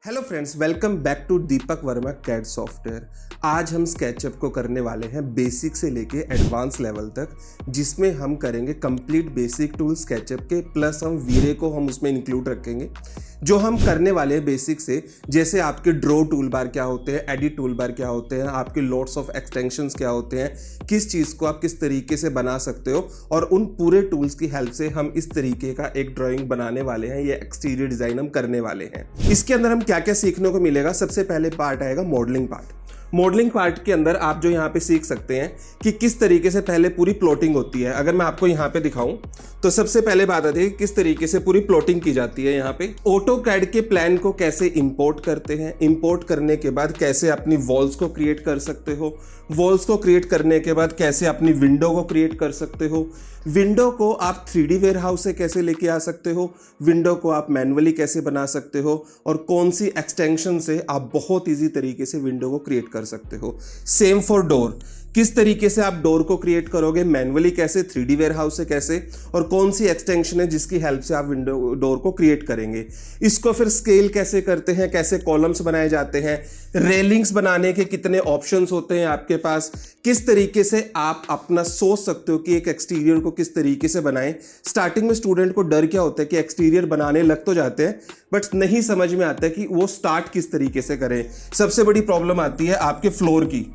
Hello friends, welcome back to Deepak Verma CAD software. आज हम SketchUp को करने वाले हैं बेसिक से लेके एडवांस लेवल तक, जिसमें हम करेंगे कंप्लीट बेसिक टूल स्केचअप के, प्लस हम वीरे को हम उसमें इंक्लूड रखेंगे। जो हम करने वाले हैं बेसिक से, जैसे आपके ड्रॉ टूल बार क्या होते हैं, एडिट टूल बार क्या होते हैं, आपके लोड्स ऑफ एक्सटेंशंस क्या होते हैं, किस चीज़ को आप किस तरीके से बना सकते हो, और उन पूरे टूल्स की हेल्प से हम इस तरीके का एक ड्राइंग बनाने वाले हैं। ये एक्सटीरियर डिज़ाइन हम करने वाले हैं। इसके अंदर हम क्या क्या सीखने को मिलेगा। सबसे पहले पार्ट आएगा मॉडलिंग पार्ट। मॉडलिंग पार्ट के अंदर आप जो यहाँ पे सीख सकते हैं कि किस तरीके से पहले पूरी प्लॉटिंग होती है। अगर मैं आपको यहाँ पे दिखाऊं तो सबसे पहले बात आती है कि किस तरीके से पूरी प्लॉटिंग की जाती है। यहाँ पे ऑटोकैड के प्लान को कैसे इंपोर्ट करते हैं, इंपोर्ट करने के बाद कैसे अपनी वॉल्स को क्रिएट कर सकते हो, वॉल्स को क्रिएट करने के बाद कैसे अपनी विंडो को क्रिएट कर सकते हो, विंडो को आप 3D वेयरहाउस से कैसे लेके आ सकते हो, विंडो को आप मैन्युअली कैसे बना सकते हो, और कौन सी एक्सटेंशन से आप बहुत ईजी तरीके से विंडो को क्रिएट कर सकते हो। सेम फॉर डोर, किस तरीके से आप डोर को क्रिएट करोगे, मैन्युअली कैसे, 3D वेयरहाउस से कैसे, और कौन सी एक्सटेंशन है जिसकी हेल्प से आप विंडो डोर को क्रिएट करेंगे। इसको फिर स्केल कैसे करते हैं, कैसे कॉलम्स बनाए जाते हैं, रेलिंग्स बनाने के कितने ऑप्शंस होते हैं आपके पास, किस तरीके से आप अपना सोच सकते हो कि एक एक्सटीरियर को किस तरीके से बनाएं। स्टार्टिंग में स्टूडेंट को डर क्या होता है कि एक्सटीरियर बनाने लग तो जाते हैं, बट नहीं समझ में आता है कि वो स्टार्ट किस तरीके से करें। सबसे बड़ी प्रॉब्लम आती है आपके फ्लोर की।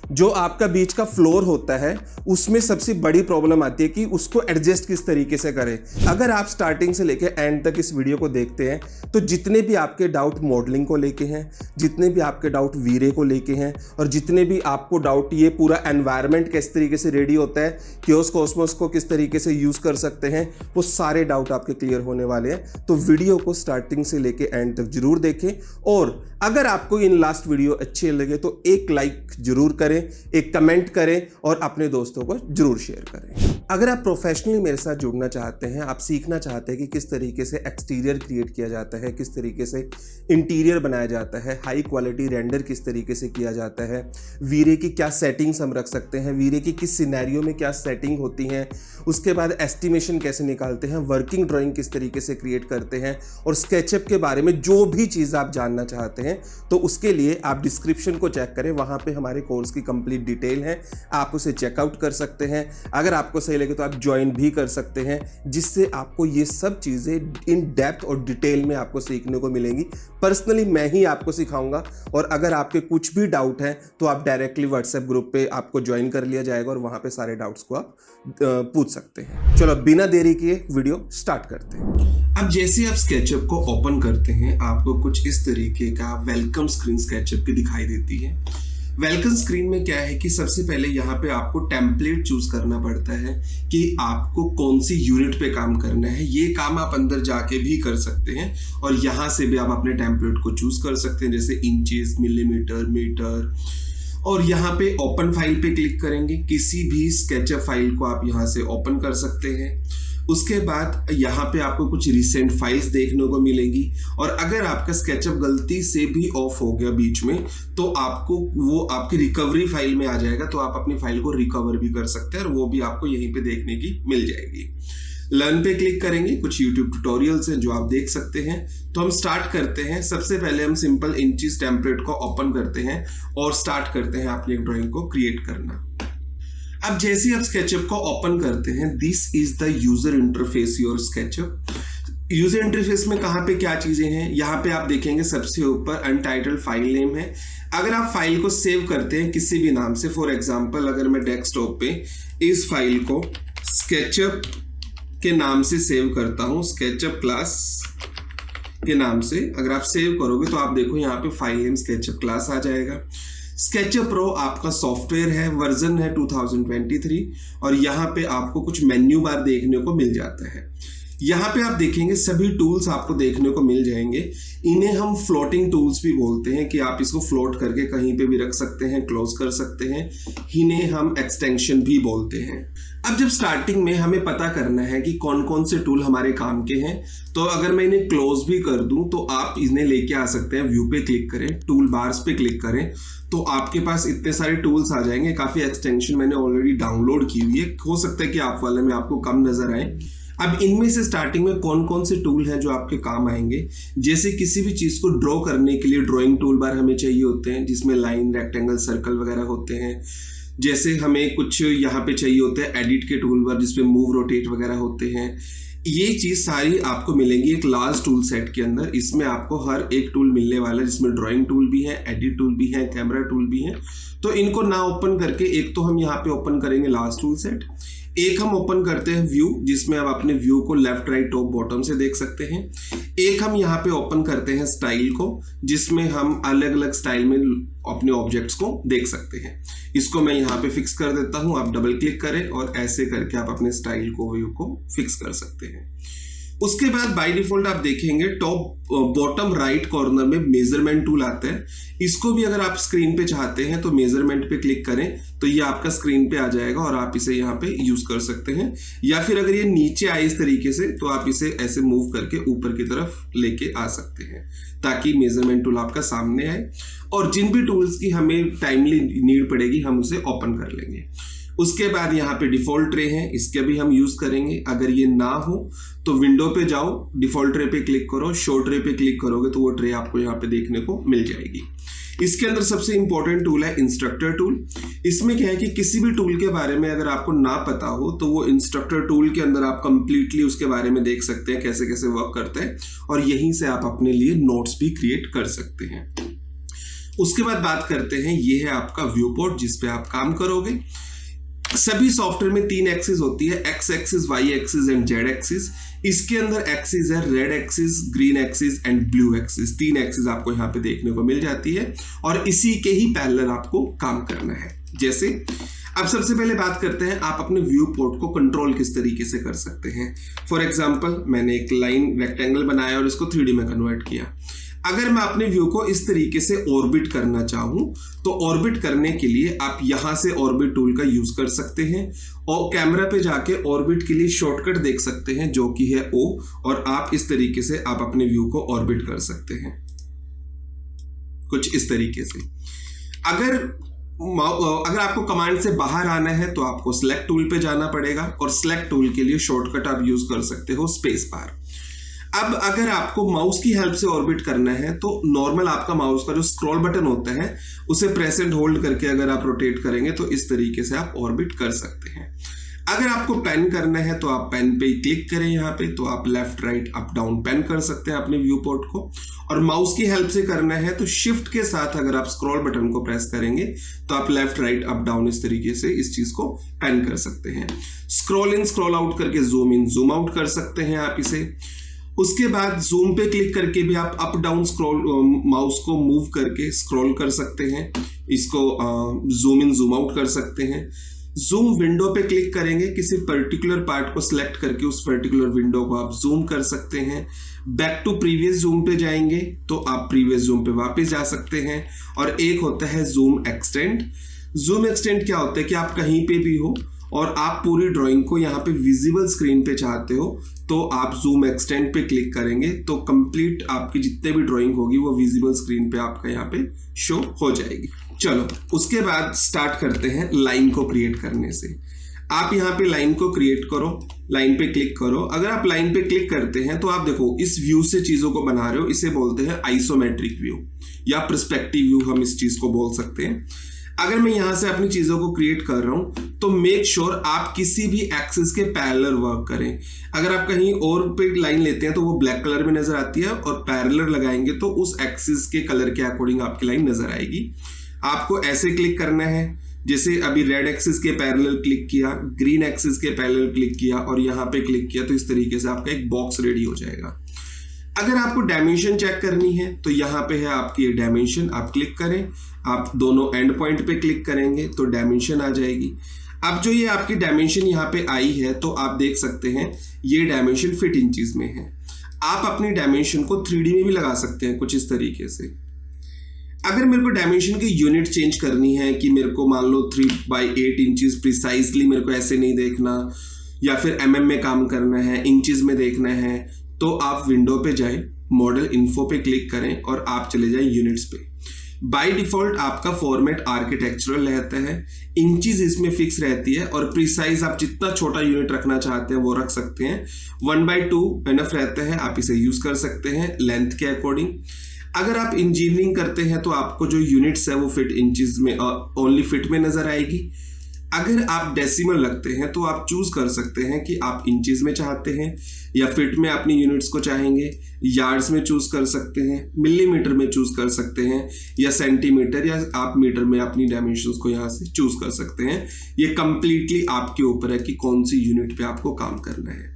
जो आपका बीच का फ्लोर होता है उसमें सबसे बड़ी प्रॉब्लम आती है कि उसको एडजस्ट किस तरीके से करें। अगर आप स्टार्टिंग से लेके एंड तक इस वीडियो को देखते हैं तो जितने भी आपके डाउट मॉडलिंग को लेके हैं, जितने भी आपके डाउट वीरे को लेके हैं, और जितने भी आपको डाउट ये पूरा एनवायरनमेंट किस तरीके से रेडी होता है, क्योस कॉस्मोस को किस तरीके से यूज़ कर सकते हैं, वो सारे डाउट आपके क्लियर होने वाले हैं। तो वीडियो को स्टार्टिंग से लेके एंड तक जरूर देखें, और अगर आपको इन लास्ट वीडियो अच्छे लगे तो एक लाइक जरूर करें, एक कमेंट करें, और अपने दोस्तों को जरूर शेयर करें। अगर आप प्रोफेशनली मेरे साथ जुड़ना चाहते हैं, आप सीखना चाहते हैं कि किस तरीके से एक्सटीरियर क्रिएट किया जाता है, किस तरीके से इंटीरियर बनाया जाता है, हाई क्वालिटी रेंडर किस तरीके से किया जाता है, वीरे की क्या सेटिंग्स हम रख सकते हैं, वीरे की किस सिनेरियो में क्या सेटिंग होती हैं, उसके बाद एस्टिमेशन कैसे निकालते हैं, वर्किंग ड्राइंग किस तरीके से क्रिएट करते हैं, और स्केचअप के बारे में जो भी चीज़ आप जानना चाहते हैं, तो उसके लिए आप डिस्क्रिप्शन को चेक करें। वहाँ पे हमारे कोर्स की कंप्लीट डिटेल है, आप उसे चेकआउट कर सकते हैं। अगर आपको सही लगे तो आप ज्वाइन भी कर सकते हैं, जिससे आपको ये सब चीज़ें इन डेप्थ और डिटेल में आपको सीखने को मिलेंगी। पर्सनली मैं ही आपको सिखाऊंगा, और अगर आपके कुछ भी डाउट हैं तो आप डायरेक्टली व्हाट्सएप ग्रुप पे आपको ज्वाइन कर लिया जाएगा, और वहाँ पे सारे डाउट्स को आप पूछ सकते हैं। चलो बिना देरी किए वीडियो स्टार्ट करते हैं। अब जैसे आप स्केचअप को ओपन करते हैं, आपको कुछ इस तरीके का वेलकम स्क्रीन स्केचअप की दिखाई देती है। वेलकम स्क्रीन में क्या है कि सबसे पहले यहाँ पे आपको टेम्पलेट चूज करना पड़ता है कि आपको कौन सी यूनिट पे काम करना है। ये काम आप अंदर जाके भी कर सकते हैं, और यहाँ से भी आप अपने टेम्पलेट को चूज कर सकते हैं, जैसे इंचेस, मिलीमीटर, मीटर। और यहाँ पे ओपन फाइल पे क्लिक करेंगे, किसी भी स्केचअप फाइल को आप यहाँ से ओपन कर सकते हैं। उसके बाद यहाँ पे आपको कुछ रिसेंट फाइल्स देखने को मिलेंगी, और अगर आपका स्केचअप गलती से भी ऑफ हो गया बीच में, तो आपको वो आपकी रिकवरी फाइल में आ जाएगा, तो आप अपनी फाइल को रिकवर भी कर सकते हैं, और वो भी आपको यहीं पे देखने की मिल जाएगी। लर्न पे क्लिक करेंगे, कुछ यूट्यूब ट्यूटोरियल्स हैं जो आप देख सकते हैं। तो हम स्टार्ट करते हैं। सबसे पहले हम सिंपल इंचेस टेम्पलेट को ओपन करते हैं और स्टार्ट करते हैं अपनी एक ड्राइंग को क्रिएट करना। अब जैसे आप स्केचअप को ओपन करते हैं, this is the user interface your SketchUp. User interface में कहाँ पे क्या चीजें हैं, यहाँ पे आप देखेंगे सबसे ऊपर अनटाइटल्ड फाइल नेम है। अगर आप फाइल को सेव करते हैं किसी भी नाम से, फॉर एग्जांपल अगर मैं डेस्कटॉप पे इस फाइल को स्केचअप के नाम से सेव करता हूँ, स्केचअप क्लास के नाम से अगर आप सेव करोगे तो आप देखो यहाँ पे फाइल नेम स्केचअप क्लास आ जाएगा। स्केचअप प्रो आपका सॉफ्टवेयर है, वर्जन है 2023, और यहाँ पे आपको कुछ मेन्यू बार देखने को मिल जाता है। यहाँ पे आप देखेंगे सभी टूल्स आपको देखने को मिल जाएंगे। इन्हें हम फ्लोटिंग टूल्स भी बोलते हैं, कि आप इसको फ्लोट करके कहीं पे भी रख सकते हैं, क्लोज कर सकते हैं। इन्हें हम एक्सटेंशन भी बोलते हैं। अब जब स्टार्टिंग में हमें पता करना है कि कौन कौन से टूल हमारे काम के हैं, तो अगर मैं इन्हें क्लोज भी कर दूं तो आप इन्हें लेके आ सकते हैं। व्यू पे क्लिक करें, टूल बार्स पे क्लिक करें, तो आपके पास इतने सारे टूल्स आ जाएंगे। काफी एक्सटेंशन मैंने ऑलरेडी डाउनलोड की हुई है, हो सकता है कि आप वाले में आपको कम नजर आए। अब इनमें से स्टार्टिंग में कौन कौन से टूल हैं जो आपके काम आएंगे, जैसे किसी भी चीज़ को ड्रॉ करने के लिए ड्राइंग टूल बार हमें चाहिए होते हैं, जिसमें लाइन, रेक्टेंगल, सर्कल वगैरह होते हैं। जैसे हमें कुछ यहाँ पे चाहिए होते हैं एडिट के टूल बार, जिसमें मूव, रोटेट वगैरह होते हैं। ये चीज़ सारी आपको मिलेंगी एक लार्ज टूल सेट के अंदर। इसमें आपको हर एक टूल मिलने वाला है, जिसमें ड्राइंग टूल भी है, एडिट टूल भी है, कैमरा टूल भी है। तो इनको ना ओपन करके एक तो हम यहाँ पे ओपन करेंगे लार्ज टूल सेट, एक हम ओपन करते हैं व्यू, जिसमें आप अपने व्यू को लेफ्ट, राइट, टॉप, बॉटम से देख सकते हैं। एक हम यहाँ पे ओपन करते हैं स्टाइल को, जिसमें हम अलग अलग स्टाइल में अपने ऑब्जेक्ट्स को देख सकते हैं। इसको मैं यहाँ पे फिक्स कर देता हूँ, आप डबल क्लिक करें और ऐसे करके आप अपने स्टाइल को, व्यू को फिक्स कर सकते हैं। उसके बाद बाय डिफॉल्ट आप देखेंगे टॉप बॉटम राइट कॉर्नर में मेजरमेंट टूल आता है। इसको भी अगर आप स्क्रीन पे चाहते हैं तो मेजरमेंट पे क्लिक करें तो ये आपका स्क्रीन पे आ जाएगा और आप इसे यहाँ पे यूज कर सकते हैं। या फिर अगर ये नीचे आए इस तरीके से तो आप इसे ऐसे मूव करके ऊपर की तरफ लेके आ सकते हैं, ताकि मेजरमेंट टूल आपका सामने आए और जिन भी टूल्स की हमें टाइमली नीड पड़ेगी हम उसे ओपन कर लेंगे। उसके बाद यहाँ पे डिफॉल्ट ट्रे है, इसके भी हम यूज करेंगे। अगर ये ना हो तो विंडो पे जाओ, डिफॉल्ट ट्रे पे क्लिक करो, शो ट्रे पे क्लिक करोगे तो वो ट्रे आपको यहाँ पे देखने को मिल जाएगी। इसके अंदर सबसे इंपॉर्टेंट टूल है इंस्ट्रक्टर टूल। इसमें क्या है कि किसी भी टूल के बारे में अगर आपको ना पता हो तो वो इंस्ट्रक्टर टूल के अंदर आप कंप्लीटली उसके बारे में देख सकते हैं, कैसे कैसे वर्क करता है, और यहीं से आप अपने लिए नोट्स भी क्रिएट कर सकते हैं। उसके बाद बात करते हैं, ये है आपका व्यू पोर्ट जिसपे आप काम करोगे। सभी सॉफ्टवेयर में 3 एक्सिस होती है, X axis, Y axis and Z axis. इसके अंदर एक्सिस है red axis, green axis and blue axis. 3 axis आपको यहाँ पे देखने को मिल जाती है और इसी के ही पैरेलल आपको काम करना है। जैसे अब सबसे पहले बात करते हैं आप अपने व्यू पोर्ट को कंट्रोल किस तरीके से कर सकते हैं। फॉर एग्जाम्पल मैंने एक लाइन रेक्टेंगल बनाया और इसको 3D में कन्वर्ट किया। अगर मैं अपने व्यू को इस तरीके से ऑर्बिट करना चाहूं तो ऑर्बिट करने के लिए आप यहां से ऑर्बिट टूल का यूज कर सकते हैं और कैमरा पे जाके ऑर्बिट के लिए शॉर्टकट देख सकते हैं जो कि है O, और आप इस तरीके से आप अपने व्यू को ऑर्बिट कर सकते हैं कुछ इस तरीके से। अगर आपको कमांड से बाहर आना है तो आपको सिलेक्ट टूल पे जाना पड़ेगा और सिलेक्ट टूल के लिए शॉर्टकट आप यूज कर सकते हो स्पेस बार। अब अगर आपको माउस की हेल्प से ऑर्बिट करना है तो नॉर्मल आपका माउस का जो स्क्रॉल बटन होता है उसे प्रेस एंड होल्ड करके अगर आप रोटेट करेंगे तो इस तरीके से आप ऑर्बिट कर सकते हैं। अगर आपको पेन करना है तो आप पेन पे क्लिक करें, यहाँ पे तो आप left, right, up, down pan कर सकते हैं अपने व्यू पोर्ट को। और माउस की हेल्प से करना है तो शिफ्ट के साथ अगर आप स्क्रॉल बटन को प्रेस करेंगे तो आप लेफ्ट, राइट, अप, डाउन इस तरीके से इस चीज को पेन कर सकते हैं। स्क्रॉल इन, स्क्रॉल आउट करके जूम इन, जूम आउट कर सकते हैं आप इसे। उसके बाद जूम पे क्लिक करके भी आप अप डाउन स्क्रॉल माउस को मूव करके स्क्रॉल कर सकते हैं, इसको जूम इन, जूम आउट कर सकते हैं। जूम विंडो पे क्लिक करेंगे, किसी पर्टिकुलर पार्ट को सिलेक्ट करके उस पर्टिकुलर विंडो को आप जूम कर सकते हैं। बैक टू प्रीवियस जूम पे जाएंगे तो आप प्रीवियस जूम पे वापस जा सकते हैं। और एक होता है जूम एक्सटेंड। जूम एक्सटेंड क्या होता है कि आप कहीं पे भी हो और आप पूरी ड्राइंग को यहाँ पे विजिबल स्क्रीन पे चाहते हो तो आप जूम एक्सटेंड पे क्लिक करेंगे तो कंप्लीट आपकी जितने भी ड्राइंग होगी वो विजिबल स्क्रीन पे आपका यहाँ पे शो हो जाएगी। चलो उसके बाद स्टार्ट करते हैं लाइन को क्रिएट करने से। आप यहाँ पे लाइन को क्रिएट करो, लाइन पे क्लिक करो। अगर आप लाइन पे क्लिक करते हैं तो आप देखो इस व्यू से चीजों को बना रहे हो, इसे बोलते हैं आइसोमेट्रिक व्यू या पर्सपेक्टिव व्यू, हम इस चीज को बोल सकते हैं। अगर मैं यहां से अपनी चीजों को क्रिएट कर रहा हूं तो मेक श्योर आप किसी भी एक्सिस के पैरेलल वर्क करें। अगर आप कहीं और पे लाइन लेते हैं तो वो ब्लैक कलर में नजर आती है और पैरेलल लगाएंगे तो उस एक्सिस के कलर के अकॉर्डिंग आपकी लाइन नजर आएगी। आपको ऐसे क्लिक करना है, जैसे अभी रेड एक्सिस के पैरेलल क्लिक किया, ग्रीन एक्सिस के पैरेलल क्लिक किया और यहाँ पे क्लिक किया तो इस तरीके से आपका एक बॉक्स रेडी हो जाएगा। अगर आपको डायमेंशन चेक करनी है तो यहाँ पे है आपकी ये डायमेंशन, आप क्लिक करें, आप दोनों एंड पॉइंट पे क्लिक करेंगे तो डायमेंशन आ जाएगी। अब जो ये आपकी डायमेंशन यहाँ पे आई है तो आप देख सकते हैं ये डायमेंशन फीट इंचेस में है। आप अपनी डायमेंशन को 3D में भी लगा सकते हैं कुछ इस तरीके से। अगर मेरे को डायमेंशन की यूनिट चेंज करनी है कि मेरे को मान लो 3/8 इंचेस प्रिसाइजली मेरे को ऐसे नहीं देखना या फिर mm में काम करना है, इंचेस में देखना है, तो आप विंडो पे जाएं, मॉडल इन्फो पे क्लिक करें और आप चले जाएं यूनिट्स पे। बाय डिफॉल्ट आपका फॉर्मेट आर्किटेक्चरल रहता है, इंचेस इसमें फिक्स रहती है और प्रिसाइज आप जितना छोटा यूनिट रखना चाहते हैं वो रख सकते हैं। 1/2 एनफ रहता है, आप इसे यूज कर सकते हैं लेंथ के अकॉर्डिंग। अगर आप इंजीनियरिंग करते हैं तो आपको जो यूनिट्स है वो फिट इंचेस में ओनली फिट में नजर आएगी। अगर आप डेसिमल रखते हैं तो आप चूज कर सकते हैं कि आप इंचेस में चाहते हैं या फिट में अपनी यूनिट्स को चाहेंगे, यार्ड्स में चूज कर सकते हैं, मिलीमीटर में चूज कर सकते हैं या सेंटीमीटर, या आप मीटर में अपनी डायमेंशंस को यहाँ से चूज कर सकते हैं। ये कंप्लीटली आपके ऊपर है कि कौन सी यूनिट पे आपको काम करना है।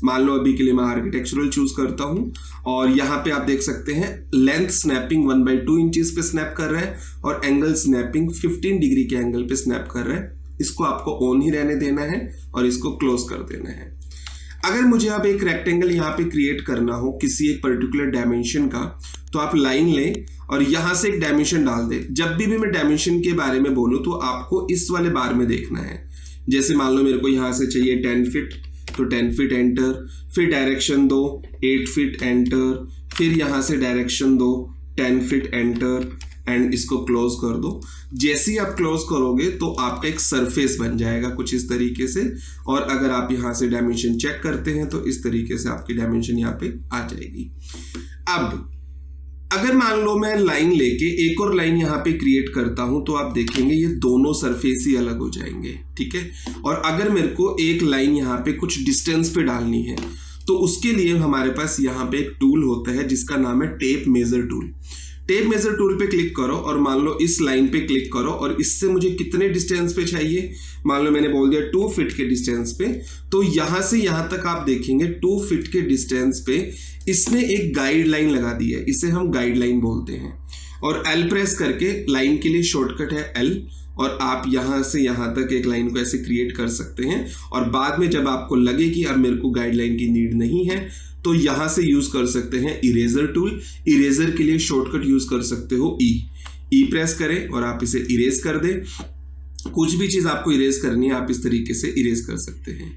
मान लो अभी के लिए मैं आर्किटेक्चरल चूज करता हूं और यहाँ पे आप देख सकते हैं लेंथ स्नैपिंग 1/2 इंचेस पे स्नैप कर रहा है और एंगल स्नैपिंग 15 डिग्री के एंगल पे स्नैप कर रहा है। इसको आपको ऑन ही रहने देना है और इसको क्लोज कर देना है। अगर मुझे अब एक रेक्टेंगल यहाँ पे क्रिएट करना हो किसी एक पर्टिकुलर डायमेंशन का, तो आप लाइन लें और यहां से एक डायमेंशन डाल दें। जब भी मैं डायमेंशन के बारे में बोलूं तो आपको इस वाले बार में देखना है। जैसे मान लो मेरे को यहां से चाहिए 10 फीट, तो 10 फीट एंटर, फिर डायरेक्शन दो 8 फीट एंटर, फिर यहां से डायरेक्शन दो 10 फीट एंटर एंड इसको क्लोज कर दो। जैसे ही आप क्लोज करोगे तो आपका एक सरफेस बन जाएगा कुछ इस तरीके से। और अगर आप यहां से डायमेंशन चेक करते हैं तो इस तरीके से आपकी डायमेंशन यहाँ पे आ जाएगी। अब अगर मान लो मैं लाइन लेके एक और लाइन यहाँ पे क्रिएट करता हूं तो आप देखेंगे ये दोनों सरफेस ही अलग हो जाएंगे, ठीक है। और अगर मेरे को एक लाइन यहाँ पे कुछ डिस्टेंस पे डालनी है तो उसके लिए हमारे पास यहाँ पे एक टूल होता है जिसका नाम है tape major tool. Tape major tool पे क्लिक करो और मान लो इस लाइन पे क्लिक करो और इससे मुझे कितने डिस्टेंस पे चाहिए, मान लो मैंने बोल दिया 2 फीट के डिस्टेंस पे, तो यहां से यहां तक आप देखेंगे 2 फीट के डिस्टेंस पे इसने एक गाइडलाइन लगा दी है, इसे हम गाइडलाइन बोलते हैं। और एल प्रेस करके लाइन के लिए शॉर्टकट है एल, और आप यहां से यहां तक एक लाइन को ऐसे क्रिएट कर सकते हैं। और बाद में जब आपको लगे कि अब मेरे को गाइडलाइन की नीड नहीं है तो यहां से यूज कर सकते हैं इरेजर टूल। इरेजर के लिए शॉर्टकट यूज कर सकते हो ई प्रेस करें और आप इसे इरेज कर दें। कुछ भी चीज आपको इरेज करनी है आप इस तरीके से इरेज कर सकते हैं।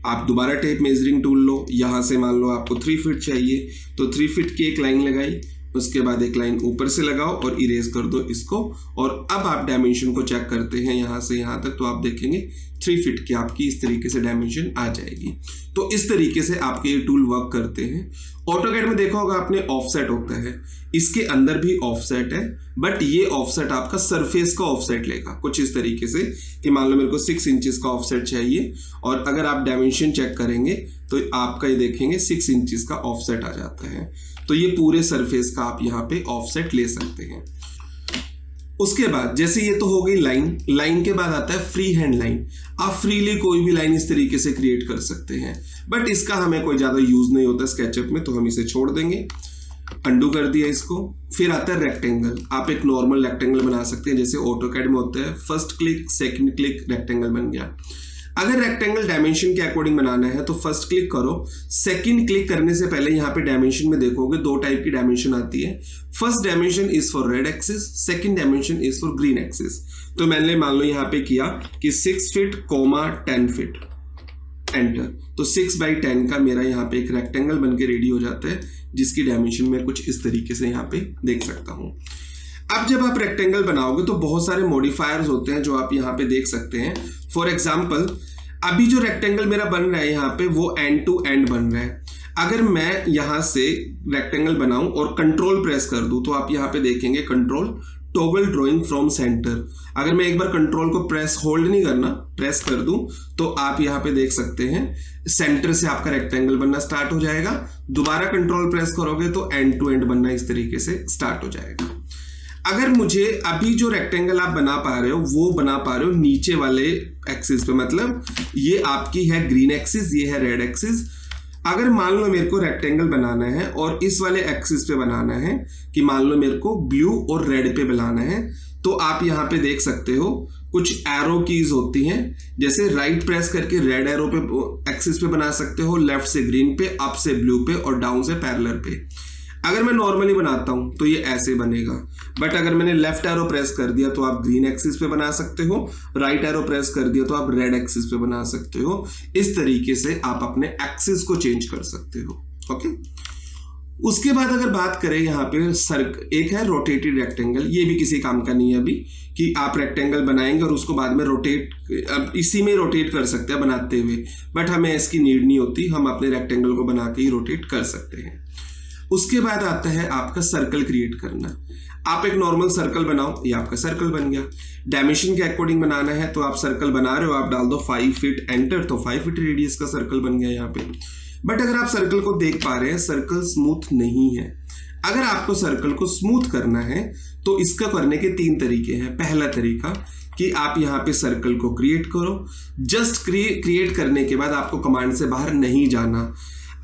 आप दोबारा टेप मेजरिंग टूल लो, यहां से मान लो आपको 3 फीट चाहिए तो 3 फीट की एक लाइन लगाई, उसके बाद एक लाइन ऊपर से लगाओ और इरेज कर दो इसको। और अब आप डायमेंशन को चेक करते हैं यहां से यहां तक तो आप देखेंगे 3 फीट की आपकी इस तरीके से डायमेंशन आ जाएगी। तो इस तरीके से आपके ये टूल वर्क करते हैं। ऑटोकैड में देखा होगा आपने ऑफसेट होता है, इसके अंदर भी ऑफसेट है, बट ये ऑफसेट आपका सरफेस का ऑफसेट लेगा कुछ इस तरीके से कि मान लो मेरे को 6 इंचेस का ऑफसेट चाहिए और अगर आप डायमेंशन चेक करेंगे तो आपका ये देखेंगे 6 इंचेस का ऑफसेट आ जाता है। तो ये पूरे सरफेस का आप यहाँ पे ऑफसेट ले सकते हैं। उसके बाद जैसे ये तो हो गई लाइन, लाइन के बाद आता है फ्री हैंड लाइन। आप फ्रीली कोई भी लाइन इस तरीके से क्रिएट कर सकते हैं, बट इसका हमें कोई ज्यादा यूज नहीं होता स्केचअप में, तो हम इसे छोड़ देंगे। अंडू कर दिया इसको। फिर आता है रेक्टेंगल। आप एक नॉर्मल रेक्टेंगल बना सकते हैं जैसे ऑटोकैड में होता है, first click second click rectangle बन गया। अगर रेक्टेंगल डायमेंशन के अकॉर्डिंग बनाना है तो फर्स्ट क्लिक करो, सेकंड क्लिक करने से पहले यहाँ पे डायमेंशन में देखोगे 2 टाइप की डायमेंशन आती है। First dimension is for red axis, second dimension is for green axis. तो मैंने मान लो यहाँ पे किया कि 6 फीट 10 फीट एंटर, तो 6/10 का मेरा यहाँ पे एक रेक्टेंगल बन के रेडी हो जाता है जिसकी डायमेंशन मैं कुछ इस तरीके से यहाँ पे देख सकता हूँ। अब जब आप रेक्टेंगल बनाओगे तो बहुत सारे मॉडिफायर्स होते हैं जो आप यहाँ पे देख सकते हैं। फॉर एग्जाम्पल अभी जो रेक्टेंगल मेरा बन रहा है यहाँ पे वो एंड टू एंड बन रहा है। अगर मैं यहाँ से रेक्टेंगल बनाऊं और कंट्रोल प्रेस कर दूं तो आप यहाँ पे देखेंगे control toggle drawing from centre. अगर मैं एक बार कंट्रोल को प्रेस होल्ड नहीं करना, प्रेस कर दूं तो आप यहाँ पे देख सकते हैं सेंटर से आपका रेक्टेंगल बनना स्टार्ट हो जाएगा। दोबारा कंट्रोल प्रेस करोगे तो एंड टू एंड बनना इस तरीके से स्टार्ट हो जाएगा। अगर मुझे अभी जो रेक्टेंगल आप बना पा रहे हो वो बना पा रहे हो नीचे वाले एक्सिस पे, मतलब ये आपकी है ग्रीन एक्सिस, ये है रेड एक्सिस। अगर मान लो मेरे को रेक्टेंगल बनाना है और इस वाले एक्सिस पे बनाना है कि मान लो मेरे को ब्लू और रेड पे बनाना है, तो आप यहाँ पे देख सकते हो कुछ एरो कीज होती हैं। जैसे राइट प्रेस करके रेड एरो पे एक्सिस पे बना सकते हो, लेफ्ट से ग्रीन पे, अप से ब्लू पे और डाउन से पैरेलल पे। अगर मैं नॉर्मली बनाता हूं तो ये ऐसे बनेगा, बट अगर मैंने लेफ्ट एरो प्रेस कर दिया तो आप ग्रीन एक्सिस पे बना सकते हो, राइट एरो प्रेस कर दिया तो आप रेड एक्सिस पे बना सकते हो। इस तरीके से आप अपने एक्सिस को चेंज कर सकते हो। ओके, उसके बाद अगर बात करें यहाँ पे एक है रोटेटेड रेक्टेंगल, ये भी किसी काम का नहीं है अभी कि आप रेक्टेंगल बनाएंगे और उसको बाद में अब इसी में रोटेट कर सकते हैं बनाते हुए, बट हमें इसकी नीड नहीं होती, हम अपने रेक्टेंगल को बना के ही रोटेट कर सकते हैं। उसके बाद आता है आपका सर्कल क्रिएट करना। आप एक नॉर्मल सर्कल बनाओ, ये आपका सर्कल बन गया। डायमेंशन के अकॉर्डिंग बनाना है तो आप सर्कल बना रहे हो, आप डाल दो 5 फीट एंटर, तो 5 फीट रेडियस का सर्कल बन गया यहाँ पे। बट अगर आप सर्कल को देख पा रहे हैं, सर्कल स्मूथ नहीं है। अगर आपको सर्कल को स्मूथ करना है तो इसका करने के 3 तरीके हैं। पहला तरीका कि आप यहाँ पे सर्कल को क्रिएट करो, जस्ट क्रिएट करने के बाद आपको कमांड से बाहर नहीं जाना।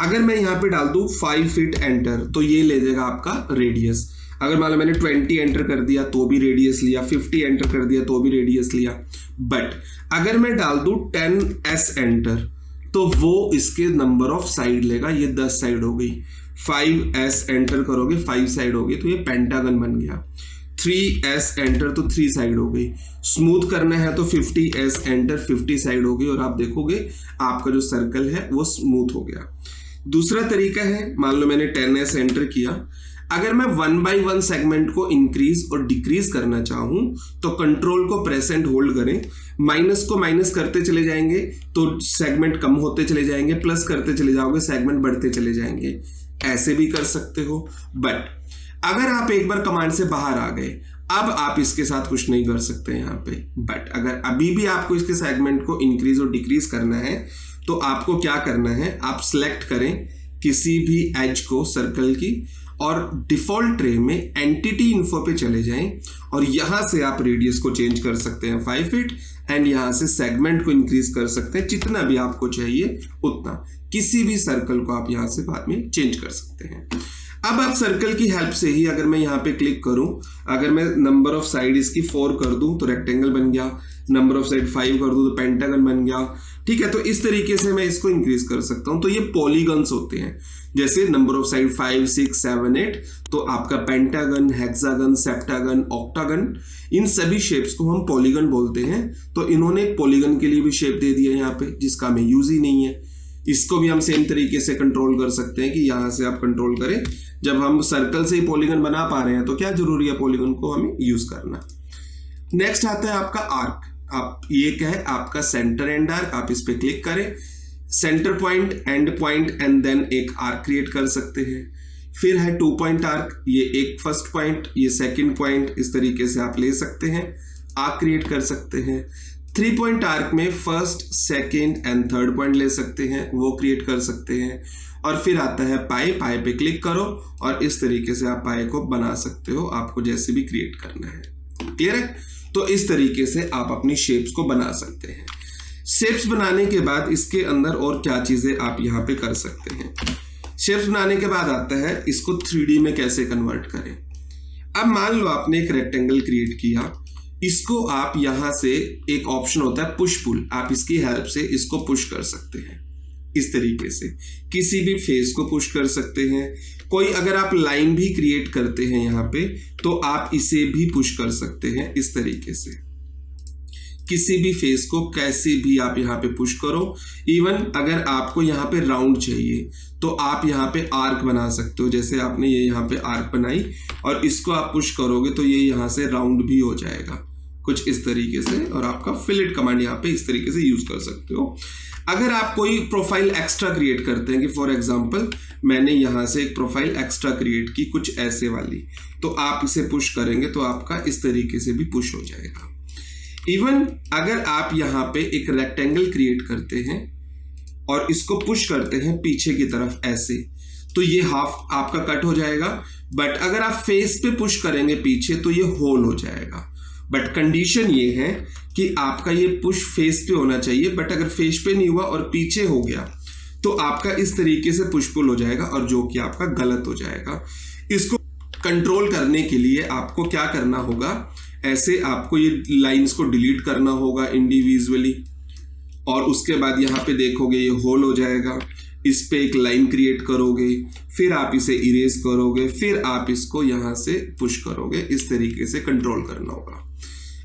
अगर मैं यहाँ पे डाल दूं 5 फीट एंटर तो ये ले जाएगा आपका रेडियस। अगर मान लो मैंने 20 एंटर कर दिया तो भी रेडियस लिया, 50 एंटर कर दिया तो भी रेडियस लिया। बट अगर मैं डाल दूं 10s एंटर तो वो इसके नंबर ऑफ साइड लेगा, ये 10 साइड हो गई। 5s एंटर करोगे 5 साइड हो गई, तो ये पेंटागन बन गया। 3s एंटर तो 3 साइड हो गई। स्मूथ करना है तो 50s एंटर 50 साइड हो गई, और आप देखोगे आपका जो सर्कल है वो स्मूथ हो गया। दूसरा तरीका है, मान लो मैंने 10s एंटर किया, अगर मैं 1 by 1 सेगमेंट को इंक्रीज और डिक्रीज करना चाहूं तो कंट्रोल को प्रेस एंड होल्ड करें, माइनस को माइनस करते चले जाएंगे तो सेगमेंट कम होते चले जाएंगे, प्लस करते चले जाओगे सेगमेंट बढ़ते चले जाएंगे। ऐसे भी कर सकते हो। बट अगर आप एक बार कमांड से बाहर आ गए, अब आप इसके साथ कुछ नहीं कर सकते यहाँ पे। बट अगर अभी भी आपको इसके सेगमेंट को इंक्रीज और डिक्रीज करना है तो आपको क्या करना है, आप सिलेक्ट करें किसी भी एज को सर्कल की और डिफॉल्ट ट्रे में एंटिटी इन्फो पे चले जाएं और यहां से आप रेडियस को चेंज कर सकते हैं 5 फीट, एंड यहां से सेगमेंट को इंक्रीज कर सकते हैं जितना भी आपको चाहिए उतना। किसी भी सर्कल को आप यहां से बाद में चेंज कर सकते हैं। अब आप सर्कल की हेल्प से ही, अगर मैं यहाँ पे क्लिक करूं, अगर मैं नंबर ऑफ साइड इसकी 4 कर दूं तो रेक्टेंगल बन गया, नंबर ऑफ साइड 5 कर दूं तो पेंटागन बन गया। ठीक है, तो इस तरीके से मैं इसको इंक्रीज कर सकता हूं। तो ये पॉलीगन्स होते हैं, जैसे नंबर ऑफ साइड 5, 6, 7, 8, तो आपका पेंटागन, हेक्सागन, सेप्टागन, ऑक्टागन, इन सभी शेप्स को हम पॉलीगन बोलते हैं। तो इन्होंने पॉलीगन के लिए भी शेप दे दिया है यहाँ पे, जिसका हमें यूज ही नहीं है। इसको भी हम सेम तरीके से कंट्रोल कर सकते हैं कि यहां से आप कंट्रोल करें। जब हम सर्कल से ही पॉलीगन बना पा रहे हैं तो क्या जरूरी है पॉलीगन को हमें यूज करना। नेक्स्ट आता है आपका आर्क। आप ये क्या है, आपका सेंटर एंड आर्क, आप इस पे क्लिक करें, center point, end point, and then एक आर्क क्रिएट कर सकते हैं। फिर है 2 पॉइंट आर्क, ये एक फर्स्ट पॉइंट, ये सेकंड पॉइंट, इस तरीके से आप ले सकते हैं, आर्क क्रिएट कर सकते हैं। 3 पॉइंट आर्क में first, second and third point ले सकते हैं, वो क्रिएट कर सकते हैं। और फिर आता है पाई पे क्लिक करो और इस तरीके से आप पाई को बना सकते हो, आपको जैसे भी क्रिएट करना है। क्लियर है? तो इस तरीके से आप अपनी शेप्स को बना सकते हैं। शेप्स बनाने के बाद इसके अंदर और क्या चीजें आप यहाँ पे कर सकते हैं। शेप्स बनाने के बाद आता है इसको 3D में कैसे कन्वर्ट करें। अब मान लो आपने एक रेक्टेंगल क्रिएट किया, इसको आप यहां से, एक ऑप्शन होता है पुश पुल, आप इसकी हेल्प से इसको पुश कर सकते हैं। इस तरीके से किसी भी फेस को पुश कर सकते हैं। कोई अगर आप लाइन भी क्रिएट करते हैं यहाँ पे तो आप इसे भी पुश कर सकते हैं। इस तरीके से किसी भी फेस को कैसे भी आप यहाँ पे पुश करो। इवन अगर आपको यहाँ पे राउंड चाहिए तो आप यहाँ पे आर्क बना सकते हो, जैसे आपने ये यहाँ पे आर्क बनाई और इसको आप पुश करोगे तो ये यहाँ से राउंड भी हो जाएगा कुछ इस तरीके से। और आपका फिलेट कमांड यहाँ पे इस तरीके से यूज कर सकते हो। अगर आप कोई प्रोफाइल एक्स्ट्रा क्रिएट करते हैं कि फॉर एग्जांपल मैंने यहाँ से एक प्रोफाइल एक्स्ट्रा क्रिएट की कुछ ऐसे वाली, तो आप इसे पुश करेंगे तो आपका इस तरीके से भी पुश हो जाएगा। इवन अगर आप यहाँ पे एक रेक्टेंगल क्रिएट करते हैं और इसको पुश करते हैं पीछे की तरफ ऐसे, तो ये हाफ आपका कट हो जाएगा। बट अगर आप फेस पे पुश करेंगे पीछे तो ये होल हो जाएगा। बट कंडीशन ये है कि आपका ये पुश फेस पे होना चाहिए, बट अगर फेस पे नहीं हुआ और पीछे हो गया तो आपका इस तरीके से पुश पुल हो जाएगा और जो कि आपका गलत हो जाएगा। इसको कंट्रोल करने के लिए आपको क्या करना होगा, ऐसे आपको ये लाइंस को डिलीट करना होगा इंडिविजुअली, और उसके बाद यहाँ पे देखोगे ये होल हो जाएगा। इस पे एक लाइन क्रिएट करोगे, फिर आप इसे इरेज करोगे, फिर आप इसको यहाँ से पुश करोगे। इस तरीके से कंट्रोल करना होगा।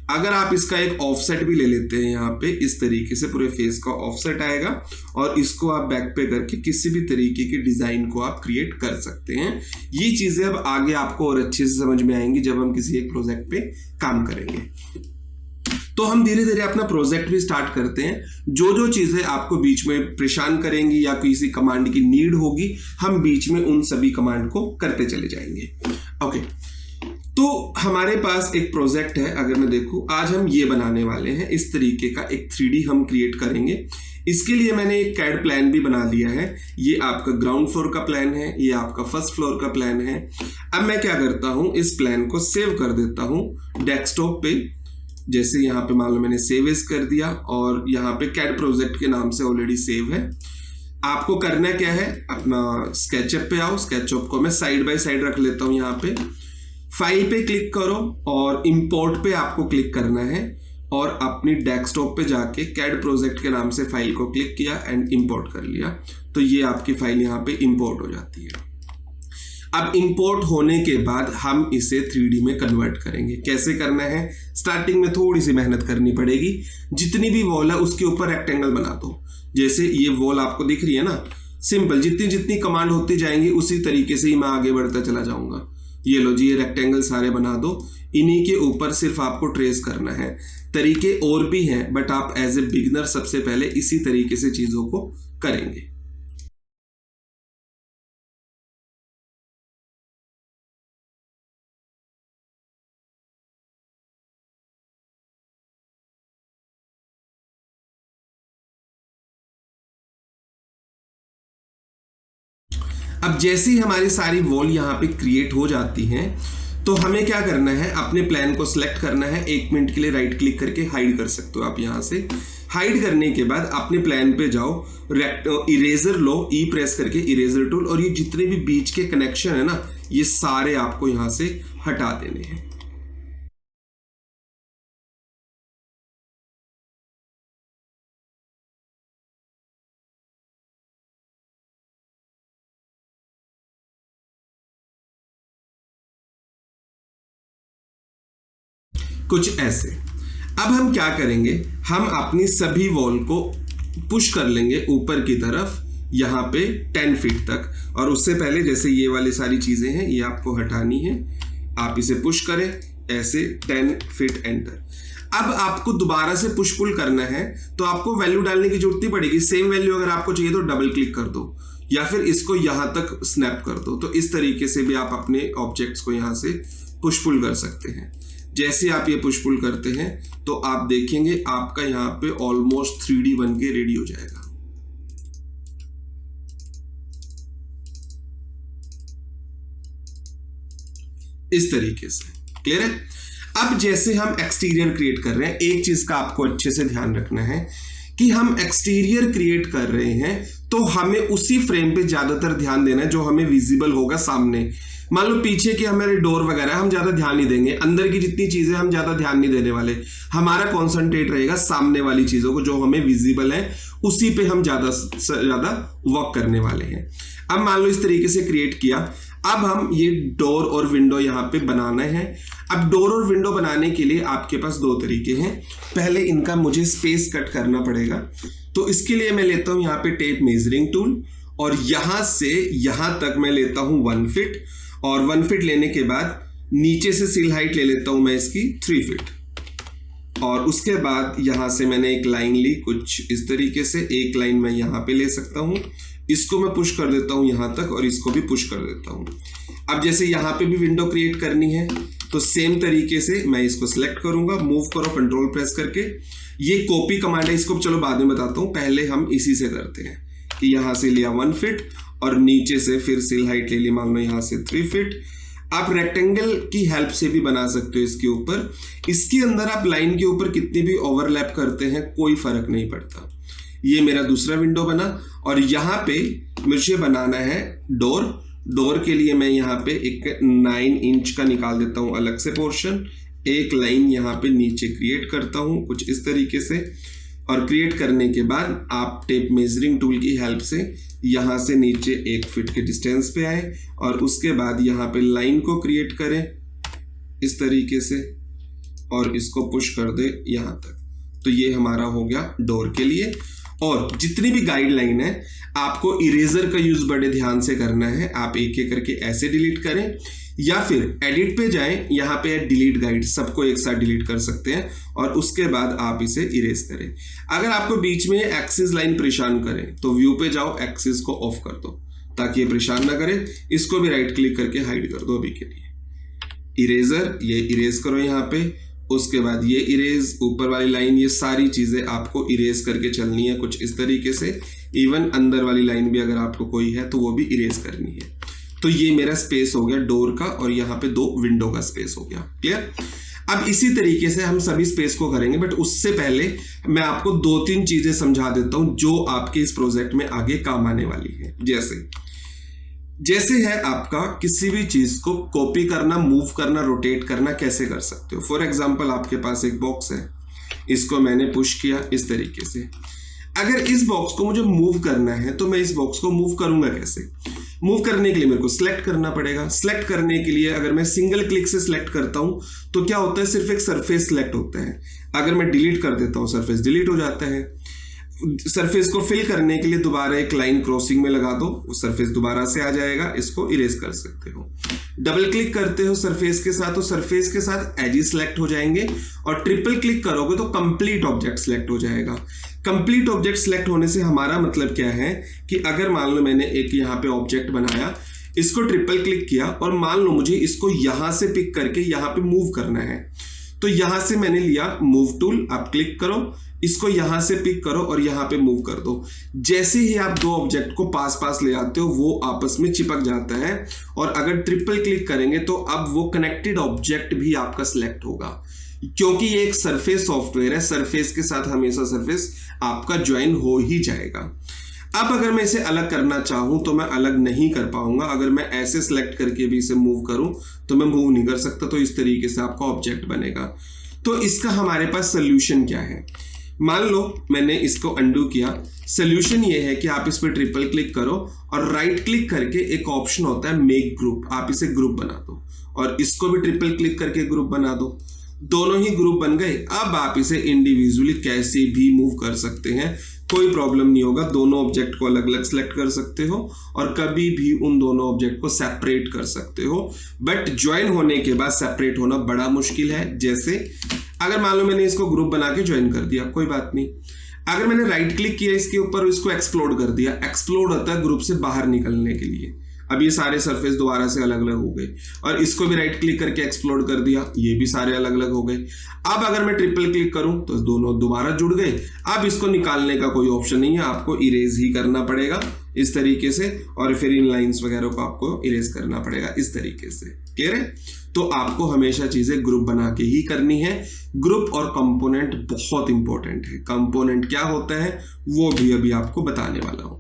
अगर आप इसका एक ऑफसेट भी ले लेते हैं यहाँ पे, इस तरीके से पूरे फेस का ऑफसेट आएगा और इसको आप बैक पे करके किसी भी तरीके की डिजाइन को आप क्रिएट कर सकते हैं। ये चीजें अब आगे आपको और अच्छे से समझ में आएंगी जब हम किसी एक प्रोजेक्ट पे काम करेंगे। तो हम धीरे धीरे अपना प्रोजेक्ट भी स्टार्ट करते हैं। जो जो चीजें आपको बीच में परेशान करेंगी या किसी कमांड की नीड होगी, हम बीच में उन सभी कमांड को करते चले जाएंगे। ओके, तो हमारे पास एक प्रोजेक्ट है। अगर मैं देखूं, आज हम ये बनाने वाले हैं, इस तरीके का एक 3D हम क्रिएट करेंगे। इसके लिए मैंने एक कैड प्लान भी बना लिया है। ये आपका ग्राउंड फ्लोर का प्लान है, ये आपका फर्स्ट फ्लोर का प्लान है। अब मैं क्या करता हूं, इस प्लान को सेव कर देता हूं डेस्कटॉप पे। जैसे यहाँ पे मान लो मैंने सेव एज कर दिया और यहाँ पे कैड प्रोजेक्ट के नाम से ऑलरेडी सेव है। आपको करना क्या है, अपना स्केचअप पे आओ, स्केचअप को मैं साइड बाय साइड रख लेता हूं। यहाँ पे फाइल पे क्लिक करो और इंपोर्ट पे आपको क्लिक करना है और अपनी डेस्कटॉप पे जाके कैड प्रोजेक्ट के नाम से फाइल को क्लिक किया एंड इंपोर्ट कर लिया, तो ये आपकी फाइल यहाँ पे इंपोर्ट हो जाती है। अब इंपोर्ट होने के बाद हम इसे 3D में कन्वर्ट करेंगे। कैसे करना है, स्टार्टिंग में थोड़ी सी मेहनत करनी पड़ेगी। जितनी भी वॉल है उसके ऊपर रेक्टेंगल बना दो। जैसे ये वॉल आपको दिख रही है ना, सिंपल, जितनी जितनी कमांड होती जाएंगी उसी तरीके से ही मैं आगे बढ़ता चला जाऊंगा। ये लो जी, ये रेक्टेंगल सारे बना दो। इन्हीं के ऊपर सिर्फ आपको ट्रेस करना है। तरीके और भी हैं, बट आप एज ए बिगिनर सबसे पहले इसी तरीके से चीजों को करेंगे। अब जैसे ही हमारी सारी वॉल यहाँ पे क्रिएट हो जाती हैं, तो हमें क्या करना है, अपने प्लान को सिलेक्ट करना है। 1 मिनट के लिए राइट क्लिक करके हाइड कर सकते हो आप। यहाँ से हाइड करने के बाद अपने प्लान पे जाओ, इरेजर लो, ई प्रेस करके इरेजर टूल, और ये जितने भी बीच के कनेक्शन है ना, ये सारे आपको यहाँ से हटा देने हैं। कुछ ऐसे। अब हम क्या करेंगे, हम अपनी सभी वॉल को पुश कर लेंगे ऊपर की तरफ, यहाँ पे 10 फीट तक। और उससे पहले जैसे ये वाली सारी चीजें हैं, ये आपको हटानी है। आप इसे पुश करें ऐसे 10 फीट एंटर। अब आपको दोबारा से पुश पुल करना है, तो आपको वैल्यू डालने की जरूरत नहीं पड़ेगी। सेम वैल्यू अगर आपको चाहिए तो डबल क्लिक कर दो या फिर इसको यहां तक स्नैप कर दो। तो इस तरीके से भी आप अपने ऑब्जेक्ट्स को यहां से पुश पुल कर सकते हैं। जैसे आप ये पुश पुल करते हैं तो आप देखेंगे आपका यहाँ पे ऑलमोस्ट 3D बन के रेडी हो जाएगा। इस तरीके से क्लियर है। अब जैसे हम एक्सटीरियर क्रिएट कर रहे हैं, एक चीज का आपको अच्छे से ध्यान रखना है कि हम एक्सटीरियर क्रिएट कर रहे हैं तो हमें उसी फ्रेम पे ज्यादातर ध्यान देना है जो हमें विजिबल होगा सामने। मान लो पीछे के हमारे डोर वगैरह हम ज्यादा ध्यान नहीं देंगे, अंदर की जितनी चीजें हम ज्यादा ध्यान नहीं देने वाले। हमारा कॉन्सेंट्रेट रहेगा सामने वाली चीजों को, जो हमें विजिबल है उसी पे हम ज्यादा से ज्यादा वर्क करने वाले हैं। अब मान लो इस तरीके से क्रिएट किया। अब हम ये डोर और विंडो यहाँ पे बनाना है। अब डोर और विंडो बनाने के लिए आपके पास 2 तरीके हैं। पहले इनका मुझे स्पेस कट करना पड़ेगा, तो इसके लिए मैं लेता हूं यहाँ पे टेप मेजरिंग टूल और यहां से यहां तक मैं लेता हूं 1 फीट, और 1 फीट लेने के बाद नीचे से सिल हाइट ले लेता हूं मैं इसकी 3 फीट, और उसके बाद यहां से मैंने एक लाइन ली कुछ इस तरीके से। एक लाइन मैं यहां पे ले सकता हूं, इसको मैं पुश कर देता हूं यहां तक और इसको भी पुश कर देता हूं। अब जैसे यहां पे भी विंडो क्रिएट करनी है तो सेम तरीके से मैं इसको सिलेक्ट करूंगा, मूव करो कंट्रोल प्रेस करके। ये कॉपी कमांड है, इसको चलो बाद में बताता हूं, पहले हम इसी से करते हैं कि यहां से लिया 1 फीट और नीचे से फिर सिल हाइट ले ली मान लो यहां से 3 फीट। आप रेक्टेंगल की हेल्प से भी बना सकते हो इसके ऊपर। इसके अंदर आप लाइन के ऊपर कितनी भी ओवरलैप करते हैं कोई फर्क नहीं पड़ता। ये मेरा दूसरा विंडो बना और यहाँ पे मुझे बनाना है डोर। डोर के लिए मैं यहाँ पे एक 9 इंच का निकाल देता हूँ अलग से पोर्शन। एक लाइन यहाँ पे नीचे क्रिएट करता हूँ कुछ इस तरीके से, और क्रिएट करने के बाद आप टेप मेजरिंग टूल की हेल्प से यहाँ से नीचे 1 फीट के डिस्टेंस पे आए और उसके बाद यहाँ पे लाइन को क्रिएट करें इस तरीके से। और इसको पुश कर दे यहाँ तक। तो ये हमारा हो गया डोर के लिए। और जितनी भी गाइडलाइन है आपको इरेजर का यूज बड़े ध्यान से करना है। आप एक एक करके ऐसे डिलीट करें या फिर एडिट पे जाएं, यहाँ पे डिलीट गाइड, सबको एक साथ डिलीट कर सकते हैं और उसके बाद आप इसे इरेज करें। अगर आपको बीच में एक्सिस लाइन परेशान करे तो व्यू पे जाओ, एक्सिस को ऑफ कर दो ताकि ये परेशान ना करे। इसको भी राइट क्लिक करके हाइड कर दो अभी के लिए। इरेजर, ये इरेज करो यहाँ पे, उसके बाद ये इरेज, ऊपर वाली लाइन, ये सारी चीजें आपको इरेज करके चलनी है कुछ इस तरीके से। इवन अंदर वाली लाइन भी अगर आपको कोई है तो वो भी इरेज करनी है। तो ये मेरा स्पेस हो गया डोर का और यहाँ पे 2 विंडो का स्पेस हो गया। क्लियर? अब इसी तरीके से हम सभी स्पेस को करेंगे, बट उससे पहले मैं आपको 2-3 चीजें समझा देता हूं जो आपके इस प्रोजेक्ट में आगे काम आने वाली है। जैसे है आपका किसी भी चीज को कॉपी करना, मूव करना, रोटेट करना कैसे कर सकते हो। फॉर एग्जाम्पल आपके पास एक बॉक्स है, इसको मैंने पुश किया इस तरीके से। अगर इस बॉक्स को मुझे मूव करना है तो मैं इस बॉक्स को मूव करूंगा कैसे? मूव करने के लिए मेरे को सिलेक्ट करना पड़ेगा। सिलेक्ट करने के लिए अगर मैं सिंगल क्लिक से सिलेक्ट करता हूं तो क्या होता है, सिर्फ एक सरफेस सिलेक्ट होता है। अगर मैं डिलीट कर देता हूं सरफेस डिलीट हो जाता है। सरफेस को फिल करने के लिए दोबारा एक लाइन क्रॉसिंग में लगा दो, वो सरफेस दोबारा से आ जाएगा, इसको इरेज कर सकते हो। डबल क्लिक करते हो सरफेस के साथ तो सरफेस के साथ एजेस सिलेक्ट हो जाएंगे और ट्रिपल क्लिक करोगे तो कंप्लीट ऑब्जेक्ट सिलेक्ट हो जाएगा। कंप्लीट ऑब्जेक्ट सिलेक्ट होने से हमारा मतलब क्या है कि अगर मान लो मैंने एक यहाँ पे ऑब्जेक्ट बनाया, इसको ट्रिपल क्लिक किया और मान लो मुझे इसको यहां से पिक करके यहां पे मूव करना है, तो यहां से मैंने लिया मूव टूल, आप क्लिक करो, इसको यहां से पिक करो और यहां पे मूव कर दो। जैसे ही आप 2 ऑब्जेक्ट को पास पास ले आते हो वो आपस में चिपक जाता है और अगर ट्रिपल क्लिक करेंगे तो अब वो कनेक्टेड ऑब्जेक्ट भी आपका सिलेक्ट होगा, क्योंकि ये एक सरफेस सॉफ्टवेयर है। सरफेस के साथ हमेशा सरफेस आपका ज्वाइन हो ही जाएगा। अब अगर मैं इसे अलग करना चाहूं तो मैं अलग नहीं कर पाऊंगा। अगर मैं ऐसे सिलेक्ट करके भी इसे मूव करूं तो मैं मूव नहीं कर सकता। तो इस तरीके से आपका ऑब्जेक्ट बनेगा। तो इसका हमारे पास सोल्यूशन क्या है? मान लो मैंने इसको अंडू किया। सोल्यूशन ये है कि आप इस पर ट्रिपल क्लिक करो और राइट क्लिक करके एक ऑप्शन होता है मेक ग्रुप, आप इसे ग्रुप बना दो और इसको भी ट्रिपल क्लिक करके ग्रुप बना दो। दोनों ही ग्रुप बन गए। अब आप इसे इंडिविजुअली कैसे भी मूव कर सकते हैं, कोई प्रॉब्लम नहीं होगा। दोनों ऑब्जेक्ट को अलग अलग सेलेक्ट कर सकते हो और कभी भी उन दोनों ऑब्जेक्ट को सेपरेट कर सकते हो। बट ज्वाइन होने के बाद सेपरेट होना बड़ा मुश्किल है। जैसे अगर मान लो मैंने इसको ग्रुप बना के ज्वाइन कर दिया, कोई बात नहीं। अगर मैंने राइट क्लिक किया इसके ऊपर और इसको एक्सप्लोड कर दिया, एक्सप्लोड होता है ग्रुप से बाहर निकलने के लिए। अब ये सारे सरफेस दोबारा से अलग अलग हो गए और इसको भी राइट क्लिक करके एक्सप्लोड कर दिया, ये भी सारे अलग अलग हो गए। अब अगर मैं ट्रिपल क्लिक करूं तो दोनों दोबारा जुड़ गए। अब इसको निकालने का कोई ऑप्शन नहीं है, आपको इरेज ही करना पड़ेगा इस तरीके से और फिर इन लाइंस वगैरह को आपको इरेज करना पड़ेगा इस तरीके से। क्लियर है? तो आपको हमेशा चीजें ग्रुप बना के ही करनी है। ग्रुप और कंपोनेंट बहुत इंपॉर्टेंट है। कंपोनेंट क्या होता है वो भी अभी आपको बताने वाला हूं।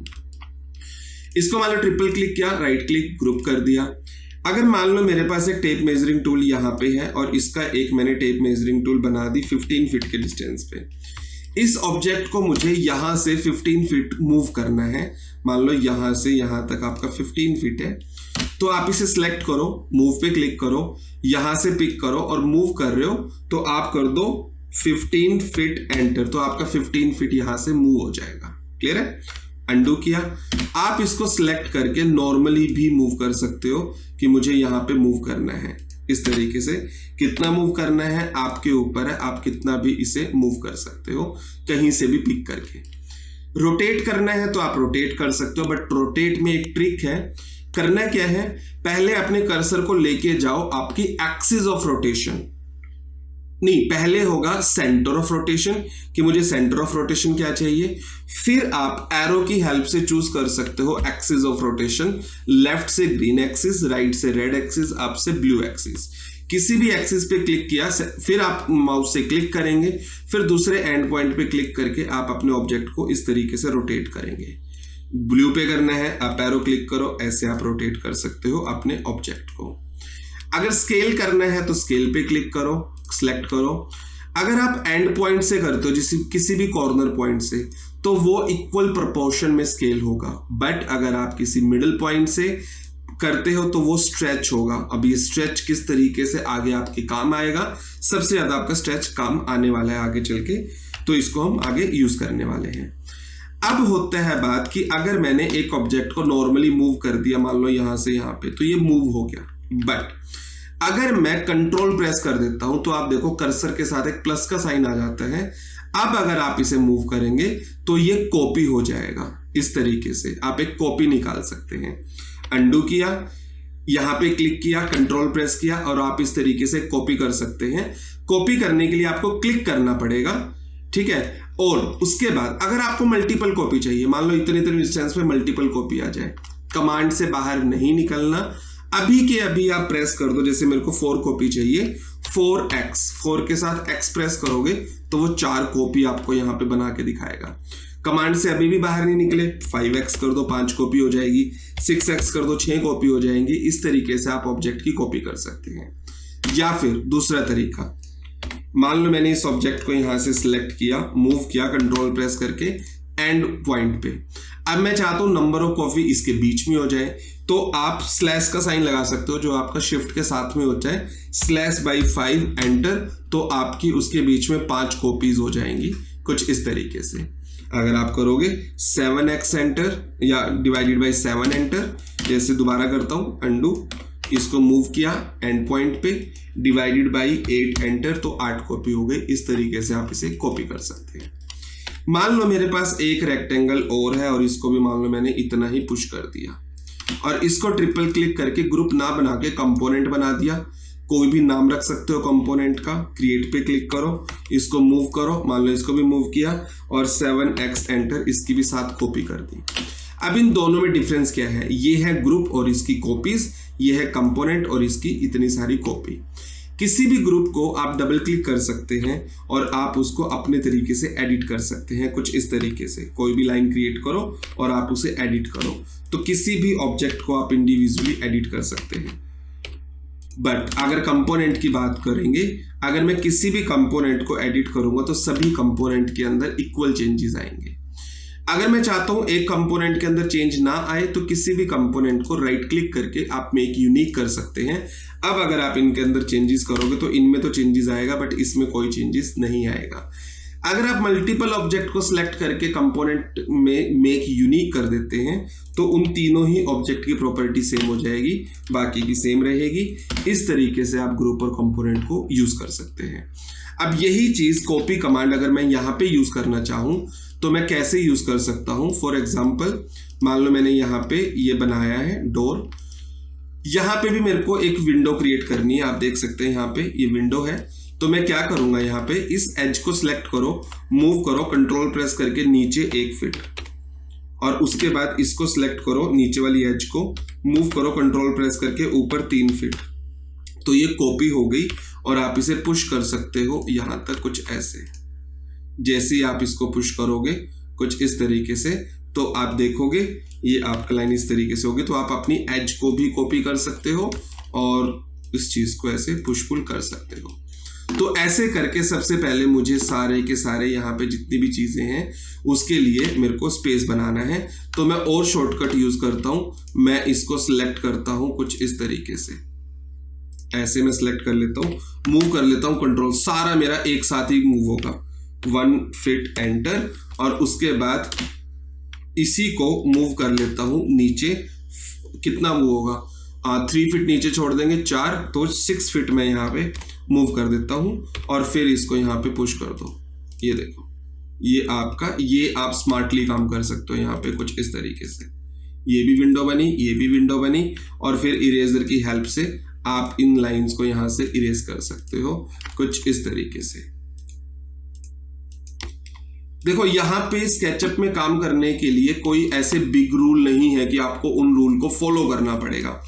इसको मान लो ट्रिपल क्लिक किया, राइट क्लिक, ग्रुप कर दिया। अगर मान लो मेरे पास एक टेप मेजरिंग टूल यहाँ पे है और इसका एक मैंने टेप मेजरिंग टूल बना दी 15 फीट के डिस्टेंस पे। इस ऑब्जेक्ट को मुझे यहाँ से 15 फीट मूव करना है। मान लो यहाँ से यहाँ तक आपका 15 फीट है, तो आप इसे सिलेक्ट करो, मूव पे क्लिक करो, यहाँ से पिक करो और मूव कर रहे हो तो आप कर दो 15 फीट एंटर, तो आपका 15 फीट यहाँ से मूव हो जाएगा। क्लियर है? अंडू किया। आप इसको सिलेक्ट करके नॉर्मली भी मूव कर सकते हो कि मुझे यहाँ पे मूव करना है इस तरीके से। कितना मूव करना है आपके ऊपर है, आप कितना भी इसे मूव कर सकते हो कहीं से भी पिक करके। रोटेट करना है तो आप रोटेट कर सकते हो, बट रोटेट में एक ट्रिक है। करना क्या है, पहले अपने कर्सर को लेके जाओ आपकी एक्सिस ऑफ रोटेशन, नहीं पहले होगा सेंटर ऑफ रोटेशन कि मुझे सेंटर ऑफ रोटेशन क्या चाहिए। फिर आप एरो की हेल्प से चूज कर सकते हो एक्सिस ऑफ रोटेशन। लेफ्ट से ग्रीन एक्सिस, राइट से रेड एक्सिस, अप से ब्लू एक्सिस। किसी भी एक्सिस पे क्लिक किया, फिर आप माउस से क्लिक करेंगे, फिर दूसरे एंड पॉइंट पे क्लिक करके आप अपने ऑब्जेक्ट को इस तरीके से रोटेट करेंगे। ब्लू पे करना है, आप एरो क्लिक करो, ऐसे आप रोटेट कर सकते हो अपने ऑब्जेक्ट को। अगर स्केल करना है तो स्केल पे क्लिक करो, सिलेक्ट करो। अगर आप एंड पॉइंट से करते हो किसी भी कॉर्नर पॉइंट से तो वो इक्वल प्रोपोर्शन में स्केल होगा। बट अगर आप किसी मिडिल पॉइंट से करते हो तो वो स्ट्रेच होगा। अब ये स्ट्रेच किस तरीके से आगे आपके काम आएगा, सबसे ज्यादा आपका स्ट्रेच काम आने वाला है आगे चल के, तो इसको हम आगे यूज करने वाले हैं। अब होता है बात कि अगर मैंने एक ऑब्जेक्ट को नॉर्मली मूव कर दिया, मान लो यहां से यहां पे, तो ये मूव हो गया। बट अगर मैं कंट्रोल प्रेस कर देता हूं तो आप देखो कर्सर के साथ एक प्लस का साइन आ जाता है। अब अगर आप इसे मूव करेंगे तो ये कॉपी हो जाएगा। इस तरीके से आप एक कॉपी निकाल सकते हैं। अंडू किया, यहां पे क्लिक किया, कंट्रोल प्रेस किया और आप इस तरीके से कॉपी कर सकते हैं। कॉपी करने के लिए आपको क्लिक करना पड़ेगा, ठीक है। और उसके बाद अगर आपको मल्टीपल कॉपी चाहिए, मान लो इतने इंस्टेंस में मल्टीपल कॉपी आ जाए, कमांड से बाहर नहीं निकलना, अभी के अभी आप प्रेस कर दो। जैसे मेरे को 4 कॉपी चाहिए, 4x, 4 के साथ x प्रेस करोगे तो वो 4 कॉपी आपको यहां पे बना के दिखाएगा। कमांड से अभी भी बाहर नहीं निकले, 5x कर दो, 5 कॉपी हो जाएगी, 6x कर दो, 6 कॉपी हो जाएंगी। इस तरीके से आप ऑब्जेक्ट की कॉपी कर सकते हैं। या फिर दूसरा तरीका, मान लो मैंने इस ऑब्जेक्ट को यहां से सिलेक्ट किया, मूव किया कंट्रोल प्रेस करके एंड पॉइंट पे। अब मैं चाहता हूं नंबर ऑफ कॉपी इसके बीच में हो जाए, तो आप स्लैश का साइन लगा सकते हो जो आपका शिफ्ट के साथ में होता है, /5 एंटर, तो आपकी उसके बीच में 5 कॉपीज हो जाएंगी, कुछ इस तरीके से। अगर आप करोगे 7x एंटर या /7 एंटर, जैसे दोबारा करता हूं अंडू, इसको मूव किया एंड पॉइंट पे, /8 एंटर, तो 8 कॉपी हो गई। इस तरीके से आप इसे कॉपी कर सकते हैं। मान लो मेरे पास एक रेक्टेंगल और है और इसको भी मान लो मैंने इतना ही पुश कर दिया और इसको ट्रिपल क्लिक करके ग्रुप ना बना के कंपोनेंट बना दिया। कोई भी नाम रख सकते हो कंपोनेंट का, क्रिएट पे क्लिक करो, इसको मूव करो, मान लो इसको भी मूव किया और 7x एंटर, इसकी भी साथ कॉपी कर दी। अब इन दोनों में डिफरेंस क्या है, ये है ग्रुप और इसकी कॉपीज, ये है कंपोनेंट और इसकी इतनी सारी कॉपी। किसी भी ग्रुप को आप डबल क्लिक कर सकते हैं और आप उसको अपने तरीके से एडिट कर सकते हैं, कुछ इस तरीके से। कोई भी लाइन क्रिएट करो और आप उसे एडिट करो, तो किसी भी ऑब्जेक्ट को आप इंडिविजुअली एडिट कर सकते हैं। बट अगर कंपोनेंट की बात करेंगे, अगर मैं किसी भी कंपोनेंट को एडिट करूंगा तो सभी कंपोनेंट के अंदर इक्वल चेंजेस आएंगे। अगर मैं चाहता हूं एक कंपोनेंट के अंदर चेंज ना आए तो किसी भी कंपोनेंट को राइट क्लिक करके आप मेक यूनिक कर सकते हैं। अब अगर आप इनके अंदर चेंजेस करोगे तो इनमें तो चेंजेस आएगा बट इसमें कोई चेंजेस नहीं आएगा। अगर आप मल्टीपल ऑब्जेक्ट को सिलेक्ट करके कंपोनेंट में मेक यूनिक कर देते हैं तो उन तीनों ही ऑब्जेक्ट की प्रॉपर्टी सेम हो जाएगी, बाकी की सेम रहेगी। इस तरीके से आप ग्रुप और कंपोनेंट को यूज कर सकते हैं। अब यही चीज कॉपी कमांड अगर मैं यहां पे यूज करना चाहूं तो मैं कैसे यूज कर सकता हूं। फॉर एग्जांपल मान लो मैंने यहां पे ये बनाया है डोर, यहां पे भी मेरे को एक विंडो क्रिएट करनी है। आप देख सकते हैं यहां पे ये विंडो है, तो मैं क्या करूंगा, यहाँ पे इस एज को सिलेक्ट करो, मूव करो, कंट्रोल प्रेस करके नीचे 1 फीट और उसके बाद इसको सिलेक्ट करो, नीचे वाली एज को मूव करो, कंट्रोल प्रेस करके ऊपर 3 फीट, तो ये कॉपी हो गई और आप इसे पुश कर सकते हो यहां तक, कुछ ऐसे। जैसे ही आप इसको पुश करोगे कुछ इस तरीके से, तो आप देखोगे ये आपका लाइन इस तरीके से होगी। तो आप अपनी एज को भी कॉपी कर सकते हो और इस चीज को ऐसे पुश पुल कर सकते हो। तो ऐसे करके सबसे पहले मुझे सारे के सारे यहाँ पे जितनी भी चीजें हैं उसके लिए मेरे को स्पेस बनाना है। तो मैं और शॉर्टकट यूज करता हूं, मैं इसको सिलेक्ट करता हूं कुछ इस तरीके से, ऐसे मैं सिलेक्ट कर लेता हूं, मूव कर लेता हूं कंट्रोल, सारा मेरा एक साथ ही मूव होगा। 1 फीट एंटर और उसके बाद इसी को मूव कर लेता हूं नीचे, कितना मूव होगा, 3 फीट नीचे छोड़ देंगे 4, तो 6 फीट में यहाँ पे मूव कर देता हूं और फिर इसको यहाँ पे पुश कर दो। ये देखो, ये आपका, ये आप स्मार्टली काम कर सकते हो यहाँ पे कुछ इस तरीके से। ये भी विंडो बनी, ये भी विंडो बनी और फिर इरेजर की हेल्प से आप इन लाइंस को यहाँ से इरेज कर सकते हो कुछ इस तरीके से। देखो यहाँ पे स्केचअप में काम करने के लिए कोई ऐसे बिग रूल नहीं है कि आपको उन रूल को फॉलो करना पड़ेगा,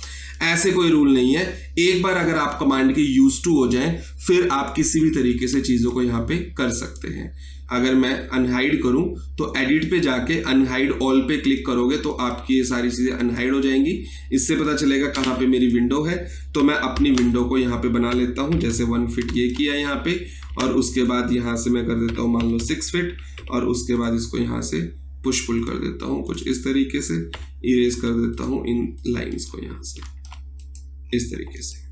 ऐसे कोई रूल नहीं है। एक बार अगर आप कमांड के यूज टू हो जाएं फिर आप किसी भी तरीके से चीजों को यहाँ पे कर सकते हैं। अगर मैं अनहाइड करूं तो एडिट पे जाके अनहाइड ऑल पे क्लिक करोगे तो आपकी ये सारी चीजें अनहाइड हो जाएंगी। इससे पता चलेगा कहाँ पे मेरी विंडो है। तो मैं अपनी विंडो को यहाँ पे बना लेता हूँ, जैसे 1 फीट ये किया यहाँ पे और उसके बाद यहाँ से मैं कर देता हूँ मान लो 6 फीट और उसके बाद इसको यहाँ से पुश पुल कर देता हूँ कुछ इस तरीके से, इरेज कर देता हूँ इन लाइंस को यहाँ से इस तरीके से।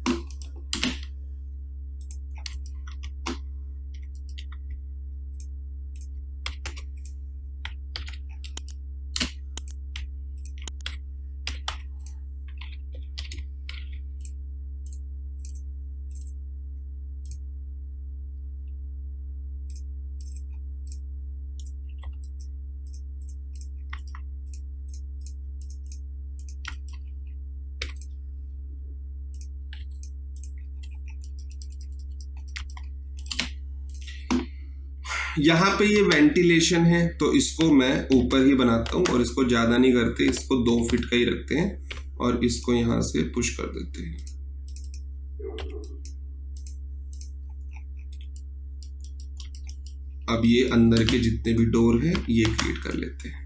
यहाँ पे ये वेंटिलेशन है तो इसको मैं ऊपर ही बनाता हूँ और इसको ज़्यादा नहीं करते, इसको 2 फीट का ही रखते हैं और इसको यहाँ से पुश कर देते हैं। अब ये अंदर के जितने भी डोर हैं ये क्रिएट कर लेते हैं।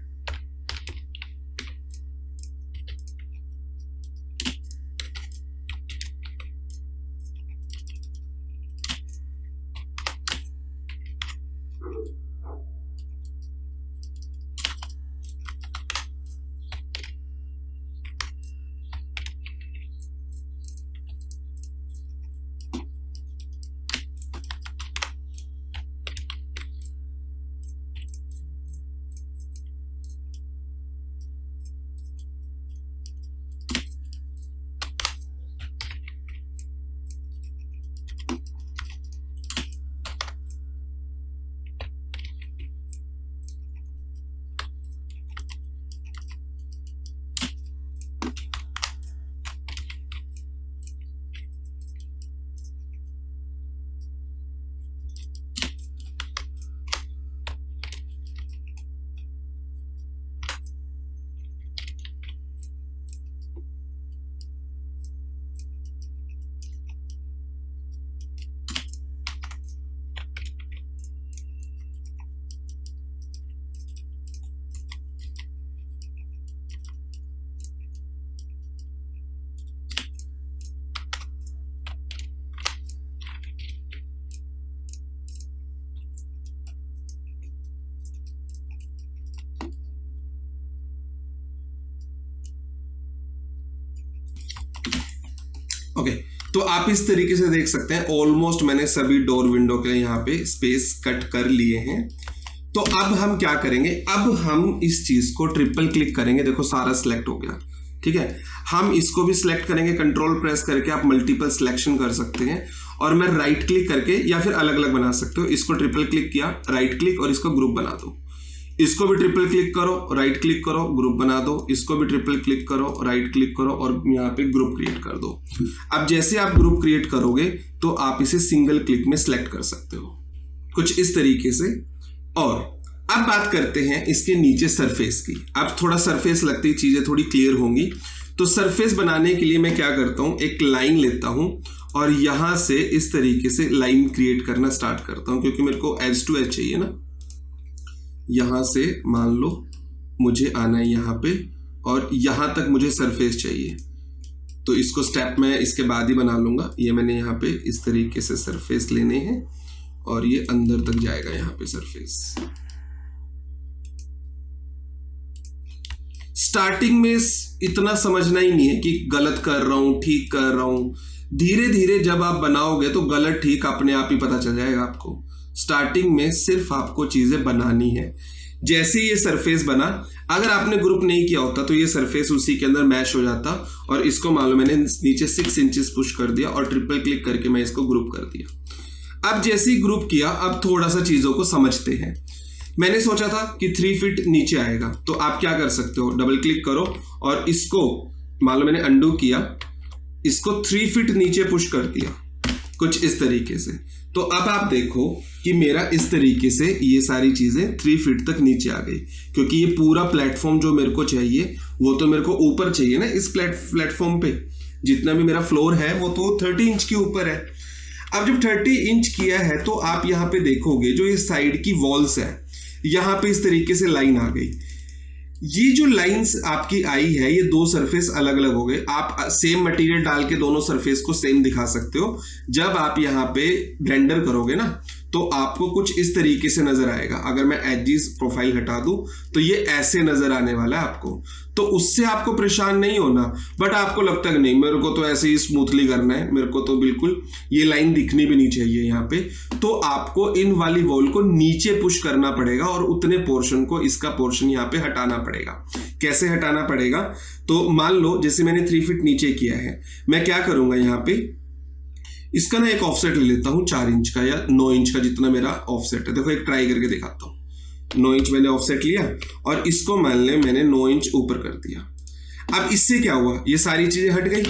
ओके, तो आप इस तरीके से देख सकते हैं ऑलमोस्ट मैंने सभी डोर विंडो के यहाँ पे स्पेस कट कर लिए हैं। तो अब हम क्या करेंगे, अब हम इस चीज को ट्रिपल क्लिक करेंगे। देखो सारा सिलेक्ट हो गया, ठीक है। हम इसको भी सिलेक्ट करेंगे, कंट्रोल प्रेस करके आप मल्टीपल सिलेक्शन कर सकते हैं और मैं राइट क्लिक करके या फिर अलग अलग बना सकते हो। इसको ट्रिपल क्लिक किया, राइट क्लिक और इसको ग्रुप बना दो। इसको भी ट्रिपल क्लिक करो, राइट क्लिक करो, ग्रुप बना दो। इसको भी ट्रिपल क्लिक करो, राइट क्लिक करो और यहाँ पे ग्रुप क्रिएट कर दो। अब जैसे आप ग्रुप क्रिएट करोगे तो आप इसे सिंगल क्लिक में सिलेक्ट कर सकते हो कुछ इस तरीके से। और अब बात करते हैं इसके नीचे सरफेस की। अब थोड़ा सरफेस लगती है, चीजें थोड़ी क्लियर होंगी। तो सरफेस बनाने के लिए मैं क्या करता हूं, एक लाइन लेता हूं और यहां से इस तरीके से लाइन क्रिएट करना स्टार्ट करता हूं, क्योंकि मेरे को एज टू एज चाहिए ना। यहां से मान लो मुझे आना है यहां पे और यहां तक मुझे सरफेस चाहिए, तो इसको स्टेप मैं इसके बाद ही बना लूंगा। ये मैंने यहाँ पे इस तरीके से सरफेस लेने हैं और ये अंदर तक जाएगा यहाँ पे सरफेस। स्टार्टिंग में इतना समझना ही नहीं है कि गलत कर रहा हूं ठीक कर रहा हूं। धीरे धीरे जब आप बनाओगे तो गलत ठीक अपने आप ही पता चल जाएगा आपको। स्टार्टिंग में सिर्फ आपको चीजें बनानी है। जैसे ये सरफेस बना, अगर आपने ग्रुप नहीं किया होता तो ये सरफेस उसी के अंदर मैश हो जाता। और इसको मान लो मैंने नीचे 6 इंचेस पुश कर दिया और ट्रिपल क्लिक करके मैं इसको ग्रुप कर दिया। अब जैसे ही ग्रुप किया, अब थोड़ा सा चीजों को समझते हैं। मैंने सोचा था कि 3 फीट नीचे आएगा, तो आप क्या कर सकते हो, डबल क्लिक करो और इसको मान लो मैंने अंडू किया, इसको 3 फीट नीचे पुश कर दिया कुछ इस तरीके से। तो अब आप देखो कि मेरा इस तरीके से ये सारी चीजें 3 फीट तक नीचे आ गई, क्योंकि ये पूरा प्लेटफॉर्म जो मेरे को चाहिए वो तो मेरे को ऊपर चाहिए ना। इस प्लेटफॉर्म पे जितना भी मेरा फ्लोर है वो तो 30 इंच के ऊपर है। अब जब 30 इंच किया है तो आप यहाँ पे देखोगे जो ये साइड की वॉल्स है, यहाँ पे इस तरीके से लाइन आ गई। ये जो लाइंस आपकी आई है, ये 2 सरफेस अलग अलग हो गए। आप सेम मटेरियल डाल के दोनों सरफेस को सेम दिखा सकते हो। जब आप यहाँ पे ब्लेंडर करोगे ना, तो आपको कुछ इस तरीके से नजर आएगा। अगर मैं एजेस प्रोफाइल हटा दूं तो ये ऐसे नजर आने वाला है आपको, तो उससे आपको परेशान नहीं होना। बट आपको लगता है नहीं मेरे को तो ऐसे ही स्मूथली करना है, मेरे को तो बिल्कुल ये लाइन दिखनी भी नहीं चाहिए यहाँ पे, तो आपको इन वाली वॉल को नीचे पुश करना पड़ेगा और उतने पोर्शन को, इसका पोर्शन यहाँ पे हटाना पड़ेगा। कैसे हटाना पड़ेगा, तो मान लो जैसे मैंने 3 फीट नीचे किया है, मैं क्या करूंगा यहाँ पे इसका ना एक ऑफसेट ले लेता हूं 4 इंच का या 9 इंच का, जितना मेरा ऑफसेट है। देखो एक ट्राई करके दिखाता हूं। 9 इंच मैंने ऑफसेट लिया और इसको मान ले मैंने 9 इंच ऊपर कर दिया। अब इससे क्या हुआ, ये सारी चीजें हट गई,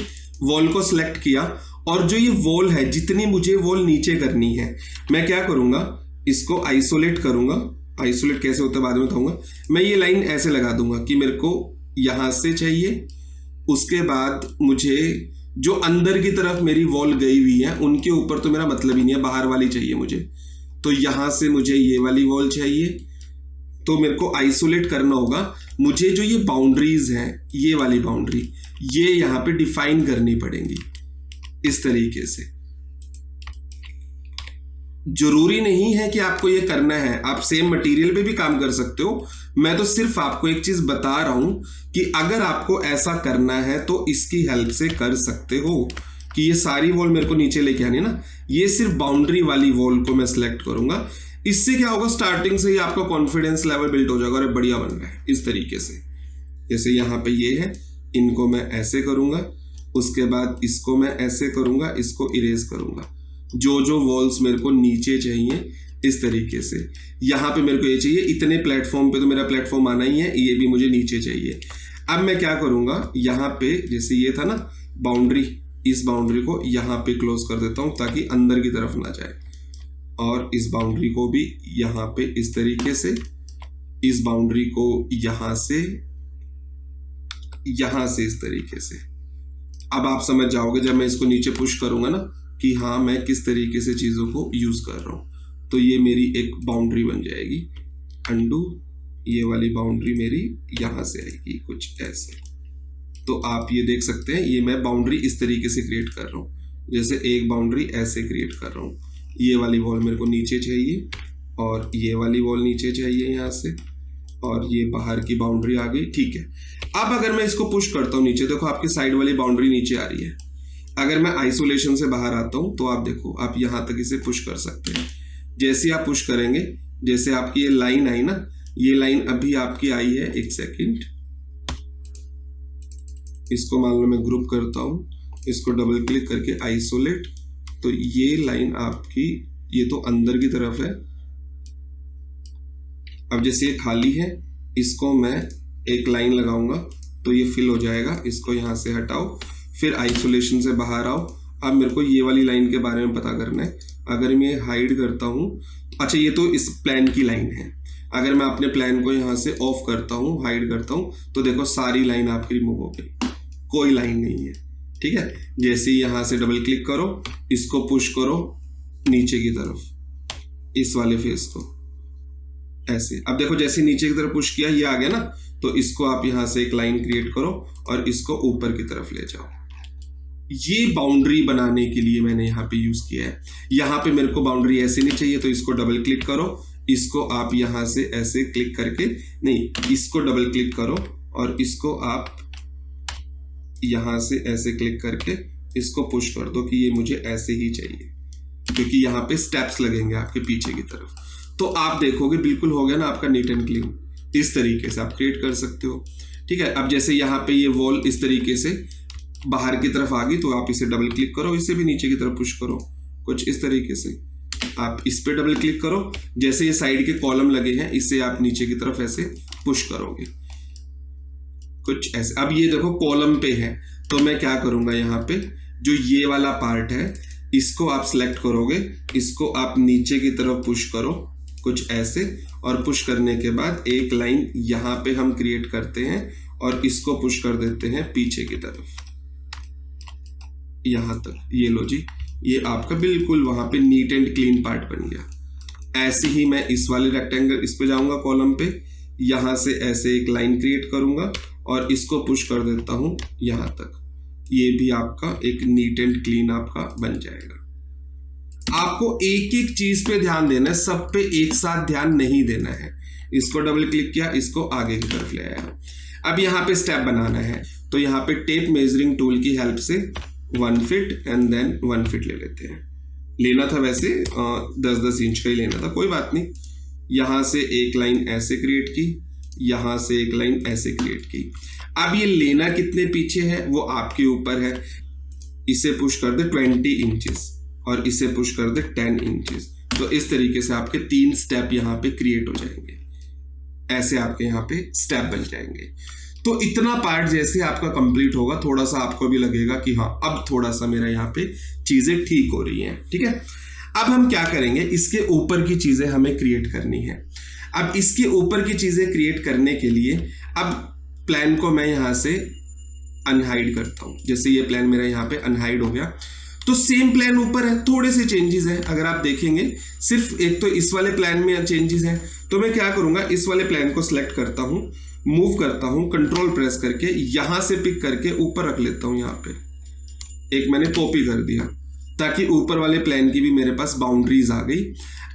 वॉल को सिलेक्ट किया और जो ये वॉल है, जितनी मुझे वॉल नीचे करनी है, मैं क्या करूंगा, इसको आइसोलेट करूंगा। आइसोलेट कैसे होता है बाद में बताऊंगा। मैं ये लाइन ऐसे लगा दूंगा कि मेरे को यहां से चाहिए, उसके बाद मुझे जो अंदर की तरफ मेरी वॉल गई हुई है उनके ऊपर तो मेरा मतलब ही नहीं है, बाहर वाली चाहिए मुझे। तो यहां से मुझे ये वाली वॉल चाहिए, तो मेरे को आइसोलेट करना होगा। मुझे जो ये बाउंड्रीज हैं, ये वाली बाउंड्री, ये यहां पे डिफाइन करनी पड़ेंगी इस तरीके से। जरूरी नहीं है कि आपको ये करना है, आप सेम मटेरियल पे भी काम कर सकते हो। मैं तो सिर्फ आपको एक चीज बता रहा हूं कि अगर आपको ऐसा करना है तो इसकी हेल्प से कर सकते हो। कि ये सारी वॉल मेरे को नीचे लेके आनी ना, ये सिर्फ बाउंड्री वाली वॉल को मैं सिलेक्ट करूंगा। इससे क्या होगा, स्टार्टिंग से ही आपका कॉन्फिडेंस लेवल बिल्ड हो जाएगा और बढ़िया बन रहा है इस तरीके से। जैसे यहाँ पे ये है, इनको मैं ऐसे करूंगा, उसके बाद इसको मैं ऐसे करूंगा, इसको इरेज करूंगा। जो वॉल्स मेरे को नीचे चाहिए इस तरीके से, यहाँ पे मेरे को ये चाहिए, इतने प्लेटफॉर्म पे तो मेरा प्लेटफॉर्म आना ही है, ये भी मुझे नीचे चाहिए। अब मैं क्या करूंगा, यहाँ पे जैसे ये था ना बाउंड्री, इस बाउंड्री को यहाँ पे क्लोज कर देता हूँ ताकि अंदर की तरफ ना जाए, और इस बाउंड्री को भी यहाँ पे इस तरीके से, इस बाउंड्री को यहाँ से इस तरीके से। अब आप समझ जाओगे जब मैं इसको नीचे पुश करूंगा ना कि हाँ मैं किस तरीके से चीजों को यूज कर रहा हूं। तो ये मेरी एक बाउंड्री बन जाएगी, अंडू, ये वाली बाउंड्री मेरी यहां से आएगी कुछ ऐसे। तो आप ये देख सकते हैं, ये मैं बाउंड्री इस तरीके से क्रिएट कर रहा हूं। जैसे एक बाउंड्री ऐसे क्रिएट कर रहा हूं, ये वाली वॉल मेरे को नीचे चाहिए और ये वाली वॉल नीचे चाहिए यहाँ से, और ये बाहर की बाउंड्री आ गई। ठीक है, अब अगर मैं इसको पुश करता हूँ नीचे, देखो आपकी साइड वाली बाउंड्री नीचे आ रही है। अगर मैं आइसोलेशन से बाहर आता हूं तो आप देखो, आप यहां तक इसे पुश कर सकते हैं। जैसे आप पुश करेंगे, जैसे आपकी ये लाइन आई ना, ये लाइन अभी आपकी आई है, एक सेकंड, इसको मान लो मैं ग्रुप करता हूं, इसको डबल क्लिक करके आइसोलेट, तो ये लाइन आपकी, ये तो अंदर की तरफ है। अब जैसे ये खाली है, इसको मैं एक लाइन लगाऊंगा तो ये फिल हो जाएगा। इसको यहां से हटाओ, फिर आइसोलेशन से बाहर आओ। अब मेरे को ये वाली लाइन के बारे में पता करना है। अगर मैं हाइड करता हूं, अच्छा ये तो इस प्लान की लाइन है, अगर मैं अपने प्लान को यहाँ से ऑफ करता हूँ, हाइड करता हूँ, तो देखो सारी लाइन आपकी रिमूव हो गई, कोई लाइन नहीं है। ठीक है, जैसे यहाँ से डबल क्लिक करो, इसको पुश करो नीचे की तरफ, इस वाले फेस को ऐसे। अब देखो जैसे नीचे की तरफ पुश किया, ये आ गया ना, तो इसको आप यहाँ से एक लाइन क्रिएट करो और इसको ऊपर की तरफ ले जाओ। ये बाउंड्री बनाने के लिए मैंने यहाँ पे यूज किया है। यहाँ पे मेरे को बाउंड्री ऐसे नहीं चाहिए, तो इसको डबल क्लिक करो, इसको आप यहाँ से ऐसे क्लिक करके, नहीं, इसको डबल क्लिक करो और इसको आप यहाँ से ऐसे क्लिक करके इसको पुश कर दो कि ये मुझे ऐसे ही चाहिए, क्योंकि यहाँ पे स्टेप्स लगेंगे आपके पीछे की तरफ। तो आप देखोगे बिल्कुल हो गया ना आपका नीट एंड क्लीन। इस तरीके से आप क्रिएट कर सकते हो। ठीक है, अब जैसे यहाँ पे ये वॉल इस तरीके से बाहर की तरफ आ गई, तो आप इसे डबल क्लिक करो, इसे भी नीचे की तरफ पुश करो, कुछ इस तरीके से। आप इस पे डबल क्लिक करो, जैसे ये साइड के कॉलम लगे हैं, इसे आप नीचे की तरफ ऐसे पुश करोगे, कुछ ऐसे। अब ये देखो कॉलम पे है, तो मैं क्या करूंगा, यहाँ पे जो ये वाला पार्ट है, इसको आप सिलेक्ट करोगे, इसको आप नीचे की तरफ पुश करो, कुछ ऐसे, और पुश करने के बाद एक लाइन यहाँ पे हम क्रिएट करते हैं और इसको पुश कर देते हैं पीछे की तरफ, यहां तक। ये लो जी, ये आपका बिल्कुल वहां पे नीट एंड क्लीन पार्ट बन गया। ऐसे ही मैं इस वाले रेक्टेंगल, इस पे जाऊंगा कॉलम पे, यहां से ऐसे एक लाइन क्रिएट करूंगा और इसको पुश कर देता हूं यहां तक। ये भी आपका एक नीट एंड क्लीन आपका बन जाएगा। आपको एक एक चीज पे ध्यान देना है, सब पे एक साथ ध्यान नहीं देना है। इसको डबल क्लिक किया, इसको आगे की तरफ ले आया। अब यहाँ पे स्टेप बनाना है, तो यहाँ पे टेप मेजरिंग टूल की हेल्प से 1 फीट एंड देन 1 फीट ले लेते हैं। लेना था वैसे 10-10 इंच का ही लेना था, कोई बात नहीं। यहाँ से एक लाइन ऐसे क्रिएट की, यहाँ से एक लाइन ऐसे क्रिएट की। अब ये लेना कितने पीछे है वो आपके ऊपर है। इसे पुश कर दे 20 इंचेस और इसे पुश कर दे 10 इंचेस। तो इस तरीके से आपके 3 स्टेप यहाँ पे क्रिएट हो जाएंगे। ऐसे आपके यहाँ पे स्टेप बन जाएंगे। तो इतना पार्ट जैसे आपका कंप्लीट होगा, थोड़ा सा आपको भी लगेगा कि हाँ अब थोड़ा सा मेरा यहाँ पे चीजें ठीक हो रही हैं। ठीक है, अब हम क्या करेंगे, इसके ऊपर की चीजें हमें क्रिएट करनी है। अब इसके ऊपर की चीजें क्रिएट करने के लिए अब प्लान को मैं यहाँ से अनहाइड करता हूँ। जैसे ये प्लान मेरा यहाँ पे अनहाइड हो गया, तो सेम प्लान ऊपर है, थोड़े से चेंजेस हैं। अगर आप देखेंगे सिर्फ एक तो इस वाले प्लान में चेंजेस हैं, तो मैं क्या करूंगा, इस वाले प्लान को सिलेक्ट करता हूं, मूव करता हूं, कंट्रोल प्रेस करके यहां से पिक करके ऊपर रख लेता हूं। यहां पे एक मैंने कॉपी कर दिया ताकि ऊपर वाले प्लान की भी मेरे पास बाउंड्रीज आ गई।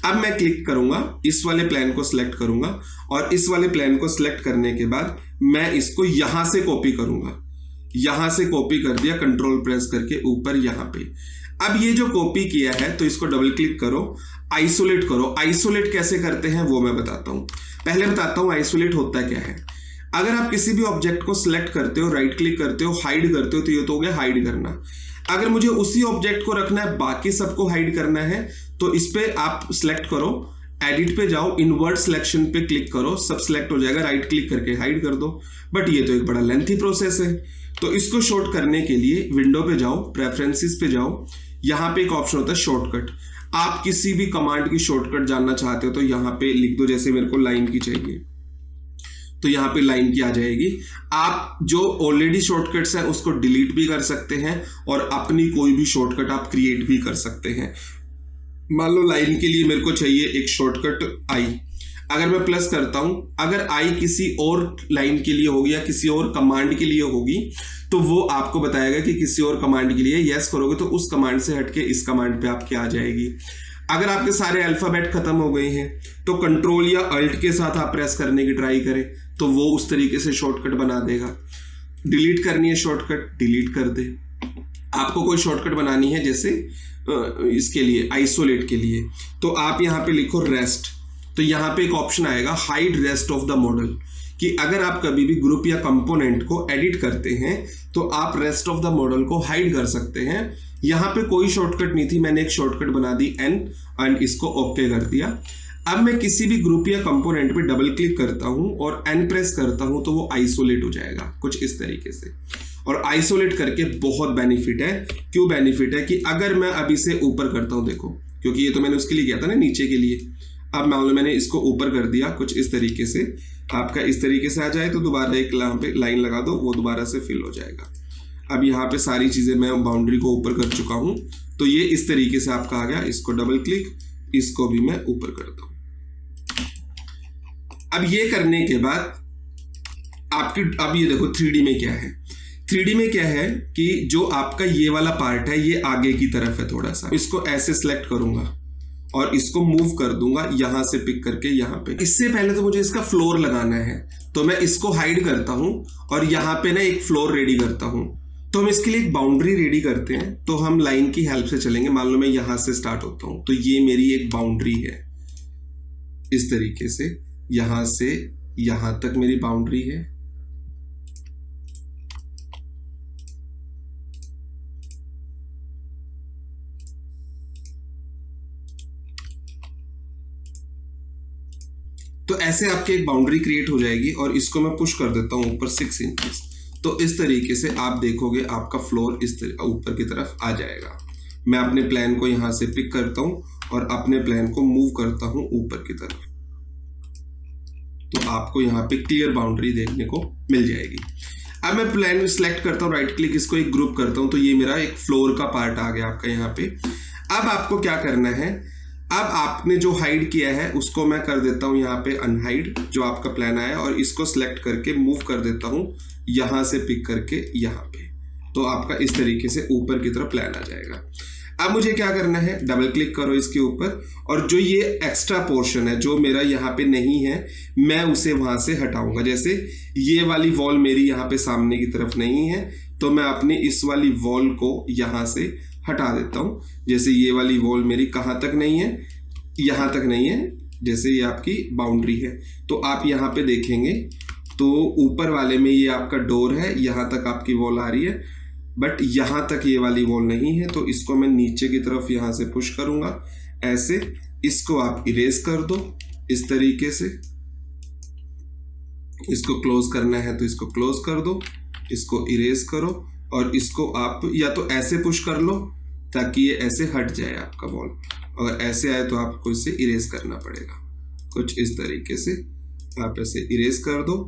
अब मैं क्लिक करूंगा, इस वाले प्लान को सिलेक्ट करूंगा और इस वाले प्लान को सिलेक्ट करने के बाद मैं इसको यहां से कॉपी करूंगा। यहां से कॉपी कर दिया, कंट्रोल प्रेस करके ऊपर यहां पे। अब ये जो कॉपी किया है तो इसको डबल क्लिक करो, आइसोलेट करो। आइसोलेट कैसे करते हैं वो मैं बताता हूं। पहले बताता हूं आइसोलेट होता क्या है। अगर आप किसी भी ऑब्जेक्ट को सिलेक्ट करते हो, राइट क्लिक करते हो, हाइड करते हो, तो ये तो हो गया हाइड करना। अगर मुझे उसी ऑब्जेक्ट को रखना है, बाकी सबको हाइड करना है, तो इस पे आप सिलेक्ट करो, एडिट पे जाओ, इनवर्ट सिलेक्शन पे क्लिक करो, सब सिलेक्ट हो जाएगा, राइट क्लिक करके हाइड कर दो। बट ये तो एक बड़ा लेंथी प्रोसेस है, तो इसको शॉर्ट करने के लिए विंडो पे जाओ, प्रेफरेंसेस पे जाओ, यहां पे एक ऑप्शन होता है शॉर्टकट। आप किसी भी कमांड की शॉर्टकट जानना चाहते हो तो यहां पे लिख दो, जैसे मेरे को लाइन की चाहिए तो यहां पे लाइन की आ जाएगी। आप जो ऑलरेडी शॉर्टकट्स हैं उसको डिलीट भी कर सकते हैं और अपनी कोई भी शॉर्टकट आप क्रिएट भी कर सकते हैं। मान लो लाइन के लिए मेरे को चाहिए एक शॉर्टकट आई, अगर मैं प्लस करता हूं, अगर आई किसी और लाइन के लिए होगी या किसी और कमांड के लिए होगी तो वो आपको बताएगा कि किसी और कमांड के लिए यस करोगे तो उस कमांड से हटके इस कमांड पे आपके आ जाएगी। अगर आपके सारे अल्फाबेट खत्म हो गए हैं तो कंट्रोल या अल्ट के साथ आप प्रेस करने की ट्राई करें तो वो उस तरीके से शॉर्टकट बना देगा। डिलीट करनी है शॉर्टकट, डिलीट कर दे। आपको कोई शॉर्टकट बनानी है जैसे इसके लिए आइसोलेट के लिए, तो आप यहाँ पे लिखो रेस्ट, तो यहाँ पे एक ऑप्शन आएगा hide rest of the model, कि अगर आप कभी भी ग्रुप या कंपोनेंट को एडिट करते हैं तो आप रेस्ट ऑफ द मॉडल को हाइड कर सकते हैं। यहाँ पे कोई शॉर्टकट नहीं थी, मैंने एक शॉर्टकट बना दी एन एंड इसको ओके कर दिया। अब मैं किसी भी ग्रुप या कंपोनेंट पे डबल क्लिक करता हूं और एन प्रेस करता हूं तो वो आइसोलेट हो जाएगा कुछ इस तरीके से। और आइसोलेट करके बहुत बेनिफिट है। क्यों बेनिफिट है कि अगर मैं अभी से ऊपर करता हूं, देखो क्योंकि ये तो मैंने उसके लिए किया था ना, नीचे के लिए, अब मान लो मैंने इसको ऊपर कर दिया कुछ इस तरीके से, आपका इस तरीके से आ जाए तो दोबारा एक यहाँ पे लाइन लगा दो, वो दोबारा से फिल हो जाएगा। अब यहाँ पे सारी चीजें मैं बाउंड्री को ऊपर कर चुका हूं, तो ये इस तरीके से आपका आ गया। इसको डबल क्लिक, इसको भी मैं ऊपर करता हूं। अब ये करने के बाद आपकी, अब ये देखो 3D में क्या है। 3D में क्या है कि जो आपका ये वाला पार्ट है ये आगे की तरफ है थोड़ा सा, इसको ऐसे सिलेक्ट करूंगा और इसको मूव कर दूंगा यहां से पिक करके यहां पे। इससे पहले तो मुझे इसका फ्लोर लगाना है, तो मैं इसको हाइड करता हूं और यहां पे ना एक फ्लोर रेडी करता हूं। तो हम इसके लिए एक बाउंड्री रेडी करते हैं, तो हम लाइन की हेल्प से चलेंगे। मान लो मैं यहां से स्टार्ट होता हूं, तो ये मेरी एक बाउंड्री है इस तरीके से, यहां से यहां तक मेरी बाउंड्री है। तो ऐसे आपकी एक बाउंड्री क्रिएट हो जाएगी और इसको मैं पुश कर देता हूं ऊपर 6 इंचेस। तो इस तरीके से आप देखोगे आपका फ्लोर इस ऊपर की तरफ आ जाएगा। मैं अपने प्लान को यहां से पिक करता हूं और अपने प्लान को मूव करता हूं ऊपर की तरफ, तो आपको यहाँ पे क्लियर बाउंड्री देखने को मिल जाएगी। अब मैं प्लान सेलेक्ट करता हूँ, राइट क्लिक, इसको एक ग्रुप करता हूँ, तो ये मेरा एक फ्लोर का पार्ट आ गया आपका यहाँ पे। अब आपको क्या करना है, अब आपने जो हाइड किया है उसको मैं कर देता हूँ यहाँ पे अनहाइड, जो आपका प्लान आया, और इसको सिलेक्ट करके मूव कर देता हूँ यहाँ से पिक करके यहाँ पे, तो आपका इस तरीके से ऊपर की तरफ प्लान आ जाएगा। अब मुझे क्या करना है, डबल क्लिक करो इसके ऊपर, और जो ये एक्स्ट्रा पोर्शन है जो मेरा यहाँ पे नहीं है, मैं उसे वहां से हटाऊंगा। जैसे ये वाली वॉल मेरी यहाँ पे सामने की तरफ नहीं है, तो मैं अपनी इस वाली वॉल को यहाँ से हटा देता हूँ। जैसे ये वाली वॉल मेरी कहाँ तक नहीं है, यहाँ तक नहीं है, जैसे ये आपकी बाउंड्री है। तो आप यहाँ पे देखेंगे तो ऊपर वाले में ये आपका डोर है, यहाँ तक आपकी वॉल आ रही है, बट यहाँ तक ये वाली वॉल नहीं है। तो इसको मैं नीचे की तरफ यहाँ से पुश करूँगा ऐसे। इसको आप इरेज कर दो इस तरीके से। इसको क्लोज करना है तो इसको क्लोज कर दो, इसको इरेज करो, और इसको आप या तो ऐसे पुश कर लो ताकि ये ऐसे हट जाए आपका वॉल, अगर ऐसे आए तो आपको इसे इरेज करना पड़ेगा। कुछ इस तरीके से आप ऐसे इरेज कर दो।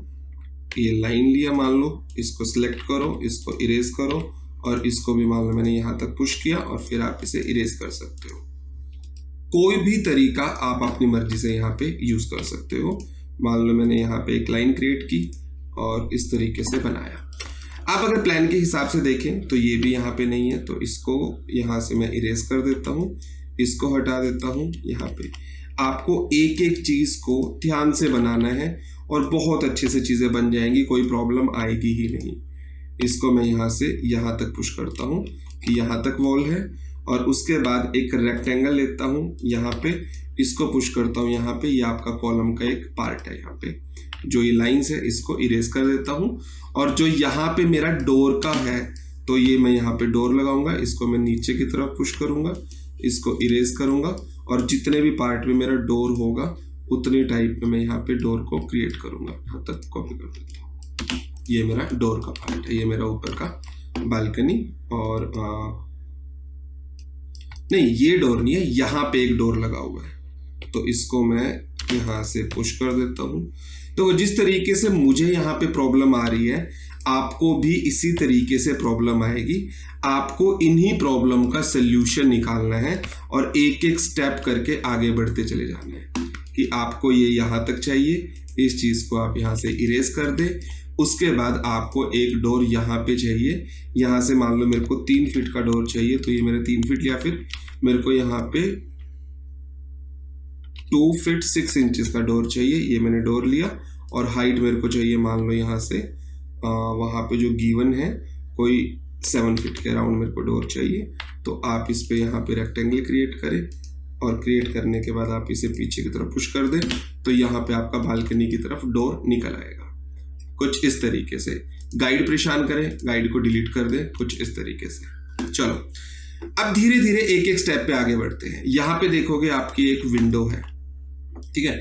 ये लाइन लिया मान लो, इसको सिलेक्ट करो, इसको इरेज करो, और इसको भी मान लो मैंने यहाँ तक पुश किया, और फिर आप इसे इरेज कर सकते हो। कोई भी तरीका आप अपनी मर्जी से यहाँ पे यूज कर सकते हो। मान लो मैंने यहाँ पे एक लाइन क्रिएट की और इस तरीके से बनाया। आप अगर प्लान के हिसाब से देखें तो ये भी यहाँ पे नहीं है, तो इसको यहाँ से मैं इरेज कर देता हूँ, इसको हटा देता हूँ। यहाँ पे आपको एक एक चीज को ध्यान से बनाना है और बहुत अच्छे से चीजें बन जाएंगी, कोई प्रॉब्लम आएगी ही नहीं। इसको मैं यहाँ से यहाँ तक पुश करता हूँ कि यहाँ तक वॉल है, और उसके बाद एक रेक्टेंगल लेता हूँ यहाँ पे, इसको पुश करता हूँ यहाँ पे। ये आपका कॉलम का एक पार्ट है, यहाँ पे जो ये लाइंस है इसको इरेज कर देता हूँ। और जो यहाँ पे मेरा डोर का है, तो ये मैं यहाँ पे डोर लगाऊंगा, इसको मैं नीचे की तरफ पुश करूंगा, इसको इरेज करूंगा, और जितने भी पार्ट में मेरा डोर होगा उतनी टाइप में मैं यहाँ पे डोर को क्रिएट करूंगा। यहाँ तक कॉपी कर देता हूँ। ये मेरा डोर का पार्ट है, ये मेरा ऊपर का बालकनी, और नहीं ये डोर नहीं है, यहाँ पे एक डोर लगा हुआ है, तो इसको मैं यहाँ से पुश कर देता हूँ। तो जिस तरीके से मुझे यहाँ पे प्रॉब्लम आ रही है, आपको भी इसी तरीके से प्रॉब्लम आएगी। आपको इन्हीं प्रॉब्लम का सल्यूशन निकालना है और एक एक स्टेप करके आगे बढ़ते चले जाना है कि आपको ये यहाँ तक चाहिए, इस चीज़ को आप यहाँ से इरेज कर दें। उसके बाद आपको एक डोर यहाँ पे चाहिए, यहाँ से मान लो मेरे को 3 फीट का डोर चाहिए, तो ये मेरे 3 फीट, या फिर मेरे को यहाँ पे 2 फीट 6 इंचेस का डोर चाहिए। ये मैंने डोर लिया, और हाइट मेरे को चाहिए मान लो यहाँ से वहाँ पे जो गिवन है कोई 7 फीट के अराउंड मेरे को डोर चाहिए। तो आप इस पे यहाँ पे रेक्टेंगल क्रिएट करें, और क्रिएट करने के बाद आप इसे पीछे की तरफ पुश कर दें, तो यहाँ पे आपका बालकनी की तरफ डोर निकल आएगा। कुछ इस तरीके से। गाइड परेशान करें, गाइड को डिलीट कर दें, कुछ इस तरीके से। चलो अब धीरे धीरे एक एक स्टेप पे आगे बढ़ते हैं। यहाँ पे देखोगे आपकी एक विंडो है, ठीक है।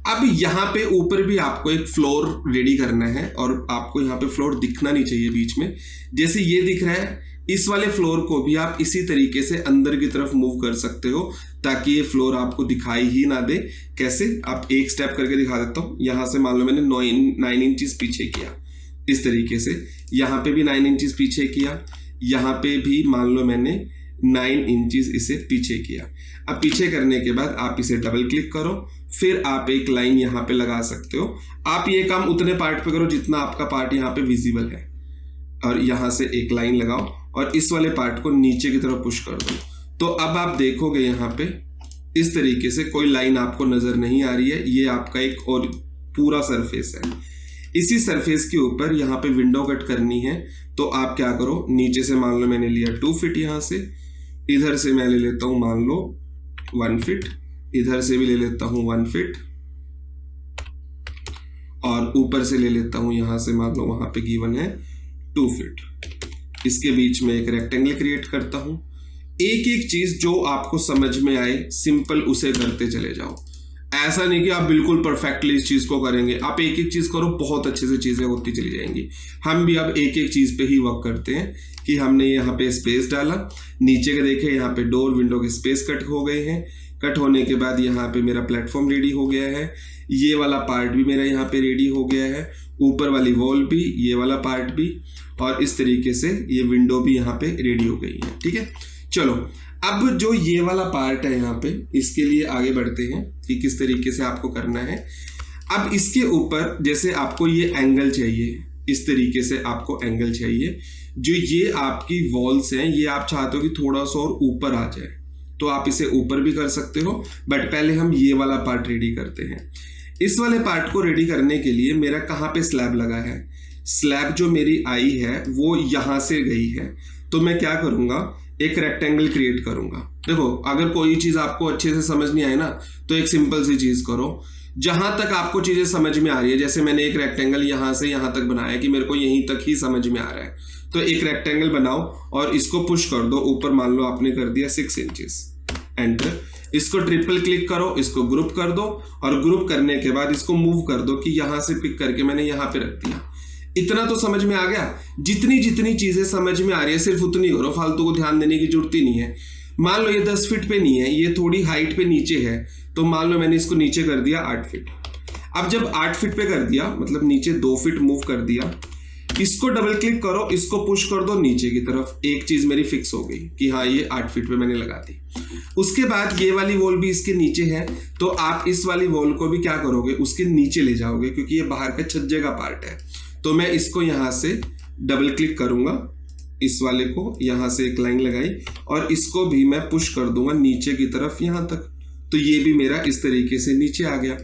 अब यहाँ पे ऊपर भी आपको एक फ्लोर रेडी करना है, और आपको यहाँ पे फ्लोर दिखना नहीं चाहिए बीच में। जैसे ये दिख रहा है, इस वाले फ्लोर को भी आप इसी तरीके से अंदर की तरफ मूव कर सकते हो ताकि ये फ्लोर आपको दिखाई ही ना दे। कैसे, आप एक स्टेप करके दिखा देता हूँ। यहाँ से मान लो मैंने 9 इंचेस पीछे किया, इस तरीके से। यहाँ पे भी 9 इंचेस पीछे किया, यहाँ पे भी मान लो मैंने 9 इंचेस इसे पीछे किया। अब पीछे करने के बाद आप इसे डबल क्लिक करो, फिर आप एक लाइन यहाँ पे लगा सकते हो। आप ये काम उतने पार्ट पे करो जितना आपका पार्ट यहाँ पे विजिबल है, और यहाँ से एक लाइन लगाओ और इस वाले पार्ट को नीचे की तरफ पुश कर दो। तो अब आप देखोगे यहाँ पे इस तरीके से कोई लाइन आपको नजर नहीं आ रही है। ये आपका एक और पूरा सरफेस है। इसी सरफेस के ऊपर यहाँ पे विंडो कट करनी है, तो आप क्या करो, नीचे से मान लो मैंने लिया 2 फीट, यहाँ से इधर से मैं ले लेता हूँ मान लो 1 फीट, इधर से भी ले लेता हूँ 1 फीट, और ऊपर से ले लेता हूँ यहाँ से मान लो वहां पे गिवन है 2 फीट। इसके बीच में एक रेक्टेंगल क्रिएट करता हूँ। एक एक चीज जो आपको समझ में आए सिंपल उसे करते चले जाओ। ऐसा नहीं कि आप बिल्कुल परफेक्टली इस चीज को करेंगे, आप एक एक चीज करो, बहुत अच्छे से चीजें होती चली जाएंगी। हम भी अब एक एक चीज पे ही वर्क करते हैं कि हमने यहाँ पे स्पेस डाला, नीचे के देखे यहाँ पे डोर विंडो के स्पेस कट हो गए हैं। कट होने के बाद यहाँ पे मेरा प्लेटफॉर्म रेडी हो गया है, ये वाला पार्ट भी मेरा यहाँ पे रेडी हो गया है, ऊपर वाली वॉल भी, ये वाला पार्ट भी, और इस तरीके से ये विंडो भी यहाँ पे रेडी हो गई है। ठीक है, चलो अब जो ये वाला पार्ट है यहाँ पे, इसके लिए आगे बढ़ते हैं कि किस तरीके से आपको करना है। अब इसके ऊपर जैसे आपको ये एंगल चाहिए, इस तरीके से आपको एंगल चाहिए, जो ये आपकी वॉल्स हैं ये आप चाहते हो कि थोड़ा सा और ऊपर आ जाए तो आप इसे ऊपर भी कर सकते हो, बट पहले हम ये वाला पार्ट रेडी करते हैं। इस वाले पार्ट को रेडी करने के लिए मेरा कहाँ पे स्लैब लगा है, स्लैब जो मेरी आई है वो यहां से गई है, तो मैं क्या करूंगा, एक रेक्टेंगल क्रिएट करूंगा। देखो अगर कोई चीज आपको अच्छे से समझ नहीं आए ना तो एक सिंपल सी चीज करो, जहां तक आपको चीजें समझ में आ रही है, जैसे मैंने एक रेक्टेंगल यहां से यहां तक बनाया कि मेरे को यहीं तक ही समझ में आ रहा है, तो एक रेक्टेंगल बनाओ और इसको पुश कर दो ऊपर, मान लो आपने कर दिया 6 इंचेस, एंटर। इसको ट्रिपल क्लिक करो, इसको ग्रुप कर दो और ग्रुप करने के बाद इसको मूव कर दो कि यहां से पिक करके मैंने यहां पे रख दिया। इतना तो समझ में आ गया। जितनी जितनी चीजें समझ में आ रही है सिर्फ उतनी करो, फालतू को ध्यान देने की जरूरत ही नहीं है। मान लो ये 10 फीट पे नहीं है, ये थोड़ी हाइट पे नीचे है, तो मान लो मैंने इसको नीचे कर दिया 8 फीट। अब जब 8 फीट पे कर दिया मतलब नीचे 2 फीट मूव कर दिया, इसको डबल क्लिक करो, इसको पुश कर दो नीचे की तरफ, एक चीज मेरी फिक्स हो गई कि हाँ ये 8 फीट पे मैंने लगा दी। उसके बाद ये वाली वॉल भी इसके नीचे है, तो आप इस वाली वॉल को भी क्या करोगे, उसके नीचे ले जाओगे, क्योंकि ये बाहर का छज्जे का पार्ट है। तो मैं इसको यहां से डबल क्लिक करूंगा, इस वाले को यहां से एक लाइन लगाई और इसको भी मैं पुश कर दूंगा नीचे की तरफ यहां तक, तो ये भी मेरा इस तरीके से नीचे आ गया।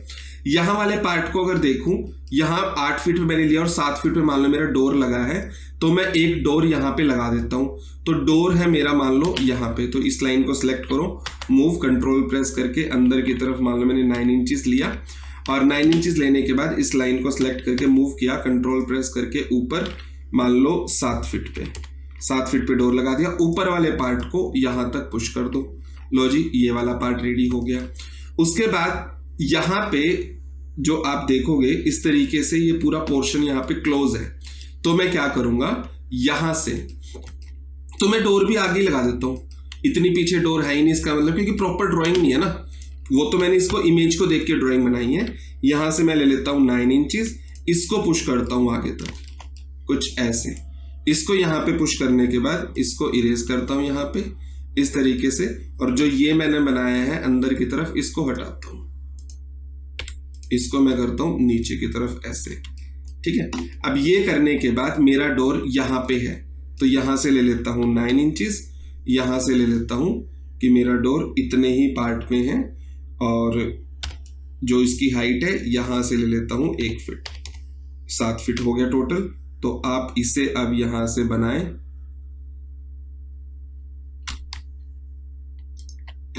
यहां वाले पार्ट को अगर देखूं, यहां 8 फीट पे मैंने लिया और 7 फीट पे मान लो मेरा डोर लगा है, तो मैं एक डोर यहां पे लगा देता हूं। तो डोर है मेरा मान लो यहां पे, तो इस लाइन को सिलेक्ट करो, मूव कंट्रोल प्रेस करके अंदर की तरफ मान लो मैंने 9 इंचेस लिया और 9 इंचेस लेने के बाद इस लाइन को सिलेक्ट करके मूव किया, कंट्रोल प्रेस करके ऊपर मान लो 7 फीट पे डोर लगा दिया। ऊपर वाले पार्ट को यहां तक पुश कर दो, लो जी ये वाला पार्ट रेडी हो गया। उसके बाद यहां पे जो आप देखोगे इस तरीके से ये पूरा पोर्शन यहां पे क्लोज है, तो मैं क्या करूंगा यहां से, तो मैं डोर भी आगे लगा देता हूं, इतनी पीछे डोर है ही नहीं, इसका मतलब क्योंकि प्रॉपर ड्राइंग नहीं है ना, वो तो मैंने इसको इमेज को देख के ड्राइंग बनाई है। यहां से मैं ले लेता हूं 9 इंचेस, इसको पुश करता हूं आगे तक कुछ ऐसे, इसको यहां पे पुश करने के बाद इसको इरेज करता हूं यहां पे इस तरीके से, और जो ये मैंने बनाया है अंदर की तरफ इसको हटाता हूं, इसको मैं करता हूं नीचे की तरफ ऐसे, ठीक है। अब ये करने के बाद मेरा डोर यहां पे है, तो यहां से ले लेता हूं 9 इंचेस, यहां से ले लेता हूं कि मेरा डोर इतने ही पार्ट में है और जो इसकी हाइट है यहां से ले लेता हूं 1 फीट, 7 फीट हो गया टोटल। तो आप इसे अब यहां से बनाएं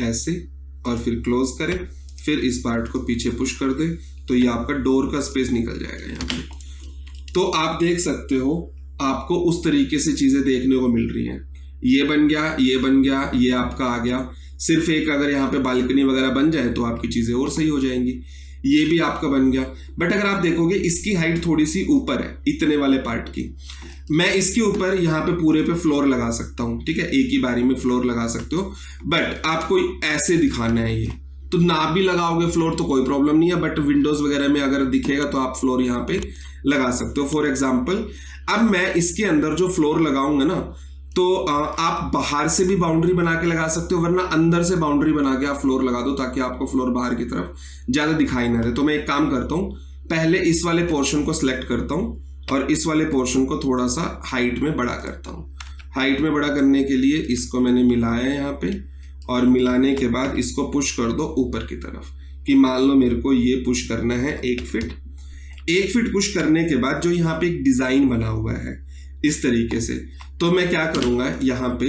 ऐसे और फिर क्लोज करें, फिर इस पार्ट को पीछे पुश कर दे, तो ये आपका डोर का स्पेस निकल जाएगा यहाँ पे। तो आप देख सकते हो आपको उस तरीके से चीजें देखने को मिल रही हैं, ये बन गया, ये बन गया, ये आपका आ गया। सिर्फ एक अगर यहाँ पे बालकनी वगैरह बन जाए तो आपकी चीजें और सही हो जाएंगी। ये भी आपका बन गया, बट अगर आप देखोगे इसकी हाइट थोड़ी सी ऊपर है इतने वाले पार्ट की, मैं इसके ऊपर यहाँ पे पूरे पे फ्लोर लगा सकता हूँ, ठीक है, एक ही बारी में फ्लोर लगा सकते हो, बट आपको ऐसे दिखाना है ये, तो ना भी लगाओगे फ्लोर तो कोई प्रॉब्लम नहीं है, बट विंडोज वगैरह में अगर दिखेगा तो आप फ्लोर यहाँ पे लगा सकते हो। फॉर एग्जाम्पल अब मैं इसके अंदर जो फ्लोर लगाऊंगा ना, तो आप बाहर से भी बाउंड्री बना के लगा सकते हो, वरना अंदर से बाउंड्री बना के आप फ्लोर लगा दो ताकि आपको फ्लोर बाहर की तरफ ज्यादा दिखाई ना दे। तो मैं एक काम करता हूँ, पहले इस वाले पोर्शन को सिलेक्ट करता हूँ और इस वाले पोर्शन को थोड़ा सा हाइट में बड़ा करता हूँ। हाइट में बड़ा करने के लिए इसको मैंने मिलाया यहाँ पे, और मिलाने के बाद इसको पुश कर दो ऊपर की तरफ, कि मान लो मेरे को ये पुश करना है 1 फीट। 1 फीट पुश करने के बाद जो यहाँ पे एक डिजाइन बना हुआ है इस तरीके से, तो मैं क्या करूंगा यहाँ पे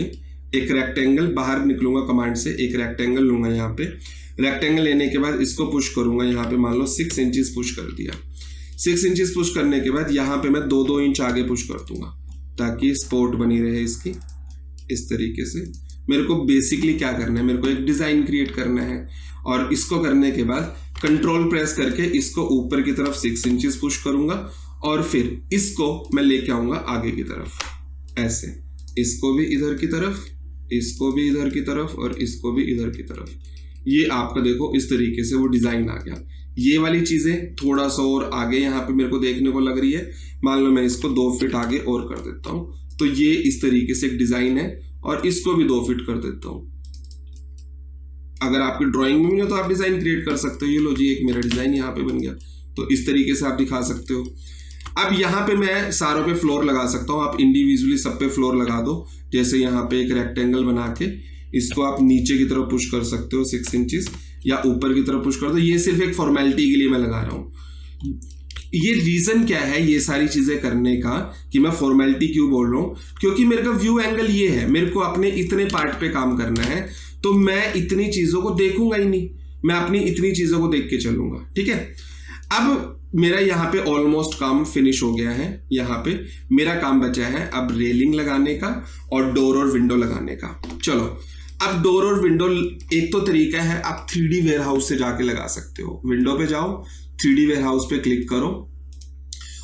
एक रेक्टेंगल, बाहर निकलूंगा कमांड से, एक रेक्टेंगल लूंगा यहाँ पे, रेक्टेंगल लेने के बाद इसको पुश करूंगा यहाँ पे, मान लो 6 इंचेस पुश कर दिया। 6 इंचेस पुश करने के बाद यहाँ पे मैं 2-2 इंच आगे पुश कर दूंगा ताकि स्पॉट बनी रहे इसकी इस तरीके से। मेरे को बेसिकली क्या करना है, मेरे को एक डिजाइन क्रिएट करना है, और इसको करने के बाद कंट्रोल प्रेस करके इसको ऊपर की तरफ 6 इंचेस पुश करूंगा, और फिर इसको मैं लेके आऊंगा आगे की तरफ ऐसे, इसको भी इधर की तरफ, इसको भी इधर की तरफ, और इसको भी इधर की तरफ। ये आपका देखो इस तरीके से वो डिजाइन आ गया। ये वाली चीजें थोड़ा सा और आगे यहाँ पे मेरे को देखने को लग रही है, मान लो मैं इसको 2 फीट आगे और कर देता हूँ, तो ये इस तरीके से एक डिजाइन है, और इसको भी 2 फीट कर देता हूँ। अगर आपकी ड्राइंग में नहीं हो तो आप डिजाइन क्रिएट कर सकते हो। ये लो जी एक मेरा डिजाइन यहाँ पे बन गया, तो इस तरीके से आप दिखा सकते हो। अब यहाँ पे मैं सारों पे फ्लोर लगा सकता हूँ, आप इंडिविजुअली सब पे फ्लोर लगा दो। जैसे यहाँ पे एक रेक्टेंगल बना के इसको आप नीचे की तरफ पुश कर सकते हो 6 इंचेस, या ऊपर की तरफ पुश कर दो। ये सिर्फ एक फॉर्मेलिटी के लिए मैं लगा रहा हूँ। ये रीजन क्या है ये सारी चीजें करने का कि मैं फॉर्मेलिटी क्यों बोल रहा हूँ, क्योंकि मेरे का व्यू एंगल ये है, मेरे को अपने इतने पार्ट पे काम करना है, तो मैं इतनी चीजों को देखूंगा ही नहीं, मैं अपनी इतनी चीजों को देख के चलूंगा। ठीक है, अब मेरा यहाँ पे ऑलमोस्ट काम फिनिश हो गया है। यहाँ पे मेरा काम बचा है अब रेलिंग लगाने का और डोर और विंडो लगाने का। चलो, अब डोर और विंडो एक तो तरीका है, आप 3D वेयरहाउस से जाके लगा सकते हो। विंडो पे जाओ, 3D वेयरहाउस पे क्लिक करो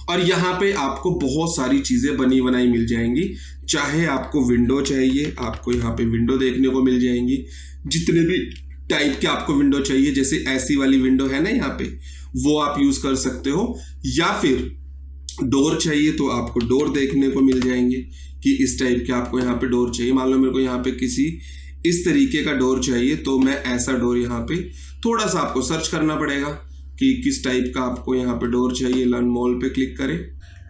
और यहाँ पे आपको बहुत सारी चीजें बनी बनाई मिल जाएंगी। चाहे आपको विंडो चाहिए, आपको यहाँ पे विंडो देखने को मिल जाएंगी। जितने भी टाइप के आपको विंडो चाहिए, जैसे ऐसी वाली विंडो है ना यहाँ पे, वो आप यूज कर सकते हो। या फिर डोर चाहिए तो आपको डोर देखने को मिल जाएंगे कि इस टाइप के आपको यहाँ पे डोर चाहिए। मान लो मेरे को यहाँ पे किसी इस तरीके का डोर चाहिए, तो मैं ऐसा डोर यहाँ पे थोड़ा सा आपको सर्च करना पड़ेगा कि किस टाइप का आपको यहाँ पे डोर चाहिए। लर्न मोल पे क्लिक करें।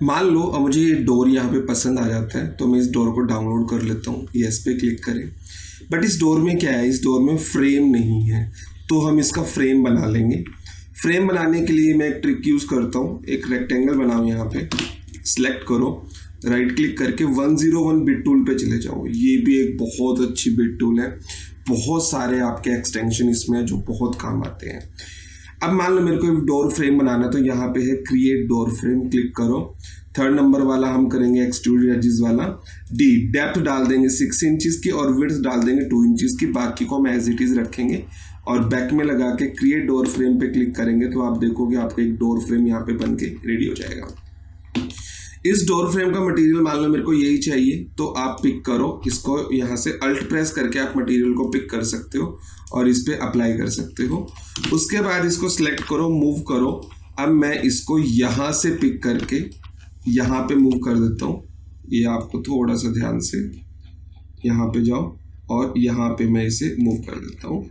मान लो अब मुझे ये डोर यहाँ पे पसंद आ जाता है, तो मैं इस डोर को डाउनलोड कर लेता हूँ। यस पे क्लिक करें। बट इस डोर में क्या है, इस डोर में फ्रेम नहीं है, तो हम इसका फ्रेम बना लेंगे। फ्रेम बनाने के लिए मैं एक ट्रिक यूज करता हूँ। एक रेक्टेंगल बनाओ, यहाँ पे सिलेक्ट करो, राइट क्लिक करके 101 बिट टूल पे चले जाओ। ये भी एक बहुत अच्छी बिट टूल है, बहुत सारे आपके एक्सटेंशन इसमें जो बहुत काम आते हैं। अब मान लो मेरे को एक डोर फ्रेम बनाना है, तो यहाँ पे है क्रिएट डोर फ्रेम, क्लिक करो। 3rd नंबर वाला हम करेंगे एक्सट्रूड एजेस वाला। डी डेप्थ डाल देंगे 6 इंचेस की और विड्थ डाल देंगे 2 इंचेस की। बाकी को हम एज इट इज रखेंगे और बैक में लगा के क्रिएट डोर फ्रेम पे क्लिक करेंगे, तो आप देखोगे आपका एक डोर फ्रेम यहाँ पे बन के रेडी हो जाएगा। इस डोर फ्रेम का मटेरियल मान लो मेरे को यही चाहिए, तो आप पिक करो इसको, यहाँ से अल्ट प्रेस करके आप मटेरियल को पिक कर सकते हो और इस पे अप्लाई कर सकते हो। उसके बाद इसको सिलेक्ट करो, मूव करो। अब मैं इसको यहाँ से पिक करके यहाँ पे मूव कर देता हूँ। ये आपको थोड़ा सा ध्यान से यहाँ पे जाओ और यहाँ पे मैं इसे मूव कर देता हूँ।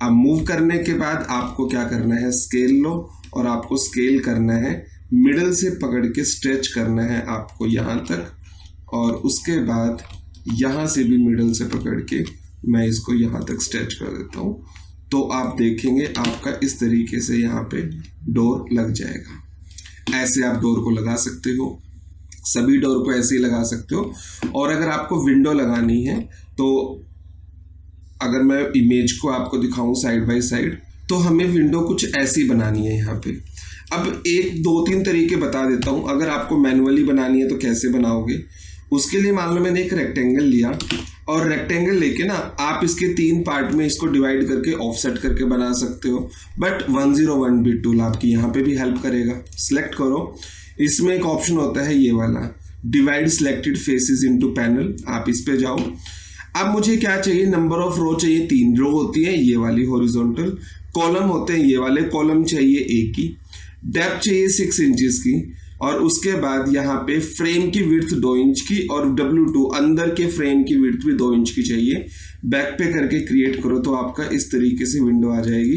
अब मूव करने के बाद आपको क्या करना है, स्केल लो और आपको स्केल करना है, मिडल से पकड़ के स्ट्रेच करना है आपको यहाँ तक, और उसके बाद यहाँ से भी मिडल से पकड़ के मैं इसको यहाँ तक स्ट्रेच कर देता हूँ। तो आप देखेंगे आपका इस तरीके से यहाँ पे डोर लग जाएगा। ऐसे आप डोर को लगा सकते हो, सभी डोर को ऐसे ही लगा सकते हो। और अगर आपको विंडो लगानी है, तो अगर मैं इमेज को आपको दिखाऊं साइड बाय साइड, तो हमें विंडो कुछ ऐसी बनानी है यहाँ पे। अब 1-2-3 तरीके बता देता हूँ। अगर आपको मैनुअली बनानी है तो कैसे बनाओगे, उसके लिए मान लो मैंने एक रेक्टेंगल लिया और रेक्टेंगल लेके ना आप इसके 3 पार्ट में इसको डिवाइड करके ऑफसेट करके बना सकते हो। बट 101 बिट टूल आपकी यहाँ पे भी हेल्प करेगा। सिलेक्ट करो, इसमें एक ऑप्शन होता है ये वाला, divide selected faces into panel, आप इस पे जाओ। अब मुझे क्या चाहिए, नंबर ऑफ रो चाहिए 3 रो होती है ये वाली हॉरिजॉन्टल, कॉलम होते हैं ये वाले, कॉलम चाहिए एक ही, डेप्थ चाहिए 6 इंचेस की, और उसके बाद यहाँ पे फ्रेम की विड्थ 2 इंच की और W2 अंदर के फ्रेम की विड्थ भी 2 इंच की चाहिए। बैक पे करके क्रिएट करो तो आपका इस तरीके से विंडो आ जाएगी।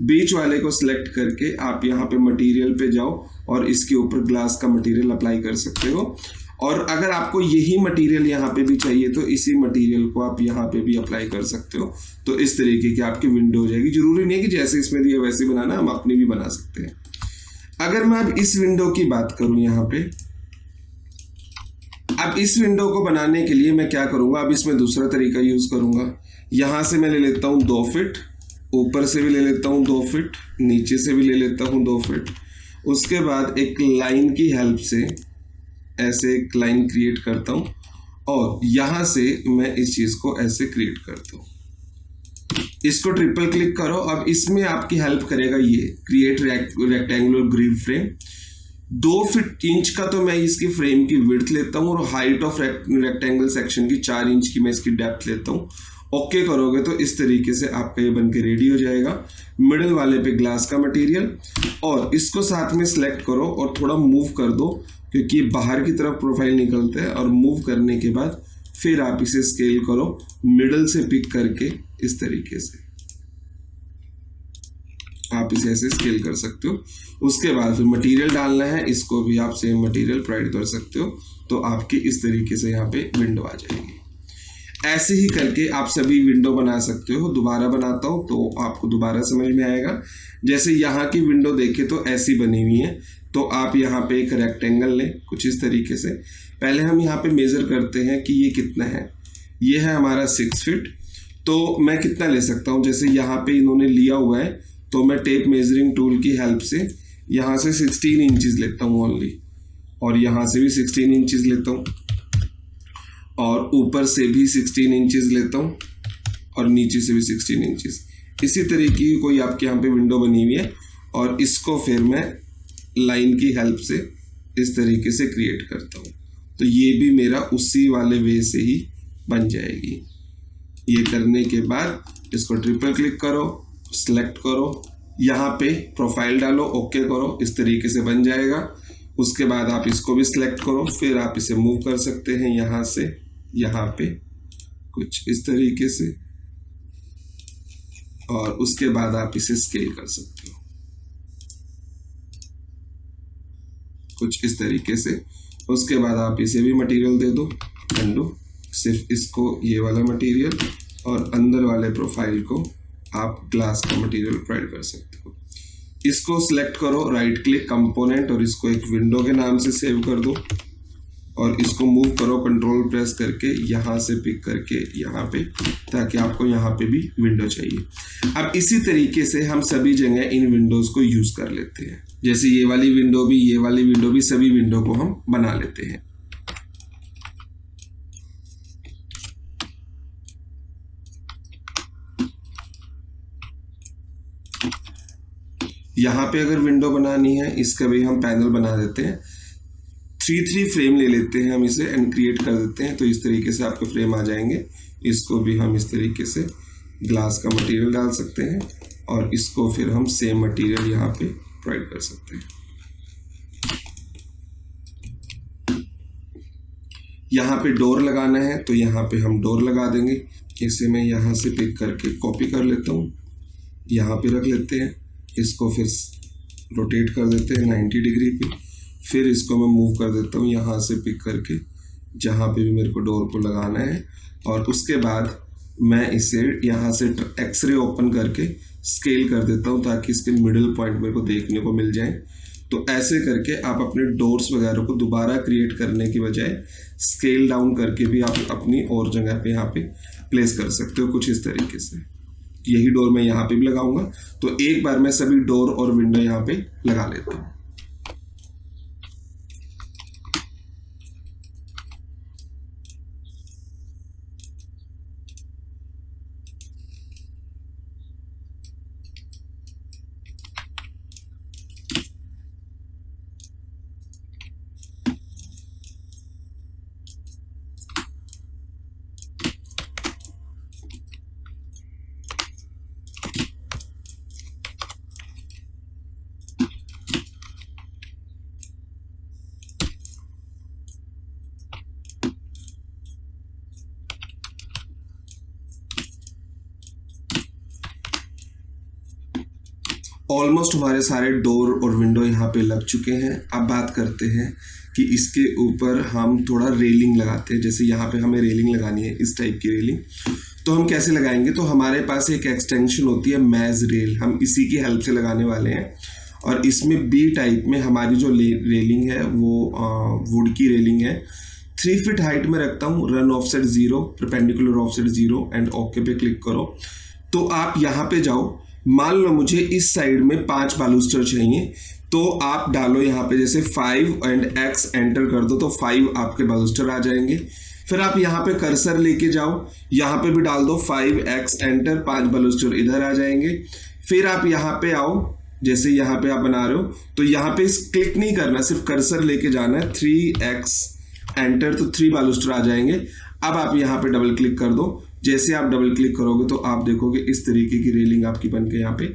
बीच वाले को सिलेक्ट करके आप यहाँ पे मटेरियल पे जाओ और इसके ऊपर ग्लास का मटेरियल अप्लाई कर सकते हो। और अगर आपको यही मटेरियल यहाँ पे भी चाहिए तो इसी मटेरियल को आप यहाँ पे भी अप्लाई कर सकते हो। तो इस तरीके की आपकी विंडो हो जाएगी। जरूरी नहीं है कि जैसे इसमें दिया वैसे बनाना, हम अपनी भी बना सकते हैं। अगर मैं अब इस विंडो की बात करूं यहाँ पे, अब इस विंडो को बनाने के लिए मैं क्या करूंगा, अब इसमें दूसरा तरीका यूज करूंगा। यहां से मैं ले लेता हूं 2 फीट, ऊपर से भी ले लेता हूं 2 फीट, नीचे से भी ले लेता हूं 2 फीट। उसके बाद एक लाइन की हेल्प से ऐसे एक लाइन क्रिएट करता हूं और यहां से मैं इस चीज को ऐसे क्रिएट करता हूं। इसको ट्रिपल क्लिक करो। अब इसमें आपकी हेल्प करेगा ये create rectangular grid frame. 2 inch का तो मैं इसकी फ्रेम की विड्थ लेता हूँ और हाइट ऑफ रेक्टेंगल सेक्शन की 4 इंच की मैं इसकी डेप्थ लेता हूँ। ओके करोगे तो इस तरीके से आपका ये बनके रेडी हो जाएगा। मिडिल वाले पे ग्लास का मटेरियल, और इसको साथ में सिलेक्ट करो और थोड़ा मूव कर दो क्योंकि ये बाहर की तरफ प्रोफाइल निकलता है। और मूव करने के बाद फिर आप इसे स्केल करो मिडल से पिक करके इस तरीके से। आप इसे ऐसे स्केल कर सकते हो। उसके बाद फिर मटेरियल डालना है, इसको भी आप सेम मटेरियल प्रोवाइड कर सकते हो, तो आपकी इस तरीके से यहाँ पे विंडो आ जाएगी। ऐसे ही करके आप सभी विंडो बना सकते हो। दोबारा बनाता हूँ तो आपको दोबारा समझ में आएगा। जैसे यहाँ की विंडो देखें तो ऐसी बनी हुई है, तो आप यहाँ पे एक रेक्टेंगल लें कुछ इस तरीके से। पहले हम यहाँ पे मेज़र करते हैं कि ये कितना है। ये है हमारा 6 फीट, तो मैं कितना ले सकता हूँ। जैसे यहाँ पे इन्होंने लिया हुआ है, तो मैं टेप मेजरिंग टूल की हेल्प से यहाँ से 16 इंचज़ लेता हूँ ओनली, और यहाँ से भी 16 इंचज़ लेता हूँ, और ऊपर से भी 16 इंचज़ लेता हूँ, और नीचे से भी 16 इंचज़। इसी तरीके की कोई आपके यहाँ पे विंडो बनी हुई है, और इसको फिर मैं लाइन की हेल्प से इस तरीके से क्रिएट करता हूँ, तो ये भी मेरा उसी वाले वे से ही बन जाएगी। ये करने के बाद इसको ट्रिपल क्लिक करो, सेलेक्ट करो, यहाँ पे प्रोफाइल डालो, ओके करो, इस तरीके से बन जाएगा। उसके बाद आप इसको भी सिलेक्ट करो, फिर आप इसे मूव कर सकते हैं यहाँ से यहाँ पे कुछ इस तरीके से, और उसके बाद आप इसे स्केल कर सकते हो कुछ इस तरीके से। उसके बाद आप इसे भी मटेरियल दे दो, अंडू, सिर्फ इसको ये वाला मटेरियल, और अंदर वाले प्रोफाइल को आप ग्लास का मटेरियल प्रोवाइड कर सकते हो। इसको सिलेक्ट करो, राइट क्लिक कंपोनेंट, और इसको एक विंडो के नाम से सेव कर दो, और इसको मूव करो कंट्रोल प्रेस करके यहाँ से पिक करके यहाँ पे, ताकि आपको यहाँ पे भी विंडो चाहिए। अब इसी तरीके से हम सभी जगह इन विंडोज को यूज कर लेते हैं। जैसे ये वाली विंडो भी, ये वाली विंडो भी, सभी विंडो को हम बना लेते हैं। यहाँ पे अगर विंडो बनानी है, इसका भी हम पैनल बना देते हैं। 3 फ्रेम ले लेते हैं हम इसे, एंड क्रिएट कर देते हैं, तो इस तरीके से आपके फ्रेम आ जाएंगे। इसको भी हम इस तरीके से ग्लास का मटेरियल डाल सकते हैं, और इसको फिर हम सेम मटेरियल यहाँ पे प्रोवाइड कर सकते हैं। यहाँ पे डोर लगाना है, तो यहाँ पे हम डोर लगा देंगे। इसे मैं यहाँ से पिक करके कॉपी कर लेता हूँ, यहाँ पे रख लेते हैं, इसको फिर रोटेट कर देते हैं 90 डिग्री पे। फिर इसको मैं मूव कर देता हूँ यहाँ से पिक करके जहाँ पे भी मेरे को डोर को लगाना है, और उसके बाद मैं इसे यहाँ से एक्सरे ओपन करके स्केल कर देता हूँ, ताकि इसके मिडिल पॉइंट मेरे को देखने को मिल जाए। तो ऐसे करके आप अपने डोर्स वगैरह को दोबारा क्रिएट करने की बजाय स्केल डाउन करके भी आप अपनी और जगह पे यहाँ पे प्लेस कर सकते हो कुछ इस तरीके से। यही डोर मैं यहाँ पे भी लगाऊंगा, तो एक बार मैं सभी डोर और विंडो यहाँ पे लगा लेता हूँ। ऑलमोस्ट हमारे सारे डोर और विंडो यहाँ पे लग चुके हैं। अब बात करते हैं कि इसके ऊपर हम थोड़ा रेलिंग लगाते हैं। जैसे यहाँ पे हमें रेलिंग लगानी है, इस टाइप की रेलिंग, तो हम कैसे लगाएंगे। तो हमारे पास एक एक्सटेंशन होती है मैज रेल, हम इसी की हेल्प से लगाने वाले हैं। और इसमें बी टाइप में हमारी जो रेलिंग है वो वुड की रेलिंग है। 3 फीट हाइट में रखता हूँ, run offset 0, perpendicular offset 0, and okay पे क्लिक करो। तो आप यहाँ पे जाओ, मान लो मुझे इस साइड में 5 बालूस्टर चाहिए, तो आप डालो यहाँ पे जैसे 5 एंड X एंटर कर दो, तो 5 आपके बालूस्टर आ जाएंगे। फिर आप यहाँ पे कर्सर लेके जाओ, यहाँ पे भी डाल दो 5X एंटर, 5 बालूस्टर इधर आ जाएंगे। फिर आप यहाँ पे आओ, जैसे यहाँ पे आप बना रहे हो, तो यहाँ पे क्लिक नहीं करना, सिर्फ कर्सर लेके जाना है, 3X एंटर, तो 3 बालूस्टर आ जाएंगे। अब आप यहाँ पे डबल क्लिक कर दो। जैसे आप डबल क्लिक करोगे तो आप देखोगे इस तरीके की रेलिंग आपकी बनके यहाँ पे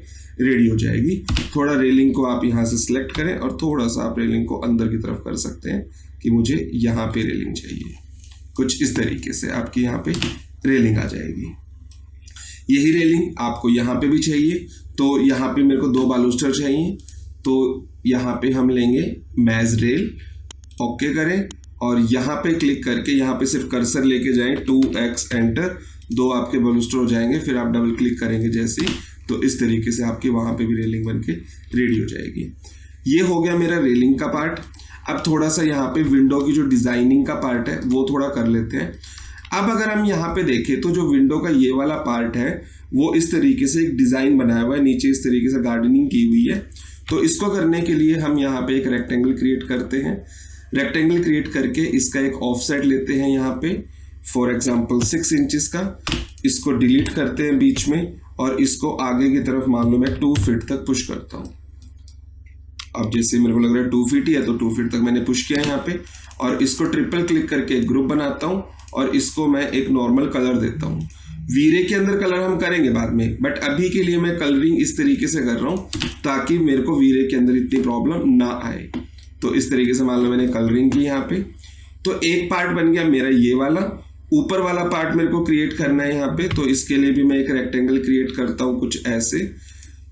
रेडी हो जाएगी। थोड़ा रेलिंग को आप यहाँ से सिलेक्ट करें, और थोड़ा सा आप रेलिंग को अंदर की तरफ कर सकते हैं कि मुझे यहाँ पे रेलिंग चाहिए। कुछ इस तरीके से आपकी यहाँ पे रेलिंग आ जाएगी। यही रेलिंग आपको यहाँ पे भी चाहिए, तो यहाँ पे मेरे को 2 बालूस्टर चाहिए, तो यहाँ पे हम लेंगे मैज रेल, ओके करें और यहाँ पे क्लिक करके यहाँ पे सिर्फ कर्सर लेके जाएं, 2x एंटर, 2 आपके बालूस्टर हो जाएंगे। फिर आप डबल क्लिक करेंगे जैसे ही, तो इस तरीके से आपकी वहाँ पे भी रेलिंग बन के रेडी हो जाएगी। ये हो गया मेरा रेलिंग का पार्ट। अब थोड़ा सा यहाँ पे विंडो की जो डिज़ाइनिंग का पार्ट है वो थोड़ा कर लेते हैं। अब अगर हम यहाँ पे देखें तो जो विंडो का ये वाला पार्ट है वो इस तरीके से एक डिज़ाइन बनाया हुआ है, नीचे इस तरीके से गार्डनिंग की हुई है। तो इसको करने के लिए हम यहाँ पे एक रेक्टेंगल क्रिएट करते हैं। रेक्टेंगल क्रिएट करके इसका एक ऑफसेट लेते हैं यहाँ पे, फॉर एग्जांपल 6 इंचेस का। इसको डिलीट करते हैं बीच में और इसको आगे की तरफ मान लो मैं 2 फीट तक पुश करता हूँ। अब जैसे मेरे को लग रहा है 2 फीट ही है, तो 2 फीट तक मैंने पुश किया है यहाँ पे, और इसको ट्रिपल क्लिक करके एक ग्रुप बनाता हूँ और इसको मैं एक नॉर्मल कलर देता हूँ। वीरे के अंदर कलर हम करेंगे बाद में, बट अभी के लिए मैं कलरिंग इस तरीके से कर रहा हूँ ताकि मेरे को वीरे के अंदर इतनी प्रॉब्लम ना आए। तो इस तरीके से मान लो मैंने कलरिंग की यहाँ पे। तो एक पार्ट बन गया मेरा ये वाला। ऊपर वाला पार्ट मेरे को क्रिएट करना है यहाँ पे, तो इसके लिए भी मैं एक रेक्टेंगल क्रिएट करता हूँ कुछ ऐसे।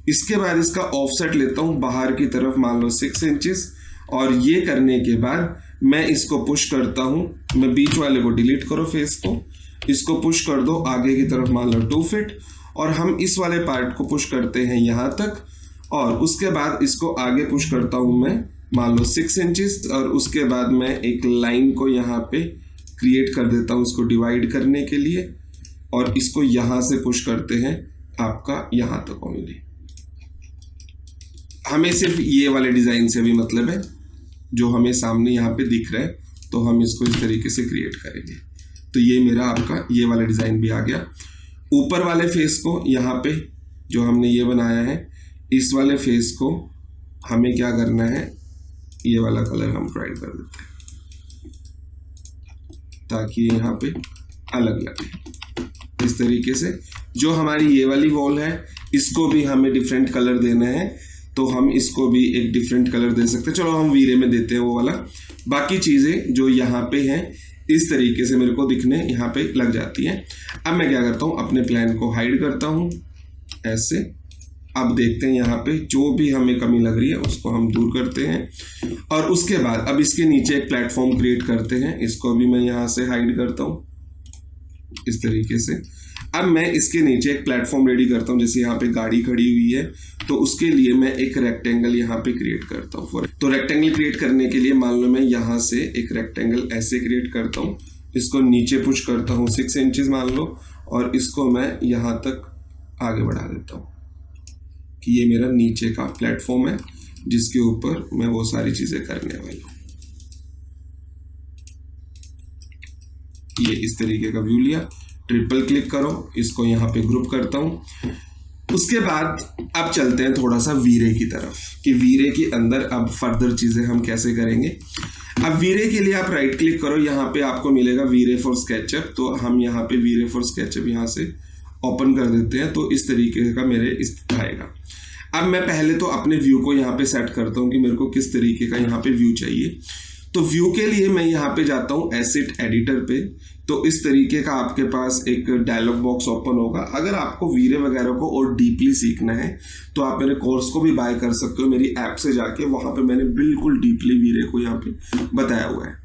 इसके बाद इसका ऑफसेट लेता हूँ बाहर की तरफ मान लो 6 इंचेस, और ये करने के बाद मैं इसको पुश करता हूँ। मैं बीच वाले को डिलीट करो, फेस को, इसको पुश कर दो आगे की तरफ मान लो 2 फीट, और हम इस वाले पार्ट को पुश करते हैं यहाँ तक, और उसके बाद इसको आगे पुश करता हूँ मैं मान लो 6 इंचेस, और उसके बाद मैं एक लाइन को यहाँ पे क्रिएट कर देता हूँ इसको डिवाइड करने के लिए, और इसको यहाँ से पुश करते हैं आपका यहाँ तक ओनली। हमें सिर्फ ये वाले डिज़ाइन से भी मतलब है जो हमें सामने यहाँ पे दिख रहा है, तो हम इसको इस तरीके से क्रिएट करेंगे। तो ये मेरा आपका ये वाला डिज़ाइन भी आ गया। ऊपर वाले फेस को यहाँ पे जो हमने ये बनाया है, इस वाले फेस को हमें क्या करना है, ये वाला कलर हम प्रोवाइड कर देते हैं ताकि यहाँ पे अलग लगे। इस तरीके से जो हमारी ये वाली वॉल है इसको भी हमें डिफरेंट कलर देना है, तो हम इसको भी एक डिफरेंट कलर दे सकते हैं। चलो हम वीरे में देते हैं वो वाला। बाकी चीज़ें जो यहाँ पे हैं इस तरीके से मेरे को दिखने यहाँ पे लग जाती हैं। अब मैं क्या करता हूँ, अपने प्लान को हाइड करता हूँ ऐसे। अब देखते हैं यहाँ पे जो भी हमें कमी लग रही है उसको हम दूर करते हैं, और उसके बाद अब इसके नीचे एक प्लेटफॉर्म क्रिएट करते हैं। इसको भी मैं यहाँ से हाइड करता हूँ इस तरीके से। अब मैं इसके नीचे एक प्लेटफॉर्म रेडी करता हूँ। जैसे यहाँ पे गाड़ी खड़ी हुई है तो उसके लिए मैं एक रेक्टेंगल यहाँ पे क्रिएट करता हूँ। तो रेक्टेंगल क्रिएट करने के लिए मान लो मैं यहाँ से एक रेक्टेंगल ऐसे क्रिएट करता हूँ, इसको नीचे पुश करता हूँ 6 इंचेस मान लो, और इसको मैं यहाँ तक आगे बढ़ा देता हूँ कि ये मेरा नीचे का प्लेटफॉर्म है जिसके ऊपर मैं वो सारी चीज़ें करने वाला हूँ। ये इस तरीके का व्यू लिया, ट्रिपल क्लिक करो, इसको यहाँ पे ग्रुप करता हूँ। उसके बाद अब चलते हैं थोड़ा सा वीरे की तरफ कि वीरे के अंदर अब फर्दर चीज़ें हम कैसे करेंगे। अब वीरे के लिए आप राइट क्लिक करो, यहाँ पे आपको मिलेगा वीरे फॉर स्केचअप। तो हम यहाँ पे वीरे फॉर स्केचअप यहाँ से ओपन कर देते हैं, तो इस तरीके का मेरे इस आएगा। अब मैं पहले तो अपने व्यू को यहाँ पे सेट करता हूँ कि मेरे को किस तरीके का यहाँ पे व्यू चाहिए। तो व्यू के लिए मैं यहाँ पे जाता हूँ एसेट एडिटर पे। तो इस तरीके का आपके पास एक डायलॉग बॉक्स ओपन होगा। अगर आपको वीरे वगैरह को और डीपली सीखना है तो आप मेरे कोर्स को भी बाय कर सकते हो मेरी ऐप से जाके, वहाँ पे मैंने बिल्कुल डीपली वीरे को यहाँ पे बताया हुआ है।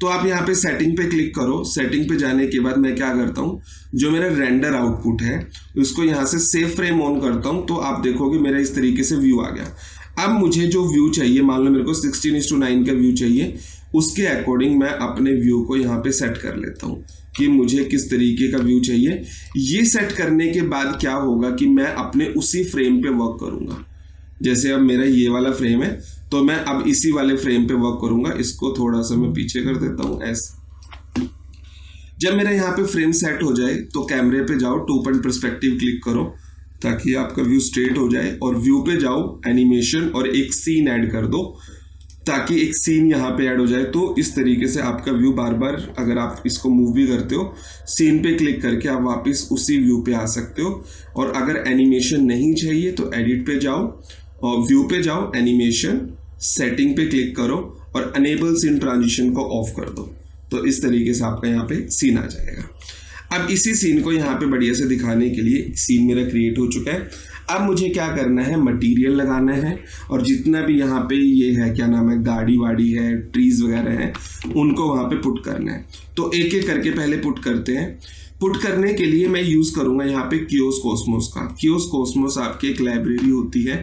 तो आप यहाँ पे सेटिंग पे क्लिक करो। सेटिंग पे जाने के बाद मैं क्या करता हूँ, जो मेरा रेंडर आउटपुट है उसको यहाँ से सेव फ्रेम ऑन करता हूँ। तो आप देखोगे मेरा इस तरीके से व्यू आ गया। अब मुझे जो व्यू चाहिए, मान लो मेरे को 16:9 का व्यू चाहिए, उसके अकॉर्डिंग मैं अपने व्यू को यहाँ पे सेट कर लेता हूँ कि मुझे किस तरीके का व्यू चाहिए। ये सेट करने के बाद क्या होगा कि मैं अपने उसी फ्रेम पे वर्क करूँगा। जैसे अब मेरा ये वाला फ्रेम है तो मैं अब इसी वाले फ्रेम पे वर्क करूँगा। इसको थोड़ा सा मैं पीछे कर देता हूँ ऐसे। जब मेरा यहाँ पे फ्रेम सेट हो जाए तो कैमरे पे जाओ, 2 पॉइंट पर्सपेक्टिव क्लिक करो ताकि आपका व्यू स्ट्रेट हो जाए, और व्यू पे जाओ एनिमेशन और एक सीन ऐड कर दो ताकि एक सीन यहाँ पे ऐड हो जाए। तो इस तरीके से आपका व्यू बार बार अगर आप इसको मूव भी करते हो, सीन पे क्लिक करके आप वापस उसी व्यू पे आ सकते हो। और अगर एनिमेशन नहीं चाहिए तो एडिट पे जाओ और व्यू पे जाओ, एनिमेशन सेटिंग पे क्लिक करो और अनेबल सीन ट्रांजिशन को ऑफ कर दो। तो इस तरीके से आपका यहाँ पे सीन आ जाएगा। अब इसी सीन को यहाँ पे बढ़िया से दिखाने के लिए सीन मेरा क्रिएट हो चुका है। अब मुझे क्या करना है, मटेरियल लगाना है और जितना भी यहाँ पे ये है क्या नाम है, गाड़ी वाड़ी है, ट्रीज वगैरह हैं, उनको वहाँ पे पुट करना है। तो एक एक करके पहले पुट करते हैं। पुट करने के लिए मैं यूज करूंगा यहाँ पे कियोस कॉस्मोस का। कियोस कॉस्मोस आपकी एक लाइब्रेरी होती है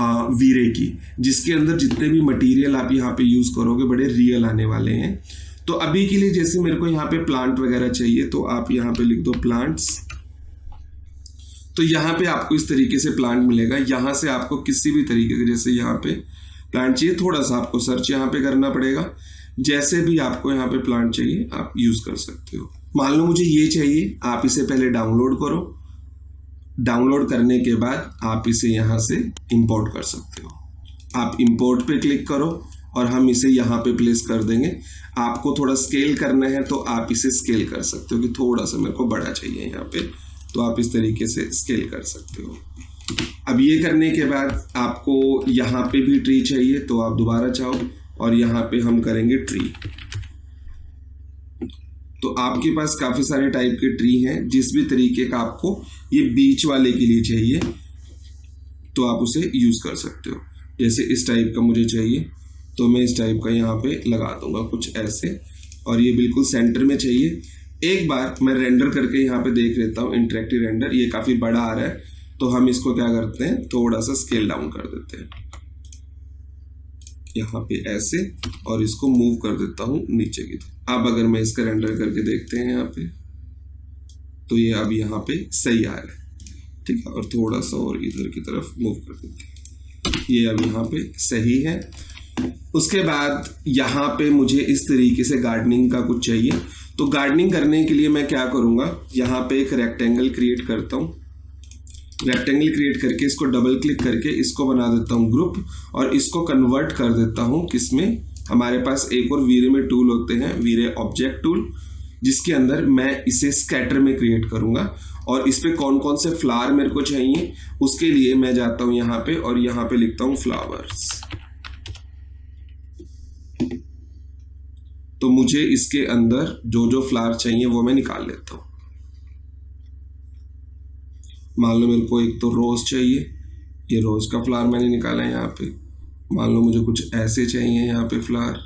वीरे की, जिसके अंदर जितने भी मटेरियल आप यहाँ पे यूज करोगे बड़े रियल आने वाले हैं। तो अभी के लिए जैसे मेरे को यहाँ पे प्लांट वगैरह चाहिए, तो आप यहाँ पे लिख दो प्लांट्स। तो यहाँ पे आपको इस तरीके से प्लांट मिलेगा। यहाँ से आपको किसी भी तरीके के, जैसे यहाँ पे प्लांट चाहिए, थोड़ा सा आपको सर्च यहाँ पे करना पड़ेगा। जैसे भी आपको यहाँ पे प्लांट चाहिए आप यूज कर सकते हो। मान लो मुझे ये चाहिए, आप इसे पहले डाउनलोड करो। डाउनलोड करने के बाद आप इसे यहाँ से इंपोर्ट कर सकते हो। आप इंपोर्ट पे क्लिक करो और हम इसे यहाँ पे प्लेस कर देंगे। आपको थोड़ा स्केल करना है तो आप इसे स्केल कर सकते हो कि थोड़ा सा मेरे को बड़ा चाहिए यहाँ पे, तो आप इस तरीके से स्केल कर सकते हो। अब ये करने के बाद आपको यहाँ पे भी ट्री चाहिए, तो आप दोबारा चाहो और यहाँ पे हम करेंगे ट्री। तो आपके पास काफी सारे टाइप के ट्री हैं। जिस भी तरीके का आपको ये बीच वाले के लिए चाहिए तो आप उसे यूज कर सकते हो। जैसे इस टाइप का मुझे चाहिए तो मैं इस टाइप का यहाँ पे लगा दूंगा कुछ ऐसे, और ये बिल्कुल सेंटर में चाहिए। एक बार मैं रेंडर करके यहाँ पे देख लेता हूँ, इंटरेक्टिव रेंडर। ये काफी बड़ा आ रहा है तो हम इसको क्या करते हैं, थोड़ा सा स्केल डाउन कर देते हैं यहाँ पे ऐसे, और इसको मूव कर देता हूँ नीचे की तरफ। अब अगर मैं इसका रेंडर करके देखते हैं यहाँ पे, तो ये अब यहाँ पे सही आ रहा है, ठीक है। और थोड़ा सा और इधर की तरफ मूव कर देते हैं, ये अब यहाँ पे सही है। उसके बाद यहाँ पे मुझे इस तरीके से गार्डनिंग का कुछ चाहिए। तो गार्डनिंग करने के लिए मैं क्या करूँगा, यहाँ पे एक रेक्टेंगल क्रिएट करता हूँ। रेक्टेंगल क्रिएट करके इसको डबल क्लिक करके इसको बना देता हूँ ग्रुप, और इसको कन्वर्ट कर देता हूँ किसमें, हमारे पास एक और वीरे में टूल होते हैं, वीरे ऑब्जेक्ट टूल, जिसके अंदर मैं इसे स्कैटर में क्रिएट करूँगा। और इस पे कौन कौन से फ्लावर मेरे को चाहिए उसके लिए मैं जाता हूँ यहाँ पे और यहाँ पे लिखता हूँ फ्लावर्स। तो मुझे इसके अंदर जो जो फ्लावर चाहिए वो मैं निकाल लेता हूँ। मान लो मेरे को एक तो रोज चाहिए, ये रोज का फ्लावर मैंने निकाला है यहाँ पे। मान लो मुझे कुछ ऐसे चाहिए यहाँ पे फ्लावर,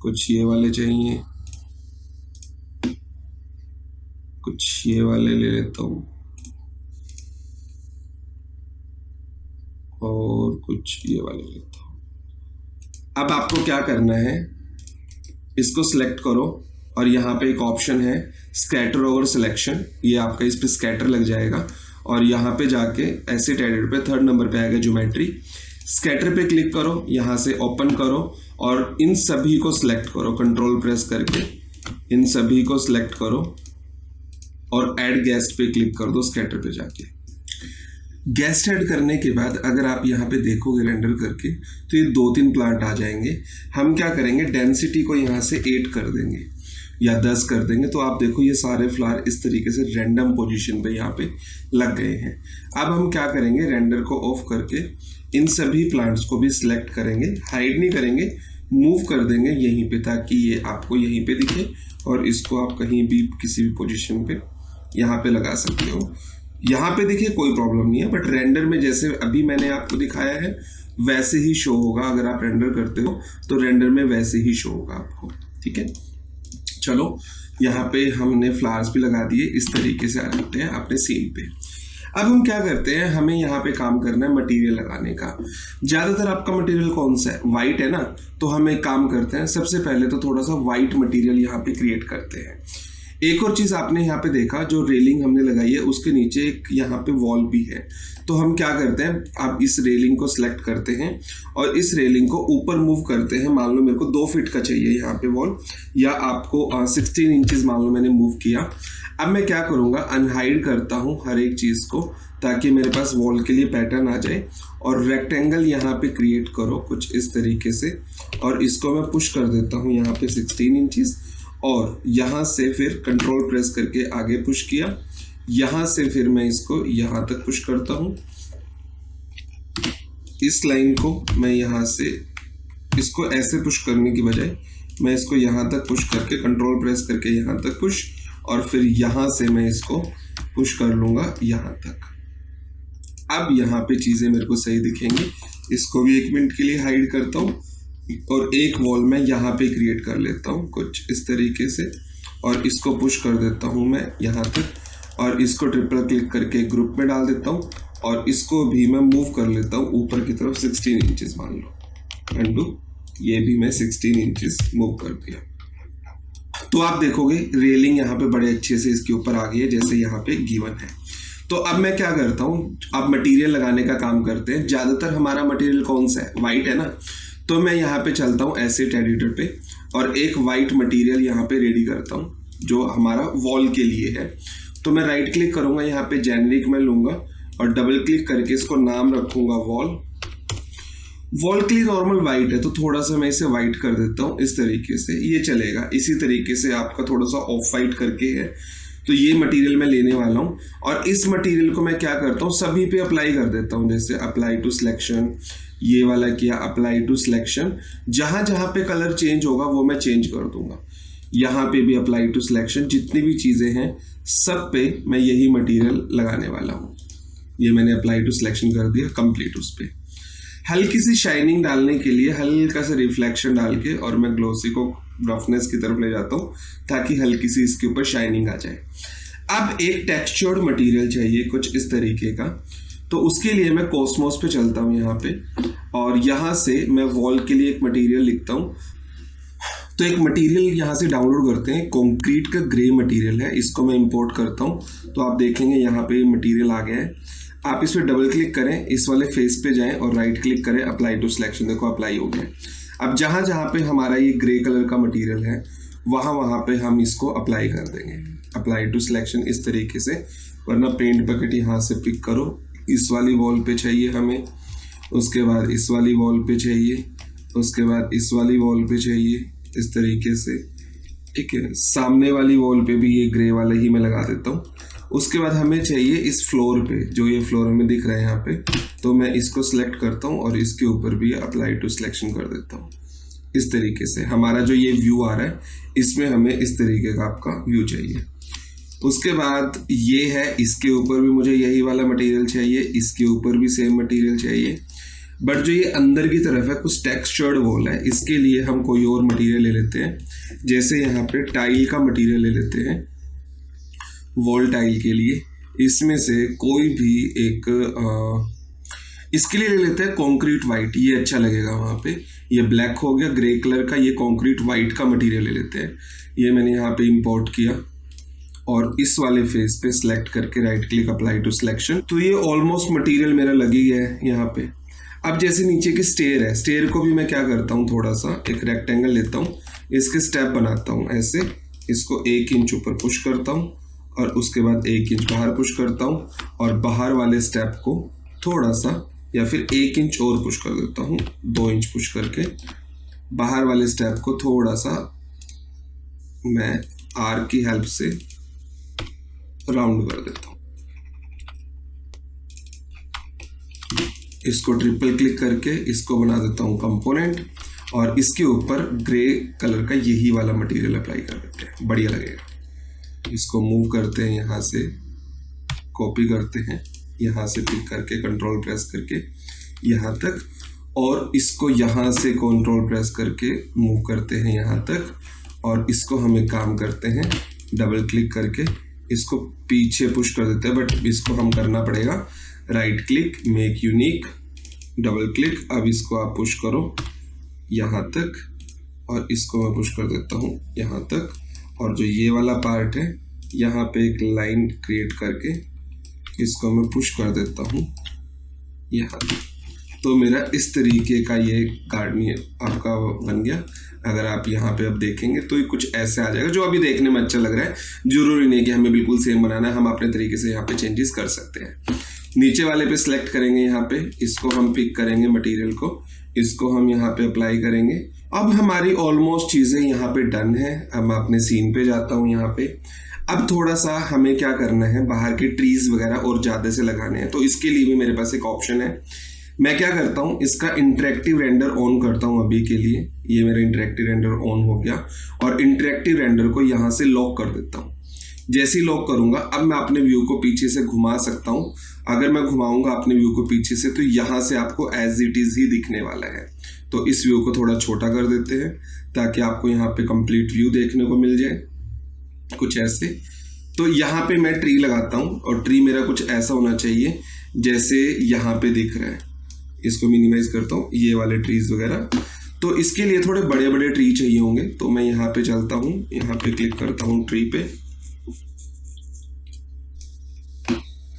कुछ ये वाले चाहिए, कुछ ये वाले ले लेता हूँ, और कुछ ये वाले लेता हूँ। अब आपको क्या करना है, इसको सिलेक्ट करो और यहाँ पे एक ऑप्शन है स्कैटर ओवर सिलेक्शन, ये आपका इस पे स्कैटर लग जाएगा। और यहाँ पे जाके एसिड एडिटर पे 3rd नंबर पे आएगा ज्योमेट्री, स्कैटर पे क्लिक करो, यहाँ से ओपन करो और इन सभी को सिलेक्ट करो, कंट्रोल प्रेस करके इन सभी को सिलेक्ट करो और ऐड गेस्ट पे क्लिक कर दो स्कैटर पे जाके। गेस्ट ऐड करने के बाद अगर आप यहाँ पे देखोगे रेंडर करके तो ये 2-3 प्लांट आ जाएंगे। हम क्या करेंगे, डेंसिटी को यहाँ से 8 कर देंगे या 10 कर देंगे, तो आप देखो ये सारे फ्लावर इस तरीके से रैंडम पोजीशन पे यहाँ पे लग गए हैं। अब हम क्या करेंगे, रेंडर को ऑफ करके इन सभी प्लांट्स को भी सिलेक्ट करेंगे, हाइड नहीं करेंगे, मूव कर देंगे यहीं पे ताकि ये आपको यहीं पे दिखे, और इसको आप कहीं भी किसी भी पोजीशन पे यहाँ पे लगा सकते हो। यहाँ पे देखिए कोई प्रॉब्लम नहीं है, बट रेंडर में जैसे अभी मैंने आपको दिखाया है वैसे ही शो होगा। अगर आप रेंडर करते हो तो रेंडर में वैसे ही शो होगा आपको, ठीक है। चलो यहाँ पे हमने फ्लावर्स भी लगा दिए, इस तरीके से आ जाते हैं अपने सीन पे। अब हम क्या करते हैं, हमें यहाँ पे काम करना है मटेरियल लगाने का। ज्यादातर आपका मटेरियल कौन सा है, वाइट है ना, तो हम एक काम करते हैं, सबसे पहले तो थोड़ा सा वाइट मटेरियल यहाँ पे क्रिएट करते हैं। एक और चीज आपने यहाँ पे देखा, जो रेलिंग हमने लगाई है उसके नीचे एक यहाँ पे वॉल भी है, तो हम क्या करते हैं, आप इस रेलिंग को सिलेक्ट करते हैं और इस रेलिंग को ऊपर मूव करते हैं। मान लो मेरे को 2 फीट का चाहिए यहाँ पे वॉल, या आपको 16 इंचेस मान लो मैंने मूव किया। अब मैं क्या करूँगा, अनहाइड करता हूँ हर एक चीज़ को ताकि मेरे पास वॉल के लिए पैटर्न आ जाए, और रेक्टेंगल यहाँ पे क्रिएट करो कुछ इस तरीके से, और इसको मैं पुश कर देता हूँ यहाँ पे 16 इंचेस, और यहाँ से फिर कंट्रोल प्रेस करके आगे पुश किया, यहाँ से फिर मैं इसको यहाँ तक पुश करता हूँ। इस लाइन को मैं यहाँ से इसको ऐसे पुश करने की बजाय मैं इसको यहाँ तक पुश करके कंट्रोल प्रेस करके यहाँ तक पुश, और फिर यहाँ से मैं इसको पुश कर लूँगा यहाँ तक। अब यहाँ पे चीज़ें मेरे को सही दिखेंगी। इसको भी 1 मिनट के लिए हाइड करता हूँ और एक वॉल मैं यहाँ पे क्रिएट कर लेता हूँ कुछ इस तरीके से, और इसको पुश कर देता हूँ मैं यहाँ तक, और इसको ट्रिपल क्लिक करके ग्रुप में डाल देता हूँ, और इसको भी मैं मूव कर लेता हूँ ऊपर की तरफ 16 इंचेस मान लो, अंडू, ये भी मैं 16 इंचेस मूव कर दिया। तो आप देखोगे रेलिंग यहाँ पे बड़े अच्छे से इसके ऊपर आ गई है जैसे यहाँ पे गिवन है। तो अब मैं क्या करता हूँ, अब मटेरियल लगाने का काम करते हैं। ज़्यादातर हमारा मटेरियल कौन सा है, वाइट है ना, तो मैं यहाँ पे चलता हूँ एसेट एडिटर पे और एक वाइट मटेरियल यहाँ पे रेडी करता हूँ जो हमारा वॉल के लिए है। तो मैं राइट क्लिक करूँगा, यहाँ पे जेनेरिक में लूँगा और डबल क्लिक करके इसको नाम रखूँगा वॉल। वॉल के लिए नॉर्मल वाइट है तो थोड़ा सा मैं इसे वाइट कर देता हूँ इस तरीके से, ये चलेगा। इसी तरीके से आपका थोड़ा सा ऑफ वाइट करके है, तो ये मटेरियल मैं लेने वाला हूँ और इस मटेरियल को मैं क्या करता हूँ, सभी पे अप्लाई कर देता हूँ। जैसे अप्लाई टू सिलेक्शन, ये वाला किया अप्लाई टू सिलेक्शन, जहाँ जहाँ पे कलर चेंज होगा वो मैं चेंज कर दूंगा। यहाँ पे भी अप्लाई टू सिलेक्शन, जितनी भी चीज़ें हैं सब पे मैं यही मटेरियल लगाने वाला हूँ। ये मैंने अप्लाई टू सिलेक्शन कर दिया कंप्लीट। उस पर हल्की सी शाइनिंग डालने के लिए हल्का सा रिफ्लेक्शन डाल के और मैं ग्लोसी को रफनेस की तरफ ले जाता हूँ ताकि हल्की सी इसके ऊपर शाइनिंग आ जाए। अब एक टेक्सचर्ड मटेरियल चाहिए कुछ इस तरीके का, तो उसके लिए मैं कॉस्मोस पे चलता हूँ यहाँ पे और यहाँ से मैं वॉल के लिए एक मटेरियल लिखता हूँ। तो एक मटेरियल यहाँ से डाउनलोड करते हैं, कंक्रीट का ग्रे मटेरियल है, इसको मैं इंपोर्ट करता हूँ। तो आप देखेंगे यहाँ पे मटेरियल आ गया है। आप इस पर डबल क्लिक करें, इस वाले फेस पे जाएं और राइट क्लिक करें अप्लाई टू सिलेक्शन, देखो अप्लाई हो गया। अब जहाँ जहाँ पे हमारा ये ग्रे कलर का मटेरियल है वहाँ वहाँ पे हम इसको अप्लाई कर देंगे, अप्लाई टू सिलेक्शन इस तरीके से। वरना पेंट बकेट यहाँ से पिक करो, इस वाली वॉल पे चाहिए हमें, उसके बाद इस वाली वॉल पे चाहिए, उसके बाद इस वाली वॉल पे चाहिए, इस तरीके से, ठीक है। सामने वाली वॉल पे भी ये ग्रे वाला ही मैं लगा देता हूँ। उसके बाद हमें चाहिए इस फ्लोर पे, जो ये फ्लोर हमें दिख रहा है यहाँ पे, तो मैं इसको सिलेक्ट करता हूँ और इसके ऊपर भी अप्लाई टू सिलेक्शन कर देता हूँ। इस तरीके से हमारा जो ये व्यू आ रहा है इसमें हमें इस तरीके का आपका व्यू चाहिए। उसके बाद ये है, इसके ऊपर भी मुझे यही वाला मटेरियल चाहिए, इसके ऊपर भी सेम मटेरियल चाहिए। बट जो ये अंदर की तरफ है कुछ टेक्सचर्ड वॉल है, इसके लिए हम कोई और मटेरियल ले लेते हैं। जैसे यहाँ पे टाइल का मटेरियल ले लेते हैं वॉल टाइल के लिए, इसमें से कोई भी एक इसके लिए ले लेते हैं कंक्रीट वाइट, ये अच्छा लगेगा वहाँ पे। ये ब्लैक हो गया, ग्रे कलर का, ये कंक्रीट वाइट का मटेरियल ले लेते हैं। ये मैंने यहाँ पे इंपोर्ट किया और इस वाले फेस पे सिलेक्ट करके right click apply to selection. तो ये ऑलमोस्ट मटेरियल मेरा लग ही गया है यहाँ पे। अब जैसे नीचे की स्टेयर है, स्टेयर को भी मैं क्या करता हूँ, थोड़ा सा एक रेक्टेंगल लेता हूँ, इसके स्टेप बनाता हूँ ऐसे, इसको 1 इंच ऊपर पुश करता हूँ और उसके बाद 1 इंच बाहर पुश करता हूँ और बाहर वाले स्टेप को थोड़ा सा या फिर 1 इंच और पुश कर देता हूँ, 2 इंच पुश करके बाहर वाले स्टेप को थोड़ा सा मैं आर की हेल्प से राउंड कर देता हूँ। इसको ट्रिपल क्लिक करके इसको बना देता हूँ कंपोनेंट और इसके ऊपर ग्रे कलर का यही वाला मटेरियल अप्लाई कर देते हैं, बढ़िया लगेगा। इसको मूव करते हैं, यहाँ से कॉपी करते हैं, यहाँ से पिक करके कंट्रोल प्रेस करके यहाँ तक, और इसको यहाँ से कंट्रोल प्रेस करके मूव करते हैं यहाँ तक, और इसको हम एक काम करते हैं डबल क्लिक करके इसको पीछे पुश कर देते हैं। बट इसको हम करना पड़ेगा right click, make unique, double click. अब इसको आप पुश करो यहाँ तक और इसको मैं पुश कर देता हूँ यहाँ तक, और जो ये वाला पार्ट है यहाँ पे एक लाइन क्रिएट करके इसको मैं पुश कर देता हूँ यहाँ तक। तो मेरा इस तरीके का ये गार्डन आपका बन गया। अगर आप यहाँ पे अब देखेंगे तो ये कुछ ऐसे आ जाएगा, जो अभी देखने में अच्छा लग रहा है। जरूरी नहीं कि हमें बिल्कुल सेम बनाना है, हम अपने तरीके से यहाँ पे चेंजेस कर सकते हैं। नीचे वाले पे सिलेक्ट करेंगे, यहाँ पे इसको हम पिक करेंगे मटेरियल को, इसको हम यहाँ पे अप्लाई करेंगे। अब हमारी ऑलमोस्ट चीज़ें यहाँ पे डन है। अब मैं अपने सीन पे जाता हूँ यहाँ पे। अब थोड़ा सा हमें क्या करना है, बाहर के ट्रीज वगैरह और ज़्यादा से लगाने हैं, तो इसके लिए भी मेरे पास एक ऑप्शन है। मैं क्या करता हूँ, इसका इंटरेक्टिव रेंडर ऑन करता हूँ अभी के लिए। ये मेरा इंटरेक्टिव रेंडर ऑन हो गया और इंटरेक्टिव रेंडर को यहाँ से लॉक कर देता हूँ। जैसे ही लॉक करूंगा अब मैं अपने व्यू को पीछे से घुमा सकता हूं। अगर मैं घुमाऊंगा अपने व्यू को पीछे से तो यहां से आपको एज इट इज ही दिखने वाला है। तो इस व्यू को थोड़ा छोटा कर देते हैं ताकि आपको यहाँ पे कंप्लीट व्यू देखने को मिल जाए, कुछ ऐसे। तो यहाँ पे मैं ट्री लगाता हूँ और ट्री मेरा कुछ ऐसा होना चाहिए जैसे यहाँ पे दिख रहा है। इसको मिनिमाइज करता हूँ, ये वाले ट्रीज वगैरह। तो इसके लिए थोड़े बड़े बड़े ट्री चाहिए होंगे, तो मैं यहाँ पे चलता हूँ, यहाँ पे क्लिक करता हूँ ट्री पे।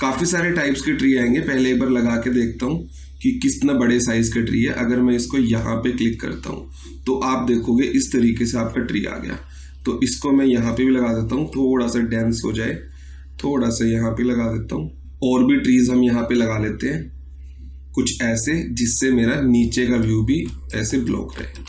काफी सारे टाइप्स के ट्री आएंगे, पहले एक बार लगा के देखता हूँ कि कितना बड़े साइज का ट्री है। अगर मैं इसको यहाँ पे क्लिक करता हूँ तो आप देखोगे इस तरीके से आपका ट्री आ गया। तो इसको मैं यहाँ पे भी लगा देता हूँ, थोड़ा सा डेंस हो जाए, थोड़ा सा यहाँ पे लगा देता हूँ। और भी ट्रीज हम यहाँ पे लगा लेते हैं कुछ ऐसे, जिससे मेरा नीचे का व्यू भी ऐसे ब्लॉक रहे।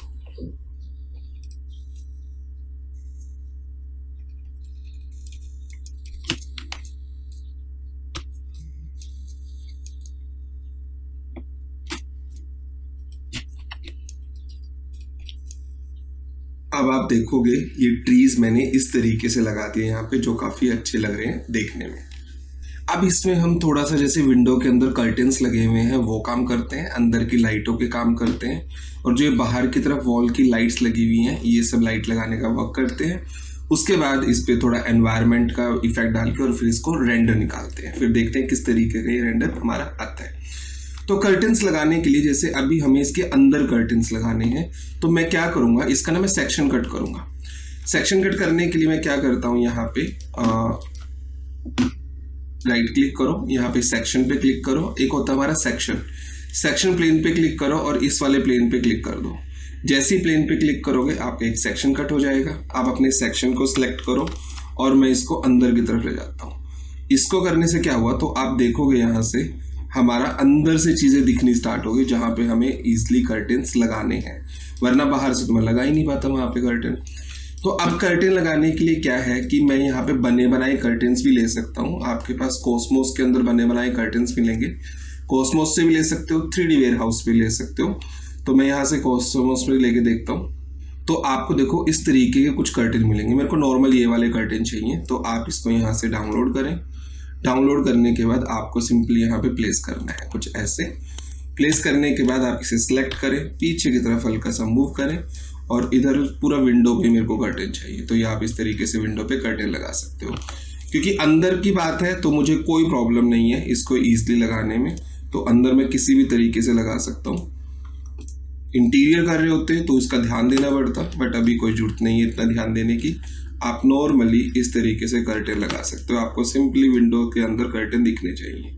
अब आप देखोगे ये ट्रीज मैंने इस तरीके से लगा दिए यहाँ पे, जो काफी अच्छे लग रहे हैं देखने में। अब इसमें हम थोड़ा सा जैसे विंडो के अंदर कर्टेन्स लगे हुए हैं वो काम करते हैं, अंदर की लाइटों के काम करते हैं, और जो ये बाहर की तरफ वॉल की लाइट्स लगी हुई हैं ये सब लाइट लगाने का वर्क करते हैं। उसके बाद इस पे थोड़ा एनवायरनमेंट का इफेक्ट डाल के और फिर इसको रेंडर निकालते हैं, फिर देखते हैं किस तरीके का ये रेंडर हमारा आता है। तो कर्टेन्स लगाने के लिए जैसे अभी हमें इसके अंदर कर्टेन्स लगाने हैं, तो मैं क्या करूंगा, इसका ना मैं सेक्शन कट करूंगा। सेक्शन कट करने के लिए मैं क्या करता हूं, यहाँ पे राइट क्लिक करो, यहाँ पे सेक्शन पे क्लिक करो, एक होता है हमारा सेक्शन प्लेन पे क्लिक करो और इस वाले प्लेन पे क्लिक कर दो। जैसे ही प्लेन पे क्लिक करोगे आपका एक सेक्शन कट हो जाएगा। आप अपने सेक्शन को सिलेक्ट करो और मैं इसको अंदर की तरफ ले जाता हूँ। इसको करने से क्या हुआ, तो आप देखोगे यहाँ से हमारा अंदर से चीजें दिखनी स्टार्ट होगी, जहां पे हमें इजिली कर्टेन्स लगाने हैं, वरना बाहर से तो मैं लगा ही नहीं पाता वहां पे कर्टेन। तो अब कर्टेन लगाने के लिए क्या है कि मैं यहाँ पे बने बनाए कर्टेन्स भी ले सकता हूँ। आपके पास कॉस्मोस के अंदर बने बनाए कर्टेन्स मिलेंगे, कॉस्मोस से भी ले सकते हो, 3D वेयर हाउस भी ले सकते हो। तो मैं यहाँ से कॉस्मोस में लेके देखता हूँ, तो आपको देखो इस तरीके के कुछ कर्टेन मिलेंगे। मेरे को नॉर्मल ये वाले कर्टेन चाहिए, तो आप इसको यहाँ से डाउनलोड करें। डाउनलोड करने के बाद आपको सिंपली यहाँ पे प्लेस करना है, कुछ ऐसे। प्लेस करने के बाद आप इसे सिलेक्ट करें, पीछे की तरफ हल्का सा मूव करें और इधर पूरा विंडो पे मेरे को कर्टेन चाहिए, तो ये आप इस तरीके से विंडो पे कर्टेन लगा सकते हो। क्योंकि अंदर की बात है तो मुझे कोई प्रॉब्लम नहीं है इसको ईजिली लगाने में, तो अंदर मैं किसी भी तरीके से लगा सकता हूँ। इंटीरियर कर रहे होते तो उसका ध्यान देना पड़ता, बट अभी कोई जरूरत नहीं है इतना ध्यान देने की। आप नॉर्मली इस तरीके से कर्टेन लगा सकते हो। आपको सिंपली विंडो के अंदर कर्टेन दिखने चाहिए।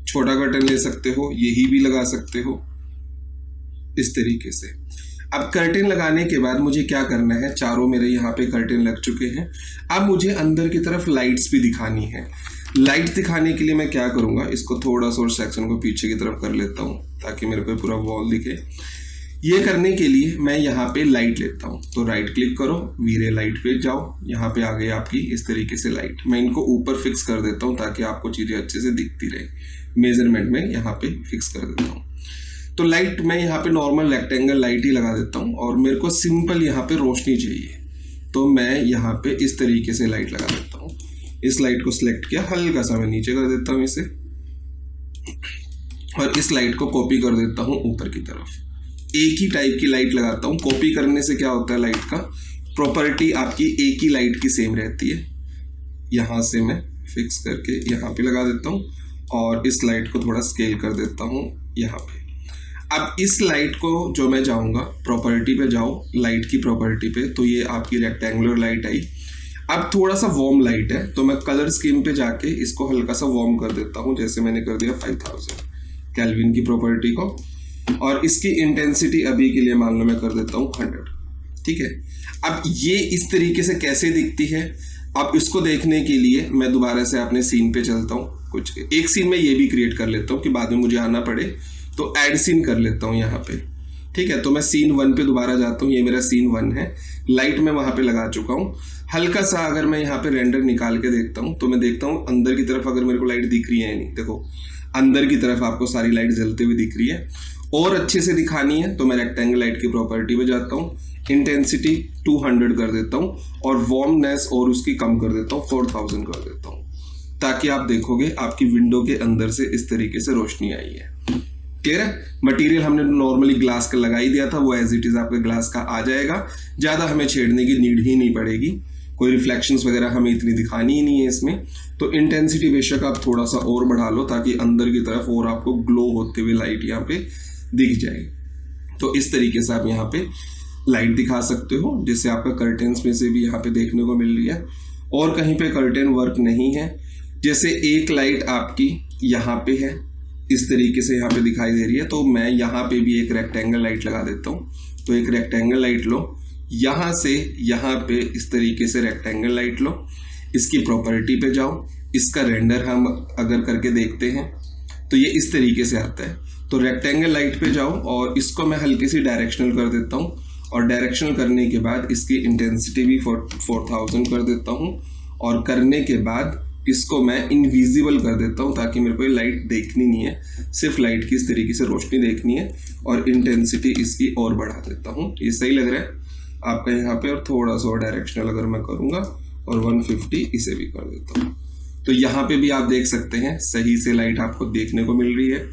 छोटा कर्टेन ले सकते हो, यही भी लगा सकते हो इस तरीके से। अब कर्टेन लगाने के बाद मुझे क्या करना है, चारों मेरे यहाँ पे कर्टेन लग चुके हैं। अब मुझे अंदर की तरफ लाइट्स भी दिखानी है। लाइट दिखाने के लिए मैं क्या करूँगा, इसको थोड़ा सा और सेक्शन को पीछे की तरफ कर लेता हूँ ताकि मेरे को पूरा वॉल दिखे। ये करने के लिए मैं यहाँ पे लाइट लेता हूँ, तो राइट क्लिक करो, वीरे लाइट पे जाओ, यहाँ पे आ गई आपकी इस तरीके से लाइट। मैं इनको ऊपर फिक्स कर देता हूँ ताकि आपको चीज़ें अच्छे से दिखती रहे। मेजरमेंट में यहाँ पे फिक्स कर देता हूँ। तो लाइट मैं यहाँ पे नॉर्मल रेक्टेंगल लाइट ही लगा देता हूँ और मेरे को सिंपल यहाँ पे रोशनी चाहिए, तो मैं यहाँ पे इस तरीके से लाइट लगा देता हूँ। इस लाइट को सिलेक्ट किया, हल्का सा मैं नीचे कर देता हूँ इसे, और इस लाइट को कॉपी कर देता हूँ ऊपर की तरफ। एक ही टाइप की लाइट लगाता हूँ। कॉपी करने से क्या होता है, लाइट का प्रॉपर्टी आपकी एक ही लाइट की सेम रहती है। यहाँ से मैं फिक्स करके यहाँ पे लगा देता हूँ और इस लाइट को थोड़ा स्केल कर देता हूँ यहाँ पे। अब इस लाइट को जो मैं जाऊँगा, प्रॉपर्टी पे जाओ, लाइट की प्रॉपर्टी पे, तो ये आपकी रेक्टेंगुलर लाइट आई। अब थोड़ा सा वार्म लाइट है, तो मैं कलर स्कीम पे जाके इसको हल्का सा वार्म कर देता हूँ। जैसे मैंने कर दिया 5000 केल्विन की प्रॉपर्टी को, और इसकी इंटेंसिटी अभी के लिए मान लो मैं कर देता हूँ 100। ठीक है। अब ये इस तरीके से कैसे दिखती है, अब इसको देखने के लिए मैं दोबारा से अपने सीन पे चलता हूँ। कुछ एक सीन में ये भी क्रिएट कर लेता हूँ कि बाद में मुझे आना पड़े, तो ऐड सीन कर लेता हूँ यहाँ पे। ठीक है, तो मैं सीन 1 पे दोबारा जाता हूँ। ये मेरा सीन 1 है, लाइट मैं वहाँ पे लगा चुका हूँ। हल्का सा अगर मैं यहाँ पे रेंडर निकाल के देखता हूँ, तो मैं देखता हूँ अंदर की तरफ अगर मेरे को लाइट दिख रही है या नहीं। देखो अंदर की तरफ आपको सारी लाइट जलती हुई दिख रही है, और अच्छे से दिखानी है तो मैं रेक्टेंगल लाइट की प्रॉपर्टी पे जाता हूँ, इंटेंसिटी 200 कर देता हूँ और वार्मनेस और उसकी कम कर देता हूँ, 4000 कर देता हूँ, ताकि आप देखोगे आपकी विंडो के अंदर से इस तरीके से रोशनी आई है। क्लियर है? मटेरियल हमने नॉर्मली ग्लास का लगा ही दिया था, वो एज इट इज आपके ग्लास का आ जाएगा, ज़्यादा हमें छेड़ने की नीड ही नहीं पड़ेगी, कोई रिफ्लेक्शंस वगैरह हमें इतनी दिखानी ही नहीं है इसमें। तो इंटेंसिटी बेशक आप थोड़ा सा और बढ़ा लो ताकि अंदर की तरफ और आपको ग्लो होते हुए लाइट यहाँ पे दिख जाए। तो इस तरीके से आप यहाँ पे लाइट दिखा सकते हो, जिससे आपका कर्टेन्स में से भी यहाँ पे देखने को मिल रही है। और कहीं पे कर्टेन वर्क नहीं है, जैसे एक लाइट आपकी यहाँ पे है, इस तरीके से यहाँ पे दिखाई दे रही है, तो मैं यहाँ पे भी एक रेक्टेंगल लाइट लगा देता हूँ। तो एक रेक्टेंगल लाइट लो, यहाँ से यहाँ पे इस तरीके से रेक्टेंगल लाइट लो, इसकी प्रॉपर्टी पे जाओ, इसका रेंडर हम अगर करके देखते हैं तो ये इस तरीके से आता है। तो रेक्टेंगल लाइट पे जाओ और इसको मैं हल्की सी डायरेक्शनल कर देता हूँ, और डायरेक्शनल करने के बाद इसकी इंटेंसिटी भी 4000 कर देता हूँ, और करने के बाद इसको मैं इनविजिबल कर देता हूँ ताकि मेरे को ये लाइट देखनी नहीं है, सिर्फ लाइट की इस तरीके से रोशनी देखनी है, और इंटेंसिटी इसकी और बढ़ा देता हूँ। ये सही लग रहा है आपका यहाँ पे, और थोड़ा सा डायरेक्शनल अगर मैं करूँगा और 150 इसे भी कर देता हूँ, तो यहाँ पे भी आप देख सकते हैं सही से लाइट आपको देखने को मिल रही है।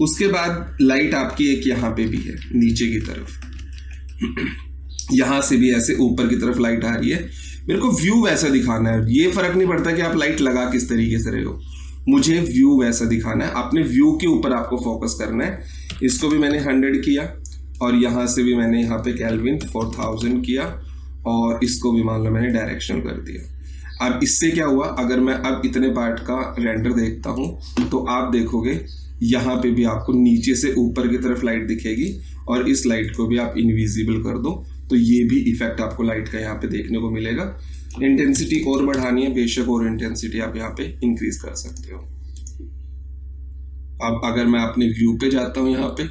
उसके बाद लाइट आपकी एक यहाँ पे भी है नीचे की तरफ, यहाँ से भी ऐसे ऊपर की तरफ लाइट आ रही है। मेरे को व्यू वैसा दिखाना है, ये फर्क नहीं पड़ता कि आप लाइट लगा किस तरीके से रहे हो, मुझे व्यू वैसा दिखाना है। अपने व्यू के ऊपर आपको फोकस करना है। इसको भी मैंने 100 किया, और यहाँ से भी मैंने यहाँ पे केल्विन 4000 किया, और इसको भी मान लो मैंने डायरेक्शनल कर दिया। अब इससे क्या हुआ, अगर मैं अब इतने पार्ट का रेंडर देखता हूँ तो आप देखोगे यहाँ पे भी आपको नीचे से ऊपर की तरफ लाइट दिखेगी, और इस लाइट को भी आप इनविजिबल कर दो तो ये भी इफेक्ट आपको लाइट का यहाँ पे देखने को मिलेगा। इंटेंसिटी और बढ़ानी है बेशक, और इंटेंसिटी आप यहाँ पे इंक्रीज कर सकते हो। अब अगर मैं अपने व्यू पे जाता हूँ यहाँ पे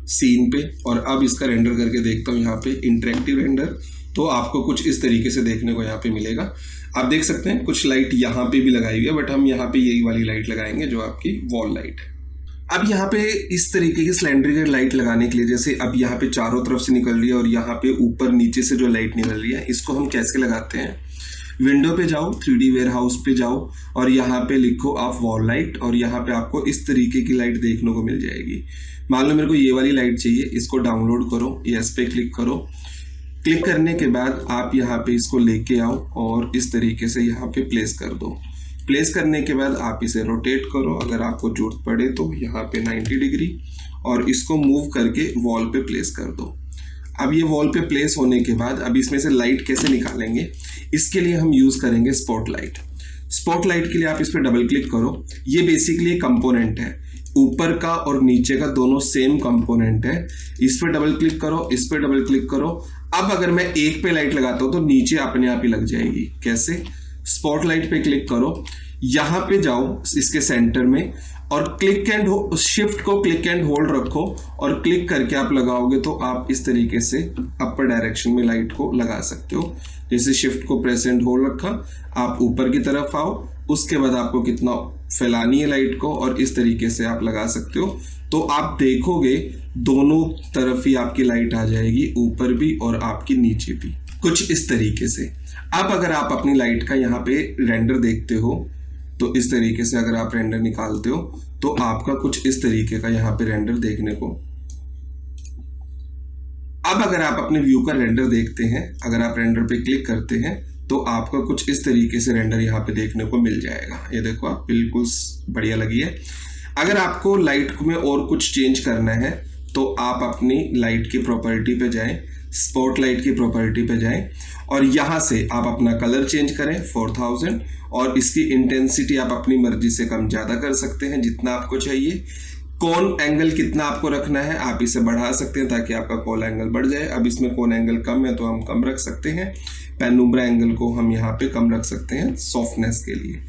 सीन पे, और अब इसका रेंडर करके देखता हूँ यहाँ पे इंटरेक्टिव रेंडर, तो आपको कुछ इस तरीके से देखने को यहाँ पे मिलेगा। आप देख सकते हैं कुछ लाइट यहाँ पे भी लगाई हुई है, बट हम यहाँ पे यही वाली लाइट लगाएंगे जो आपकी वॉल लाइट है। अब यहाँ पे इस तरीके की सिलेंड्रिकल लाइट लगाने के लिए, जैसे अब यहाँ पे चारों तरफ से निकल रही है और यहाँ पे ऊपर नीचे से जो लाइट निकल रही है, इसको हम कैसे लगाते हैं। विंडो पे जाओ, 3D वेयरहाउस पे जाओ, और यहाँ पे लिखो आप वॉल लाइट, और यहाँ पे आपको इस तरीके की लाइट देखने को मिल जाएगी। मान लो मेरे को ये वाली लाइट चाहिए, इसको डाउनलोड करो, यस पे क्लिक करो। क्लिक करने के बाद आप यहाँ पे इसको लेके आओ और इस तरीके से यहाँ पे प्लेस कर दो। प्लेस करने के बाद आप इसे रोटेट करो, अगर आपको जरूरत पड़े तो यहाँ पे 90 डिग्री, और इसको मूव करके वॉल पे प्लेस कर दो। अब ये वॉल पे प्लेस होने के बाद अब इसमें से लाइट कैसे निकालेंगे, इसके लिए हम यूज करेंगे स्पॉटलाइट। स्पॉटलाइट के लिए आप इस पर डबल क्लिक करो। ये बेसिकली कंपोनेंट है, ऊपर का और नीचे का दोनों सेम कंपोनेंट है। इस पर डबल क्लिक करो, इस पर डबल क्लिक करो। अब अगर मैं एक पे लाइट लगाता हूं तो नीचे अपने आप ही लग जाएगी। कैसे? स्पॉटलाइट पे क्लिक करो, यहां पे जाओ इसके सेंटर में, और क्लिक एंड शिफ्ट को क्लिक एंड होल्ड रखो, और क्लिक करके आप लगाओगे तो आप इस तरीके से अपर डायरेक्शन में लाइट को लगा सकते हो। जैसे शिफ्ट को प्रेस एंड होल्ड रखा, आप ऊपर की तरफ आओ, उसके बाद आपको कितना फैलानी है लाइट को, और इस तरीके से आप लगा सकते हो। तो आप देखोगे दोनों तरफ ही आपकी लाइट आ जाएगी, ऊपर भी और आपकी नीचे भी, कुछ इस तरीके से। अब अगर आप अपनी लाइट का यहाँ पे रेंडर देखते हो तो इस तरीके से अगर आप रेंडर निकालते हो तो आपका कुछ इस तरीके का यहाँ पे रेंडर देखने को। अब अगर आप अपने व्यू का रेंडर देखते हैं, अगर आप रेंडर पे क्लिक करते हैं तो आपका कुछ इस तरीके से रेंडर यहाँ पे देखने को मिल जाएगा। ये देखो आप, बिल्कुल बढ़िया लगी है। अगर आपको लाइट में और कुछ चेंज करना है तो आप अपनी लाइट की प्रॉपर्टी पे जाएं, स्पॉटलाइट की प्रॉपर्टी पे जाएं, और यहाँ से आप अपना कलर चेंज करें 4000, और इसकी इंटेंसिटी आप अपनी मर्जी से कम ज़्यादा कर सकते हैं जितना आपको चाहिए। कोन एंगल कितना आपको रखना है आप इसे बढ़ा सकते हैं ताकि आपका कोन एंगल बढ़ जाए। अब इसमें कोन एंगल कम है तो हम कम रख सकते हैं। पेनुम्ब्रा एंगल को हम यहाँ पे कम रख सकते हैं सॉफ्टनेस के लिए,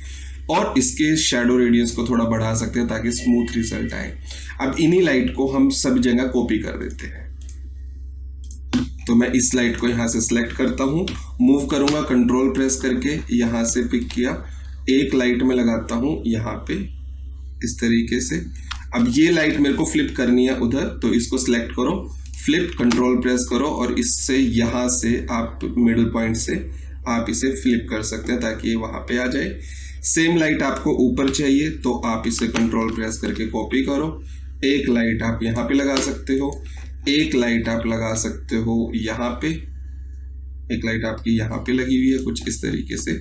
और इसके शैडो रेडियस को थोड़ा बढ़ा सकते हैं ताकि स्मूथ रिजल्ट आए। अब इन्हीं लाइट को हम सब जगह कॉपी कर देते हैं। तो मैं इस लाइट को यहाँ से सिलेक्ट करता हूँ, मूव करूँगा कंट्रोल प्रेस करके, यहाँ से पिक किया, एक लाइट में लगाता हूँ यहाँ पे इस तरीके से। अब ये लाइट मेरे को फ्लिप करनी है उधर, तो इसको सिलेक्ट करो, फ्लिप, कंट्रोल प्रेस करो और इससे यहाँ से आप मिडल पॉइंट से आप इसे फ्लिप कर सकते हैं ताकि ये वहाँ पे आ जाए। सेम लाइट आपको ऊपर चाहिए तो आप इसे कंट्रोल प्रेस करके कॉपी करो। एक लाइट आप यहाँ पे लगा सकते हो, एक लाइट आप लगा सकते हो यहाँ पे, एक लाइट आपकी यहाँ पे लगी हुई है कुछ इस तरीके से।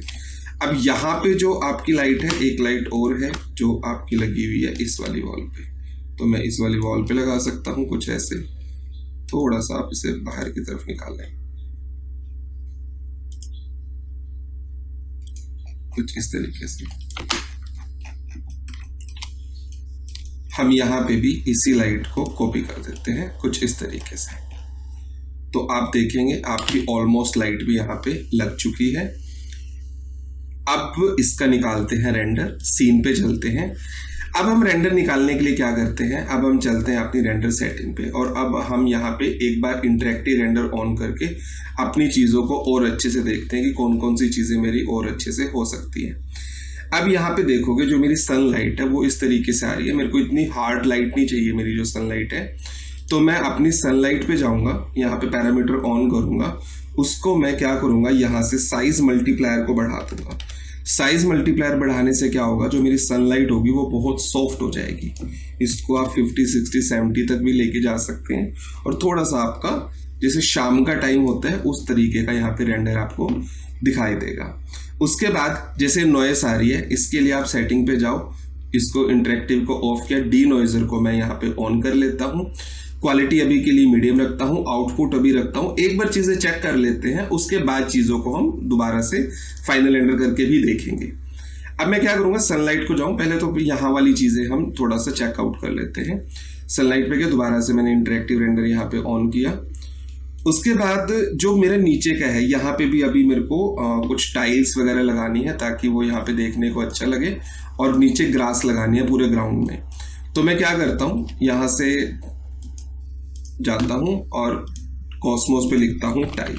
अब यहाँ पे जो आपकी लाइट है, एक लाइट और है जो आपकी लगी हुई है इस वाली वॉल पे, तो मैं इस वाली वॉल पे लगा सकता हूँ कुछ ऐसे। थोड़ा सा आप इसे बाहर की तरफ निकाल लें, कुछ इस तरीके से। हम यहाँ पे भी इसी लाइट को कॉपी कर देते हैं कुछ इस तरीके से। तो आप देखेंगे आपकी ऑलमोस्ट लाइट भी यहाँ पे लग चुकी है। अब इसका निकालते हैं रेंडर, सीन पे चलते हैं। अब हम रेंडर निकालने के लिए क्या करते हैं, अब हम चलते हैं अपनी रेंडर सेटिंग पे और अब हम यहाँ पे एक बार इंटरेक्टिव रेंडर ऑन करके अपनी चीज़ों को और अच्छे से देखते हैं कि कौन कौन सी चीज़ें मेरी और अच्छे से हो सकती हैं। अब यहाँ पे देखोगे जो मेरी सनलाइट है वो इस तरीके से आ रही है। मेरे को इतनी हार्ड लाइट नहीं चाहिए मेरी जो सनलाइट है, तो मैं अपनी सनलाइट पे जाऊँगा, यहाँ पे पैरामीटर ऑन करूँगा, उसको मैं क्या करूँगा, यहाँ से साइज मल्टीप्लायर को बढ़ा दूंगा। साइज मल्टीप्लायर बढ़ाने से क्या होगा, जो मेरी सनलाइट होगी वो बहुत सॉफ्ट हो जाएगी। इसको आप 50, 60, 70 तक भी लेके जा सकते हैं और थोड़ा सा आपका जैसे शाम का टाइम होता है उस तरीके का यहाँ पे रेंडर आपको दिखाई देगा। उसके बाद जैसे नॉइस आ रही है, इसके लिए आप सेटिंग पे जाओ, इसको इंटरेक्टिव को ऑफ किया, डी नॉइजर को मैं यहाँ पे ऑन कर लेता हूँ, क्वालिटी अभी के लिए मीडियम रखता हूँ, आउटपुट अभी रखता हूँ। एक बार चीज़ें चेक कर लेते हैं, उसके बाद चीज़ों को हम दोबारा से फाइनल रेंडर करके भी देखेंगे। अब मैं क्या करूँगा, सनलाइट को जाऊँ, पहले तो यहाँ वाली चीज़ें हम थोड़ा सा चेकआउट कर लेते हैं। सनलाइट पे गया, दोबारा से मैंने इंटरेक्टिव रेंडर यहाँ पे ऑन किया। उसके बाद जो मेरे नीचे का है, यहाँ पे भी अभी मेरे को कुछ टाइल्स वगैरह लगानी है ताकि वो यहाँ पे देखने को अच्छा लगे, और नीचे ग्रास लगानी है पूरे ग्राउंड में। तो मैं क्या करता हूँ, यहाँ से जाता हूँ और कॉस्मोस पे लिखता हूँ टाइल।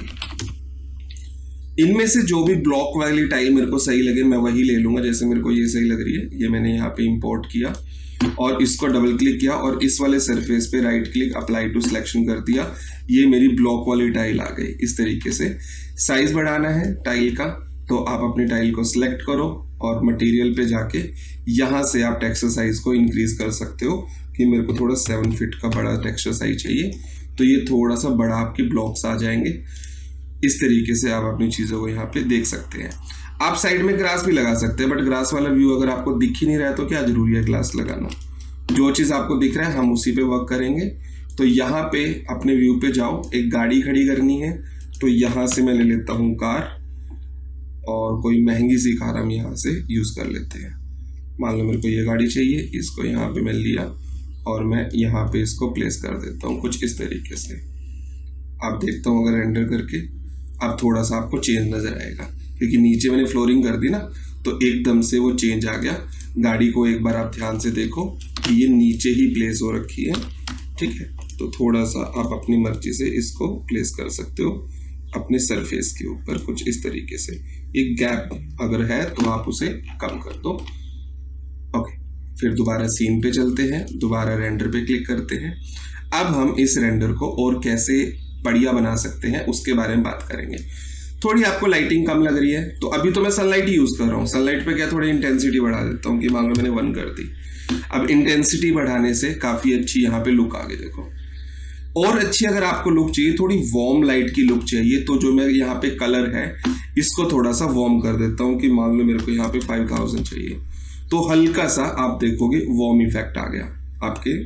इनमें से जो भी ब्लॉक वाली टाइल मेरे को सही लगे मैं वही ले लूँगा। जैसे मेरे को ये सही लग रही है, ये मैंने यहाँ पे इंपोर्ट किया और इसको डबल क्लिक किया और इस वाले सरफेस पे right click, apply to selection कर दिया। ये मेरी ब्लॉक वाली टाइल आ गई इस तरीके से। साइज बढ़ाना है टाइल का, तो आप अपनी टाइल को सिलेक्ट करो और मटेरियल पे जाके यहाँ से आप टेक्सचर साइज को इंक्रीज कर सकते हो कि मेरे को थोड़ा 7 फीट का बड़ा टेक्सचर साइज चाहिए, तो ये थोड़ा सा बड़ा आपके ब्लॉक्स आ जाएंगे। इस तरीके से आप अपनी चीज़ों को यहाँ पे देख सकते हैं। आप साइड में ग्रास भी लगा सकते हैं, बट ग्रास वाला व्यू अगर आपको दिख ही नहीं रहा है तो क्या जरूरी है ग्लास लगाना। जो चीज़ आपको दिख रहा है हम उसी पे वर्क करेंगे। तो यहाँ पे अपने व्यू पे जाओ, एक गाड़ी खड़ी करनी है, तो यहाँ से मैं ले लेता हूँ कार, और कोई महंगी सी कार हम यहाँ से यूज़ कर लेते हैं। मान लो मेरे को ये गाड़ी चाहिए, इसको यहाँ पे मैं लिया और मैं यहाँ पे इसको प्लेस कर देता हूँ कुछ इस तरीके से। आप देखता हूँ अगर रेंडर करके अब थोड़ा सा आपको चेंज नज़र आएगा, क्योंकि नीचे मैंने फ्लोरिंग कर दी ना, तो एकदम से वो चेंज आ गया। गाड़ी को एक बार आप ध्यान से देखो कि ये नीचे ही प्लेस हो रखी है, ठीक है। तो थोड़ा सा आप अपनी मर्जी से इसको प्लेस कर सकते हो अपने सरफेस के ऊपर कुछ इस तरीके से। एक गैप अगर है तो आप उसे कम कर दो। ओके, फिर दोबारा सीन पे चलते हैं, दोबारा रेंडर पे क्लिक करते हैं। अब हम इस रेंडर को और कैसे बढ़िया बना सकते हैं उसके बारे में बात करेंगे। थोड़ी आपको लाइटिंग कम लग रही है तो अभी तो मैं सनलाइट ही यूज़ कर रहा हूँ। सनलाइट पे क्या थोड़ी इंटेंसिटी बढ़ा देता हूँ कि मान लो मैंने 1 कर दी। अब इंटेंसिटी बढ़ाने से काफ़ी अच्छी यहाँ पे लुक आ गई, देखो। और अच्छी अगर आपको लुक चाहिए, थोड़ी वार्म लाइट की लुक चाहिए, तो जो मैं यहाँ पे कलर है इसको थोड़ा सा वार्म कर देता हूँ कि मान लो मेरे को यहाँ पे 5000 चाहिए, तो हल्का सा आप देखोगे वार्म इफेक्ट आ गया आपके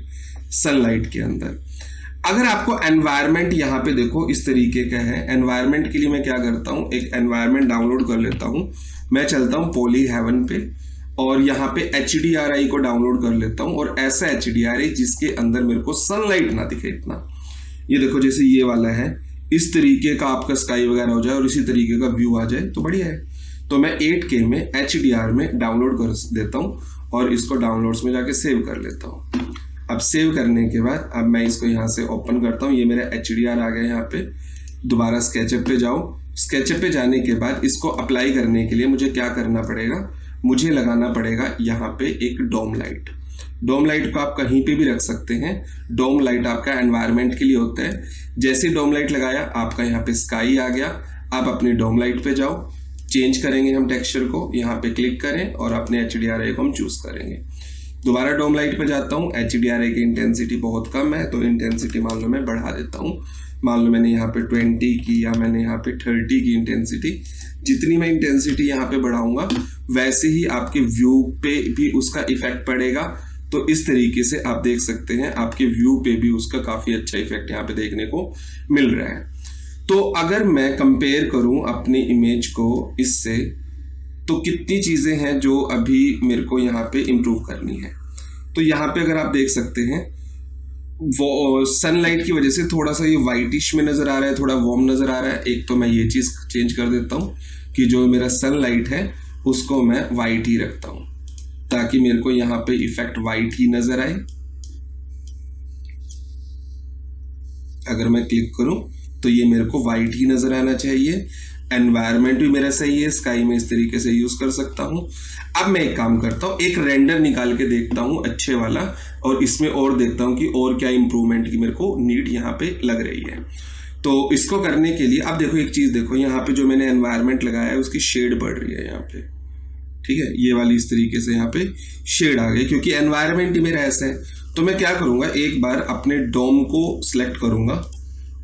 सनलाइट के अंदर। अगर आपको एनवायरनमेंट यहाँ पे देखो इस तरीके का है, एनवायरनमेंट के लिए मैं क्या करता हूँ, एक एनवायरनमेंट डाउनलोड कर लेता हूँ। मैं चलता हूँ पॉली हेवन पे और यहाँ पे HDRI को डाउनलोड कर लेता हूँ, और ऐसा HDRI जिसके अंदर मेरे को सनलाइट ना दिखे इतना। ये देखो जैसे ये वाला है, इस तरीके का आपका स्काई वगैरह हो जाए और इसी तरीके का व्यू आ जाए तो बढ़िया है। तो मैं 8K में HDR में डाउनलोड कर देता हूँ और इसको डाउनलोड्स में जाके सेव कर लेता हूँ। अब सेव करने के बाद अब मैं इसको यहाँ से ओपन करता हूँ, ये मेरा HDR आ गया यहाँ पे। दोबारा स्केचअप पे जाओ, स्केचअप पे जाने के बाद इसको अप्लाई करने के लिए मुझे क्या करना पड़ेगा, मुझे लगाना पड़ेगा यहाँ पे एक डोम लाइट। डोम लाइट को आप कहीं पे भी रख सकते हैं। डोम लाइट आपका एनवायरनमेंट के लिए होता है। जैसे डोम लाइट लगाया आपका यहाँ पे स्काई आ गया। आप अपनी डोम लाइट पे जाओ, चेंज करेंगे हम टेक्सचर को, यहाँ पे क्लिक करें और अपने HDRI को हम चूज करेंगे। दोबारा डोम लाइट पे जाता हूँ, HDRI की इंटेंसिटी बहुत कम है तो इंटेंसिटी मान लो मैं बढ़ा देता हूँ। मान लो मैंने यहाँ पे 20 की या मैंने यहाँ पे 30 की इंटेंसिटी। जितनी मैं इंटेंसिटी यहाँ पे बढ़ाऊंगा वैसे ही आपके व्यू पे भी उसका इफेक्ट पड़ेगा। तो इस तरीके से आप देख सकते हैं आपके व्यू पे भी उसका काफी अच्छा इफेक्ट यहाँ पे देखने को मिल रहा है। तो अगर मैं कंपेयर करूं अपनी इमेज को इससे, तो कितनी चीजें हैं जो अभी मेरे को यहाँ पे इम्प्रूव करनी है। तो यहाँ पे अगर आप देख सकते हैं वो सनलाइट की वजह से थोड़ा सा ये वाइटिश में नजर आ रहा है, थोड़ा वार्म नजर आ रहा है। एक तो मैं ये चीज चेंज कर देता हूँ कि जो मेरा सनलाइट है उसको मैं वाइट ही रखता हूँ ताकि मेरे को यहाँ पे इफेक्ट वाइट ही नजर आए। अगर मैं क्लिक करूं तो ये मेरे को वाइट ही नजर आना चाहिए। एनवायरनमेंट भी मेरा सही है, स्काई में इस तरीके से यूज कर सकता हूं। अब मैं एक काम करता हूं, एक रेंडर निकाल के देखता हूं अच्छे वाला और इसमें और देखता हूं कि और क्या इंप्रूवमेंट की मेरे को नीड यहाँ पे लग रही है। तो इसको करने के लिए अब देखो एक चीज देखो, यहाँ पे जो मैंने एनवायरनमेंट लगाया है उसकी शेड बढ़ रही है यहाँ पे, ठीक है। ये वाली इस तरीके से यहाँ पे शेड आ गई क्योंकि एनवायरनमेंट ही मेरा ऐसा है। तो मैं क्या करूंगा, एक बार अपने डोम को सिलेक्ट करूंगा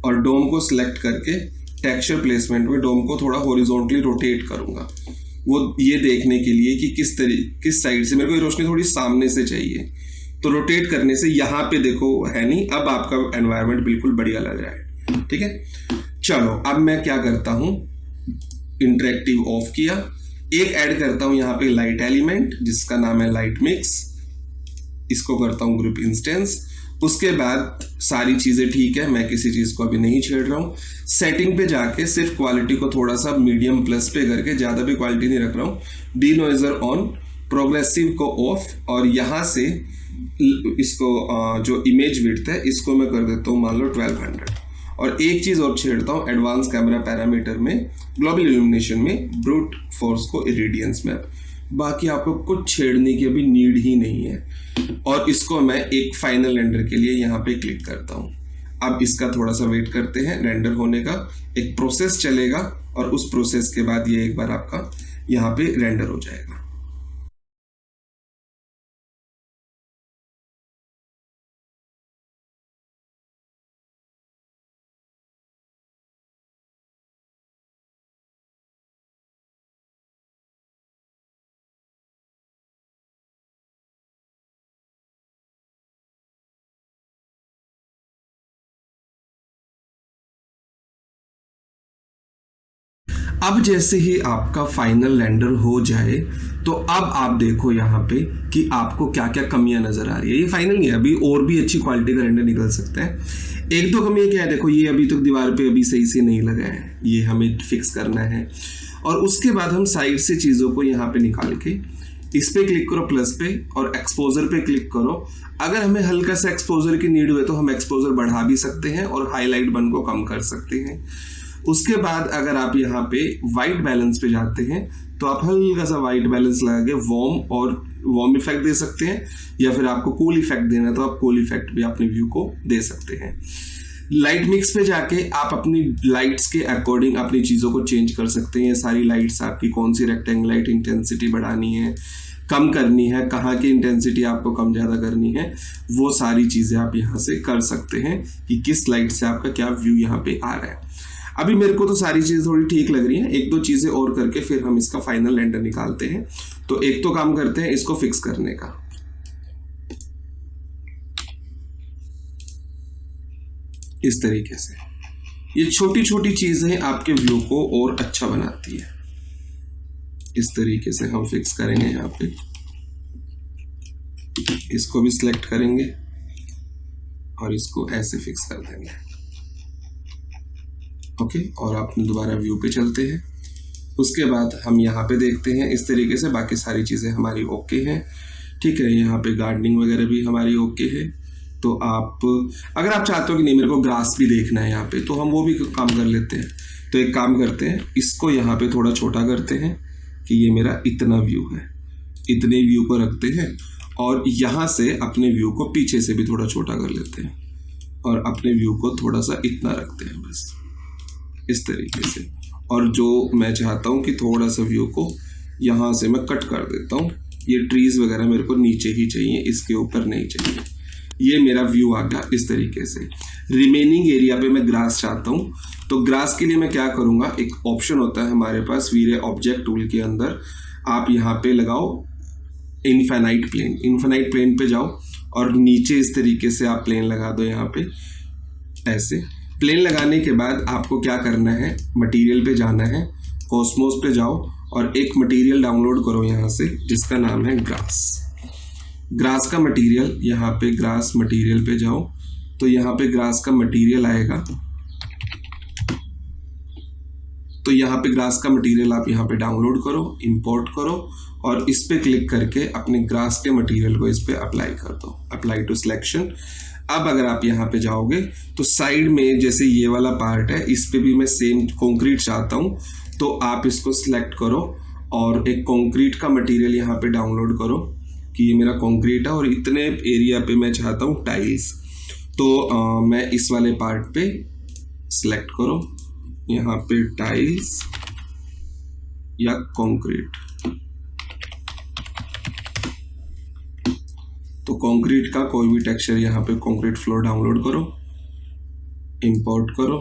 और डोम को सिलेक्ट करके टेक्सचर प्लेसमेंट में डोम को थोड़ा हॉरिजॉन्टली रोटेट करूंगा, वो ये देखने के लिए कि किस साइड से मेरे को ये रोशनी थोड़ी सामने से चाहिए। तो रोटेट करने से यहाँ पे देखो है नहीं, अब आपका एनवायरनमेंट बिल्कुल बढ़िया लग रहा है, ठीक है। चलो अब मैं क्या करता हूँ, इंटरेक्टिव ऑफ किया, एक ऐड करता हूँ यहाँ पे लाइट एलिमेंट जिसका नाम है लाइट मिक्स, इसको करता हूँ ग्रुप इंस्टेंस। उसके बाद सारी चीजें ठीक है, मैं किसी चीज को अभी नहीं छेड़ रहा हूँ। सेटिंग पे जाके सिर्फ क्वालिटी को थोड़ा सा मीडियम प्लस पे करके, ज्यादा भी क्वालिटी नहीं रख रहा हूँ। डीनोइजर ऑन, प्रोग्रेसिव को ऑफ, और यहाँ से इसको जो इमेज विड्थ है इसको मैं कर देता हूँ मान लो 1200। और एक चीज और छेड़ता हूँ, एडवांस कैमरा पैरामीटर में ग्लोबल इल्यूमिनेशन में ब्रूट फोर्स को इरेडियंस में। बाकी आपको कुछ छेड़ने की अभी नीड ही नहीं है। और इसको मैं एक फाइनल रेंडर के लिए यहाँ पे क्लिक करता हूँ। अब इसका थोड़ा सा वेट करते हैं, रेंडर होने का एक प्रोसेस चलेगा और उस प्रोसेस के बाद ये एक बार आपका यहाँ पे रेंडर हो जाएगा। अब जैसे ही आपका फाइनल रेंडर हो जाए तो अब आप देखो यहाँ पे कि आपको क्या क्या कमियां नजर आ रही है। ये फाइनल नहीं है, अभी और भी अच्छी क्वालिटी का रेंडर निकल सकता है। एक दो कमियां क्या है, देखो ये अभी तक दीवार पे अभी सही से नहीं लगा है, ये हमें फिक्स करना है। और उसके बाद हम साइड से चीजों को यहाँ पे निकाल के इस पे क्लिक करो प्लस पे और एक्सपोजर पे क्लिक करो। अगर हमें हल्का सा एक्सपोजर की नीड हुए तो हम एक्सपोजर बढ़ा भी सकते हैं और हाईलाइट बन को कम कर सकते हैं। उसके बाद अगर आप यहाँ पे वाइट बैलेंस पे जाते हैं तो आप हल्का सा वाइट बैलेंस लगा के वार्म इफेक्ट दे सकते हैं, या फिर आपको कूल इफेक्ट देना है तो आप कूल इफेक्ट भी अपने व्यू को दे सकते हैं। लाइट मिक्स पे जाके आप अपनी लाइट्स के अकॉर्डिंग अपनी चीज़ों को चेंज कर सकते हैं। ये सारी लाइट्स आपकी कौन सी रेक्टेंगल लाइट इंटेंसिटी बढ़ानी है, कम करनी है, कहाँ की इंटेंसिटी आपको कम ज़्यादा करनी है, वो सारी चीज़ें आप यहाँ से कर सकते हैं कि किस लाइट से आपका क्या व्यू यहाँ पे आ रहा है। अभी मेरे को तो सारी चीज़ें थोड़ी ठीक लग रही हैं, एक दो चीज़ें और करके फिर हम इसका फाइनल रेंडर निकालते हैं। तो एक तो काम करते हैं इसको फिक्स करने का, इस तरीके से ये छोटी छोटी चीजें आपके व्यू को और अच्छा बनाती है। इस तरीके से हम फिक्स करेंगे, यहाँ पे इसको भी सिलेक्ट करेंगे और इसको ऐसे फिक्स कर देंगे। ओके, और आप दोबारा व्यू पे चलते हैं। उसके बाद हम यहाँ पे देखते हैं इस तरीके से बाकी सारी चीज़ें हमारी ओके हैं, ठीक है। यहाँ पे गार्डनिंग वगैरह भी हमारी ओके है। तो आप अगर आप चाहते हो कि नहीं मेरे को ग्रास भी देखना है यहाँ पे, तो हम वो भी काम कर लेते हैं। तो एक काम करते हैं, इसको यहाँ पे थोड़ा छोटा करते हैं कि ये मेरा इतना व्यू है, इतने व्यू को रखते हैं और यहाँ से अपने व्यू को पीछे से भी थोड़ा छोटा कर लेते हैं और अपने व्यू को थोड़ा सा इतना रखते हैं, बस इस तरीके से। और जो मैं चाहता हूँ कि थोड़ा सा व्यू को यहाँ से मैं कट कर देता हूँ। ये ट्रीज वगैरह मेरे को नीचे ही चाहिए, इसके ऊपर नहीं चाहिए। ये मेरा व्यू आ गया इस तरीके से। रिमेनिंग एरिया पे मैं ग्रास चाहता हूँ, तो ग्रास के लिए मैं क्या करूँगा, एक ऑप्शन होता है हमारे पास वीरे ऑब्जेक्ट टूल के अंदर, आप यहाँ पे लगाओ इनफाइनाइट प्लेन। इनफाइनाइट प्लेन पे जाओ और नीचे इस तरीके से आप प्लेन लगा दो। यहाँ पे ऐसे प्लेन लगाने के बाद आपको क्या करना है, मटेरियल पे जाना है, कॉस्मोस पे जाओ और एक मटेरियल डाउनलोड करो यहाँ से जिसका नाम है ग्रास। ग्रास का मटेरियल, यहाँ पे ग्रास मटेरियल पे जाओ तो यहाँ पे ग्रास का मटेरियल आएगा। तो यहाँ पे ग्रास का मटेरियल आप यहाँ पे डाउनलोड करो, इंपोर्ट करो और इस पे क्लिक करके अपने ग्रास के मटेरियल को इस पे अप्लाई कर दो, अप्लाई टू सिलेक्शन। अब अगर आप यहाँ पे जाओगे तो साइड में जैसे ये वाला पार्ट है, इस पे भी मैं सेम कंक्रीट चाहता हूँ, तो आप इसको सिलेक्ट करो और एक कंक्रीट का मटेरियल यहाँ पे डाउनलोड करो कि ये मेरा कंक्रीट है और इतने एरिया पे मैं चाहता हूँ टाइल्स। तो मैं इस वाले पार्ट पे सिलेक्ट करो, यहाँ पे टाइल्स या कंक्रीट। तो कंक्रीट का कोई भी टेक्सचर यहाँ पे कंक्रीट फ्लोर डाउनलोड करो, इंपोर्ट करो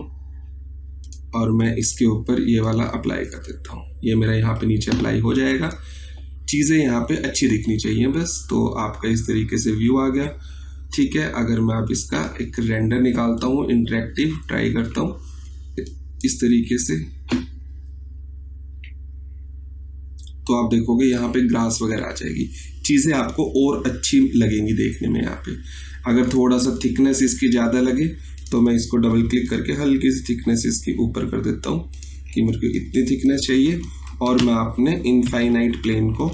और मैं इसके ऊपर ये वाला अप्लाई कर देता हूँ। ये मेरा यहाँ पे नीचे अप्लाई हो जाएगा। चीज़ें यहाँ पे अच्छी दिखनी चाहिए बस। तो आपका इस तरीके से व्यू आ गया, ठीक है। अगर मैं अब इसका एक रेंडर निकालता हूँ, इंटरेक्टिव ट्राई करता हूँ इस तरीके से, तो आप देखोगे यहाँ पे ग्रास वगैरह आ जाएगी, चीज़ें आपको और अच्छी लगेंगी देखने में। यहाँ पे अगर थोड़ा सा थिकनेस इसकी ज़्यादा लगे तो मैं इसको डबल क्लिक करके हल्की सी थिकनेस इसकी ऊपर कर देता हूँ कि मेरे को इतनी थिकनेस चाहिए और मैं अपने इनफाइनाइट प्लेन को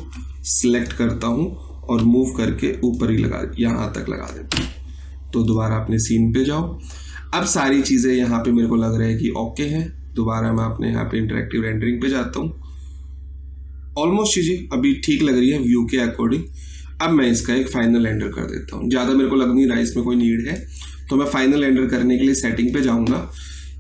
सिलेक्ट करता हूँ और मूव करके ऊपर ही लगा, यहाँ तक लगा देता हूँ। तो दोबारा अपने सीन पे जाओ। अब सारी चीज़ें यहाँ पे मेरे को लग रहा है कि ओके हैं। दोबारा मैं अपने यहाँ पे इंटरेक्टिव रेंडरिंग पे जाता हूँ। ऑलमोस्ट चीज़ें अभी ठीक लग रही है व्यू के अकॉर्डिंग। अब मैं इसका एक फाइनल रेंडर कर देता हूँ। ज़्यादा मेरे को लग नहीं रहा है इसमें कोई नीड है, तो मैं फाइनल रेंडर करने के लिए सेटिंग पे जाऊँगा,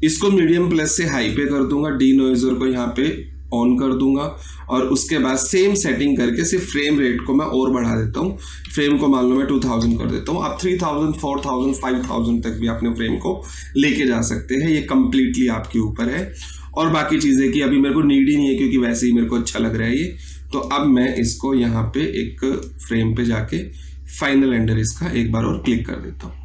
इसको मीडियम प्लस से हाई पे कर दूंगा, डी नॉइजर को यहाँ पे ऑन कर दूंगा और उसके बाद सेम सेटिंग करके सिर्फ फ्रेम रेट को मैं और बढ़ा देता हूँ। फ्रेम को मान लो मैं 2000 कर देता हूँ। आप 3000, 4000, 5000 तक भी अपने फ्रेम को लेके जा सकते हैं, ये कंप्लीटली आपके ऊपर है। और बाकी चीज़ें की अभी मेरे को नीड ही नहीं है क्योंकि वैसे ही मेरे को अच्छा लग रहा है ये। तो अब मैं इसको यहाँ पे एक फ्रेम पे जाके फाइनल रेंडर इसका एक बार और क्लिक कर देता हूँ।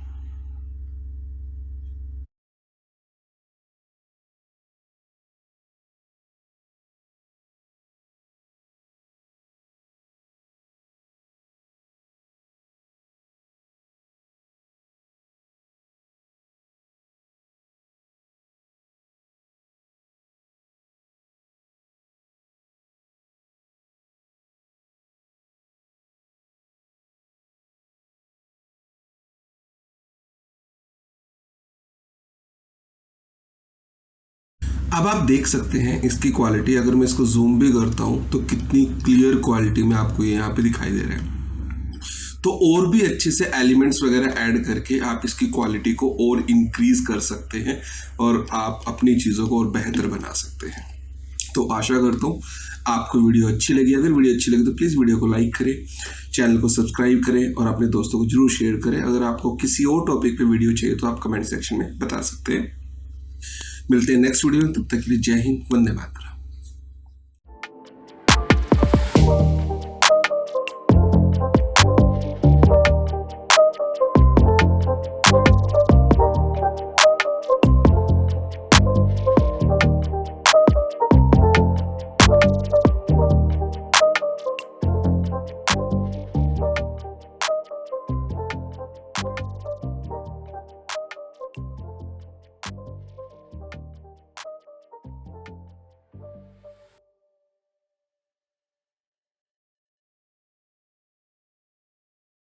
अब आप देख सकते हैं इसकी क्वालिटी, अगर मैं इसको जूम भी करता हूं तो कितनी क्लियर क्वालिटी में आपको ये यहाँ पे दिखाई दे रहा है। तो और भी अच्छे से एलिमेंट्स वगैरह ऐड करके आप इसकी क्वालिटी को और इंक्रीज कर सकते हैं और आप अपनी चीज़ों को और बेहतर बना सकते हैं। तो आशा करता हूँ आपको वीडियो अच्छी लगी। अगर वीडियो अच्छी लगी तो प्लीज़ वीडियो को लाइक करें, चैनल को सब्सक्राइब करें और अपने दोस्तों को जरूर शेयर करें। अगर आपको किसी और टॉपिक पे वीडियो चाहिए तो आप कमेंट सेक्शन में बता सकते हैं। मिलते हैं नेक्स्ट वीडियो में, तब तक के लिए जय हिंद, वंदे मातरम।